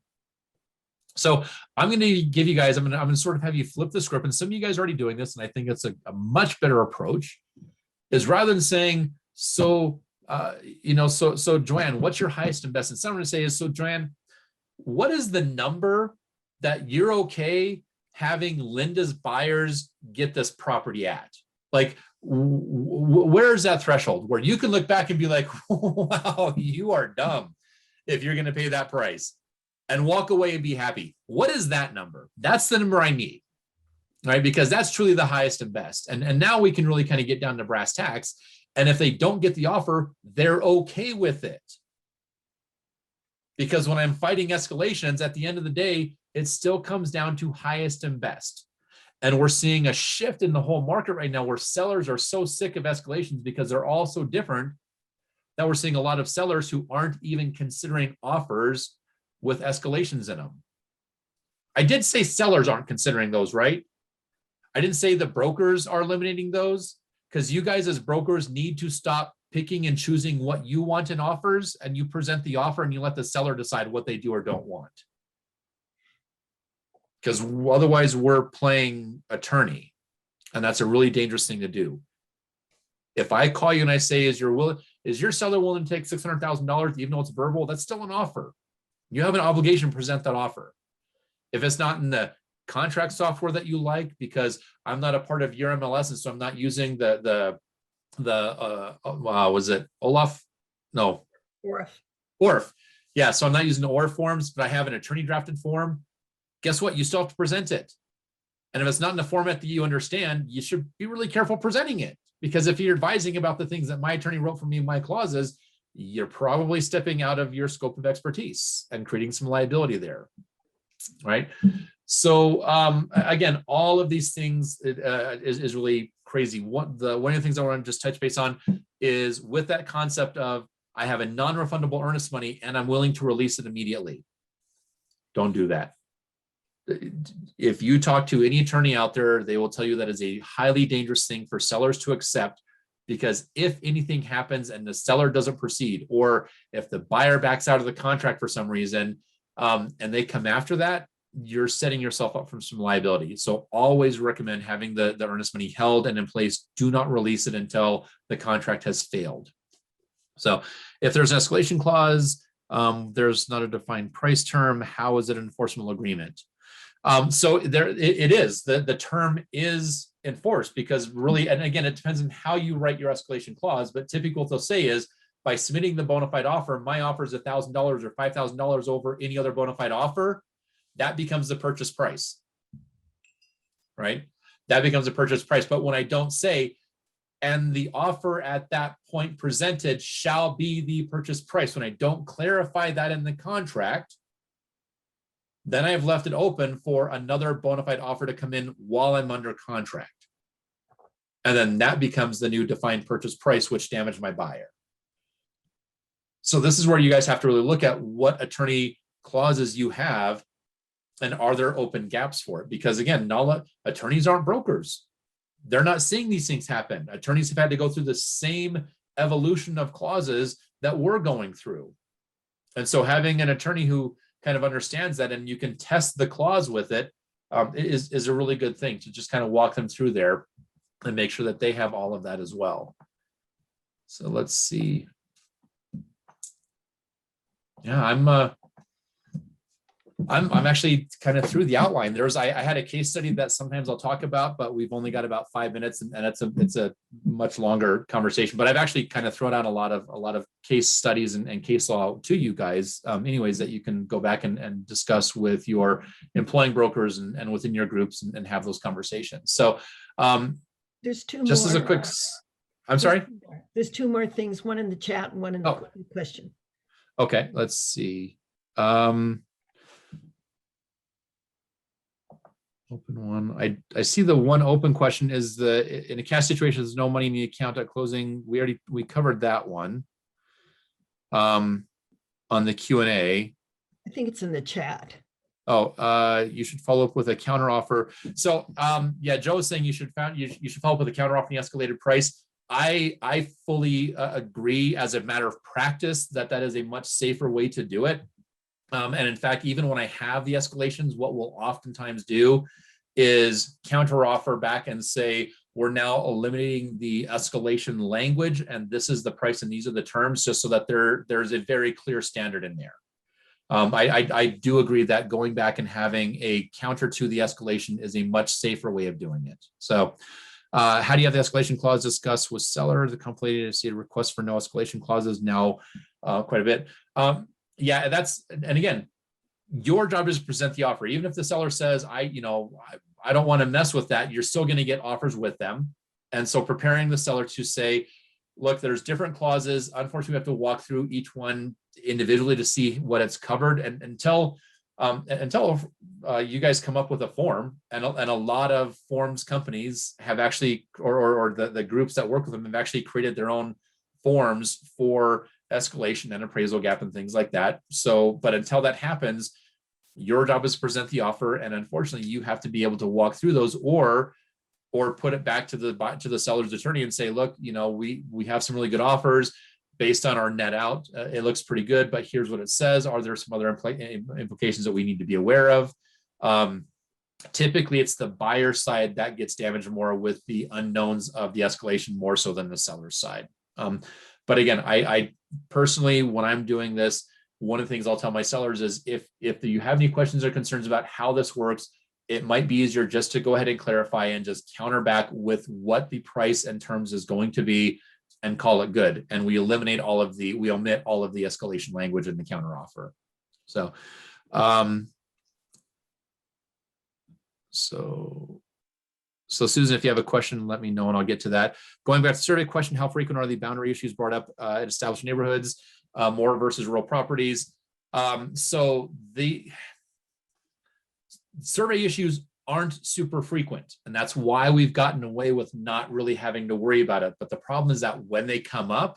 So I'm going to give you guys, I'm going to sort of have you flip the script, and some of you guys are already doing this, and I think it's a much better approach, is rather than saying, so Joanne, what's your highest and best? And someone to say is, so Joanne, what is the number that you're okay having Linda's buyers get this property at? Like, where is that threshold where you can look back and be like, wow, you are dumb if you're going to pay that price, and walk away and be happy? What is that number? That's the number I need, right? Because that's truly the highest and best. And now we can really kind of get down to brass tacks. And if they don't get the offer, they're okay with it. Because when I'm fighting escalations, at the end of the day, it still comes down to highest and best. And we're seeing a shift in the whole market right now where sellers are so sick of escalations because they're all so different that we're seeing a lot of sellers who aren't even considering offers with escalations in them. I did say sellers aren't considering those, right? I didn't say the brokers are eliminating those, because you guys as brokers need to stop picking and choosing what you want in offers, and you present the offer and you let the seller decide what they do or don't want. Because otherwise we're playing attorney, and that's a really dangerous thing to do. If I call you and I say, is your seller willing to take $600,000 even though it's verbal? That's still an offer. You have an obligation to present that offer. If it's not in the contract software that you like, because I'm not a part of your MLS, and so I'm not using was it Olaf? No. ORF. Yeah, so I'm not using the ORF forms, but I have an attorney drafted form. Guess what? You still have to present it. And if it's not in the format that you understand, you should be really careful presenting it. Because if you're advising about the things that my attorney wrote for me in my clauses, you're probably stepping out of your scope of expertise and creating some liability there, right? So again, all of these things is really crazy. One of the things I want to just touch base on is with that concept of, I have a non-refundable earnest money and I'm willing to release it immediately. Don't do that. If you talk to any attorney out there, they will tell you that is a highly dangerous thing for sellers to accept, because if anything happens and the seller doesn't proceed, or if the buyer backs out of the contract for some reason, and they come after that, you're setting yourself up for some liability. So always recommend having the earnest money held and in place. Do not release it until the contract has failed. So if there's an escalation clause, there's not a defined price term, how is it an enforceable agreement? So there it is. The term is enforced, because really, and again, it depends on how you write your escalation clause, but typically what they'll say is, by submitting the bona fide offer, my offer is $1,000 or $5,000 over any other bona fide offer, that becomes the purchase price, right? That becomes a purchase price. But when I don't say, and the offer at that point presented shall be the purchase price, when I don't clarify that in the contract, then I've left it open for another bona fide offer to come in while I'm under contract. And then that becomes the new defined purchase price, which damaged my buyer. So this is where you guys have to really look at what attorney clauses you have, and are there open gaps for it? Because again, attorneys aren't brokers. They're not seeing these things happen. Attorneys have had to go through the same evolution of clauses that we're going through. And so having an attorney who kind of understands that, and you can test the clause with it, is a really good thing to just kind of walk them through there and make sure that they have all of that as well. So let's see. Yeah, I'm actually kind of through the outline. I had a case study that sometimes I'll talk about, but we've only got about 5 minutes, and it's a much longer conversation. But I've actually kind of thrown out a lot of case studies and case law to you guys, anyways, that you can go back and discuss with your employing brokers and within your groups and have those conversations. So There's two just more. as a quick, I'm sorry. There's two more things, one in the chat and one in the question. Okay, let's see. Open one. I see the one open question is in a cash situation, there's no money in the account at closing. We covered that one on the Q&A. I think it's in the chat. Oh, you should follow up with a counter offer. So yeah, Joe is saying you should follow up with a counter offer and the escalated price. I fully agree as a matter of practice that is a much safer way to do it. And in fact, even when I have the escalations, what we'll oftentimes do is counter offer back and say, we're now eliminating the escalation language, and this is the price and these are the terms, just so that there's a very clear standard in there. I do agree that going back and having a counter to the escalation is a much safer way of doing it. So how do you have the escalation clause discussed with seller? The company see a request for no escalation clauses now quite a bit. Yeah, and again, your job is to present the offer. Even if the seller says, I don't want to mess with that, you're still going to get offers with them. And so preparing the seller to say, look, there's different clauses. Unfortunately, we have to walk through each one individually to see what it's covered. And until you guys come up with a form, and a lot of forms companies have actually, or the groups that work with them have actually created their own forms for escalation and appraisal gap and things like that. So, but until that happens, your job is to present the offer, and unfortunately, you have to be able to walk through those, or put it back to the seller's attorney and say, look, we have some really good offers based on our net out. It looks pretty good, but here's what it says. Are there some other implications that we need to be aware of? Typically, it's the buyer side that gets damaged more with the unknowns of the escalation, more so than the seller's side. But again, I personally, when I'm doing this, one of the things I'll tell my sellers is if you have any questions or concerns about how this works, it might be easier just to go ahead and clarify and just counter back with what the price and terms is going to be and call it good. And we omit all of the escalation language in the counter offer. So, So Susan, if you have a question, let me know and I'll get to that. Going back to the survey question, how frequent are the boundary issues brought up in established neighborhoods, more versus rural properties? So the survey issues aren't super frequent, and that's why we've gotten away with not really having to worry about it. But the problem is that when they come up,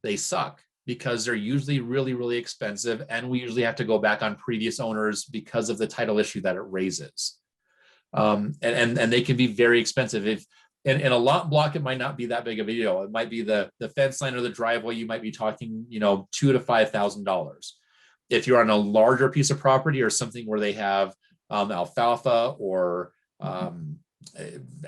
they suck, because they're usually really, really expensive, and we usually have to go back on previous owners because of the title issue that it raises. And they can be very expensive. If in a lot block, it might not be that big of a deal. It might be the fence line or the driveway. You might be talking, $2,000 to $5,000. If you're on a larger piece of property or something where they have alfalfa or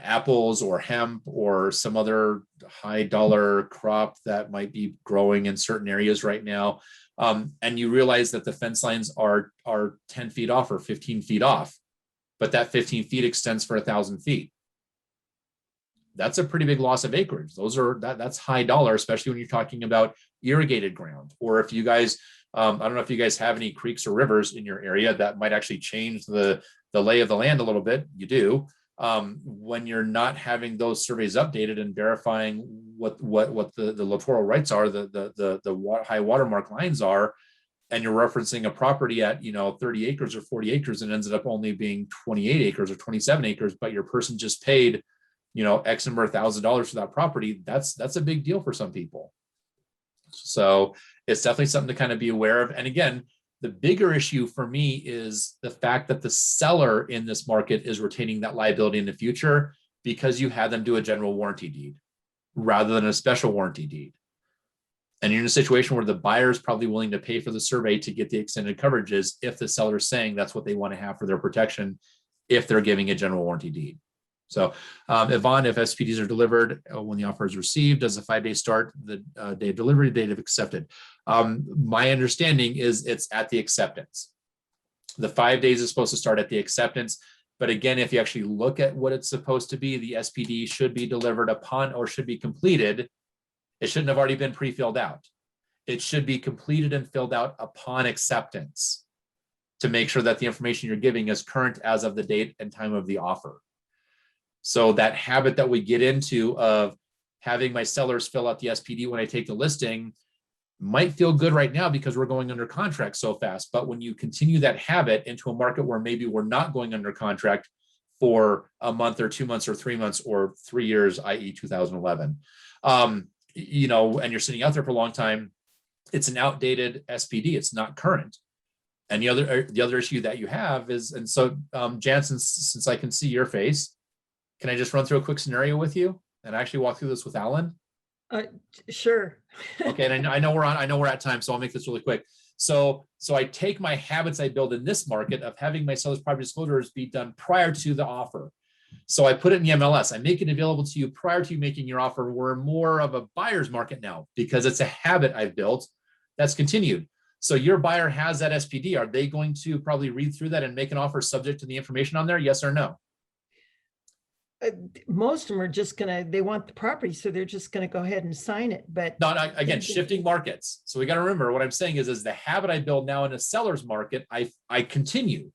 apples or hemp or some other high dollar crop that might be growing in certain areas right now, and you realize that the fence lines are 10 feet off or 15 feet off, but that 15 feet extends for 1,000 feet. That's a pretty big loss of acreage. That's high dollar, especially when you're talking about irrigated ground. Or if you guys, I don't know if you guys have any creeks or rivers in your area that might actually change the lay of the land a little bit. You do. When you're not having those surveys updated and verifying what the littoral rights are, the high watermark lines are, and you're referencing a property at 30 acres or 40 acres and ends up only being 28 acres or 27 acres, but your person just paid X number of $1,000 for that property, that's a big deal for some people. So it's definitely something to kind of be aware of. And again, the bigger issue for me is the fact that the seller in this market is retaining that liability in the future because you had them do a general warranty deed rather than a special warranty deed. And you're in a situation where the buyer is probably willing to pay for the survey to get the extended coverages if the seller is saying that's what they want to have for their protection if they're giving a general warranty deed. So Yvonne, if SPDs are delivered when the offer is received, does the 5-day start the day of delivery, date of accepted? My understanding is it's at the acceptance. The 5 days is supposed to start at the acceptance. But again, if you actually look at what it's supposed to be, the SPD should be delivered upon or should be completed. It shouldn't have already been pre-filled out. It should be completed and filled out upon acceptance to make sure that the information you're giving is current as of the date and time of the offer. So that habit that we get into of having my sellers fill out the SPD when I take the listing might feel good right now because we're going under contract so fast. But when you continue that habit into a market where maybe we're not going under contract for a month or 2 months or 3 months or 3 years, i.e. 2011, you know, and you're sitting out there for a long time, it's an outdated SPD. It's not current. And the other issue that you have is, and so Jansen, since I can see your face, can I just run through a quick scenario with you and actually walk through this with Alan? Sure. Okay, and I know we're at time, so I'll make this really quick. So I take my habits I build in this market of having my seller's property disclosures be done prior to the offer. So I put it in the MLS. I make it available to you prior to you making your offer. We're more of a buyer's market now because it's a habit I've built that's continued. So your buyer has that SPD. Are they going to probably read through that and make an offer subject to the information on there? Yes or no? Most of them are just they want the property, so they're just gonna go ahead and sign it, but. No, again, shifting markets. So we got to remember what I'm saying is the habit I build now in a seller's market, I continue.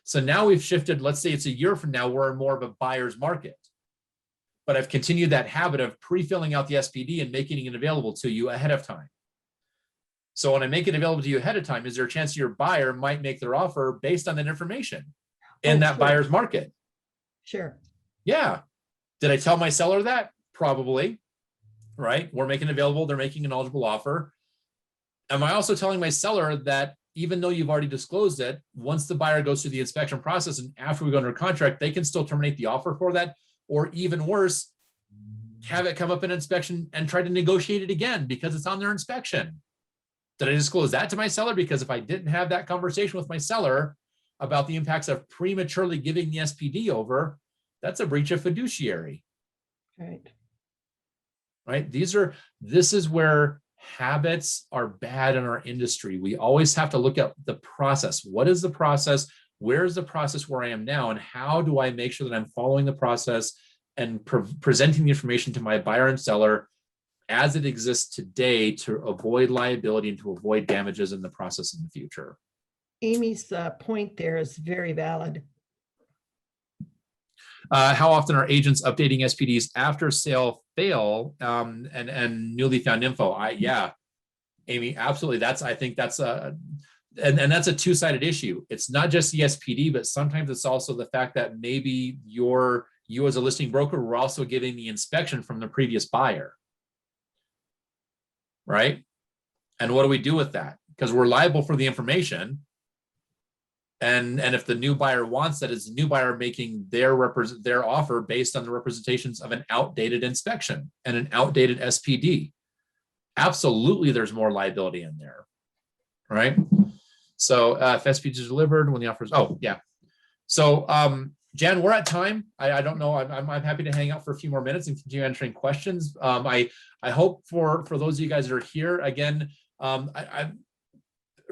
So now we've shifted, let's say it's a year from now, we're in more of a buyer's market. But I've continued that habit of pre-filling out the SPD and making it available to you ahead of time. So when I make it available to you ahead of time, is there a chance your buyer might make their offer based on that information in that buyer's market? Sure. Yeah. Did I tell my seller that? Probably, right? We're making it available. They're making an eligible offer. Am I also telling my seller that even though you've already disclosed it, once the buyer goes through the inspection process and after we go under contract, they can still terminate the offer for that? Or even worse, have it come up in inspection and try to negotiate it again because it's on their inspection. Did I disclose that to my seller? Because if I didn't have that conversation with my seller about the impacts of prematurely giving the SPD over, that's a breach of fiduciary. Right. This is where habits are bad in our industry. We always have to look at the process. What is the process? Where is the process where I am now? And how do I make sure that I'm following the process and presenting the information to my buyer and seller as it exists today to avoid liability and to avoid damages in the process in the future? Amy's point there is very valid. How often are agents updating SPDs after sale fail and newly found info? Yeah, Amy, absolutely. I think that's and that's a two-sided issue. It's not just the SPD, but sometimes it's also the fact that maybe you as a listing broker were also getting the inspection from the previous buyer, right? And what do we do with that? Because we're liable for the information. And if the new buyer wants that, it's the new buyer making their offer based on the representations of an outdated inspection and an outdated SPD. Absolutely, there's more liability in there, right? So if SPD is delivered when the offer is, oh yeah. So Jan, we're at time. I don't know. I'm happy to hang out for a few more minutes and continue answering questions. I hope for those of you guys that are here again.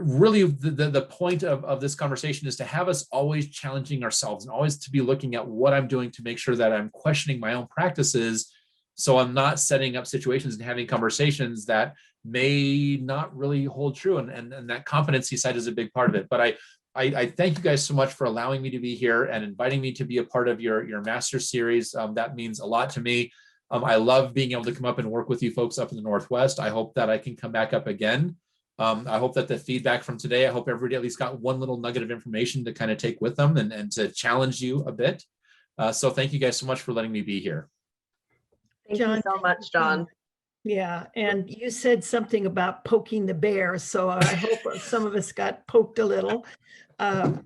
Really, the point of this conversation is to have us always challenging ourselves and always to be looking at what I'm doing to make sure that I'm questioning my own practices, so I'm not setting up situations and having conversations that may not really hold true. And that competency side is a big part of it. But I thank you guys so much for allowing me to be here and inviting me to be a part of your master series. That means a lot to me. I love being able to come up and work with you folks up in the Northwest. I hope that I can come back up again. I hope that the feedback from today, I hope everybody at least got one little nugget of information to kind of take with them and to challenge you a bit. So thank you guys so much for letting me be here. Thank you so much, John. Yeah, and you said something about poking the bear, so I hope some of us got poked a little, and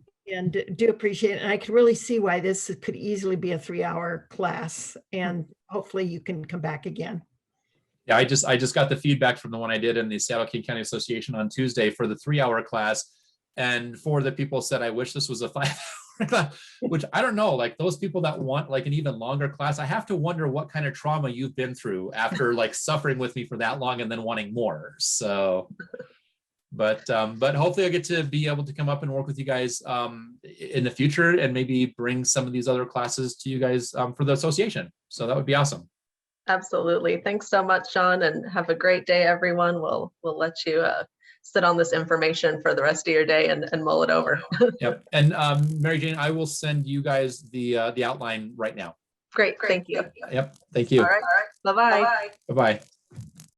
do appreciate it. And I can really see why this could easily be a 3-hour class, and hopefully you can come back again. Yeah, I just got the feedback from the one I did in the Seattle-King County Association on Tuesday for the 3-hour class, and 4 of the people said, I wish this was a 5-hour class, which I don't know, like those people that want like an even longer class, I have to wonder what kind of trauma you've been through after like suffering with me for that long and then wanting more. So But hopefully I'll get to be able to come up and work with you guys in the future and maybe bring some of these other classes to you guys for the association. So that would be awesome. Absolutely. Thanks so much, John, and have a great day, everyone. We'll let you sit on this information for the rest of your day and mull it over. Yep. And Mary Jane, I will send you guys the outline right now. Great. Thank you. Yep. Thank you. All right. Bye-bye. Bye-bye.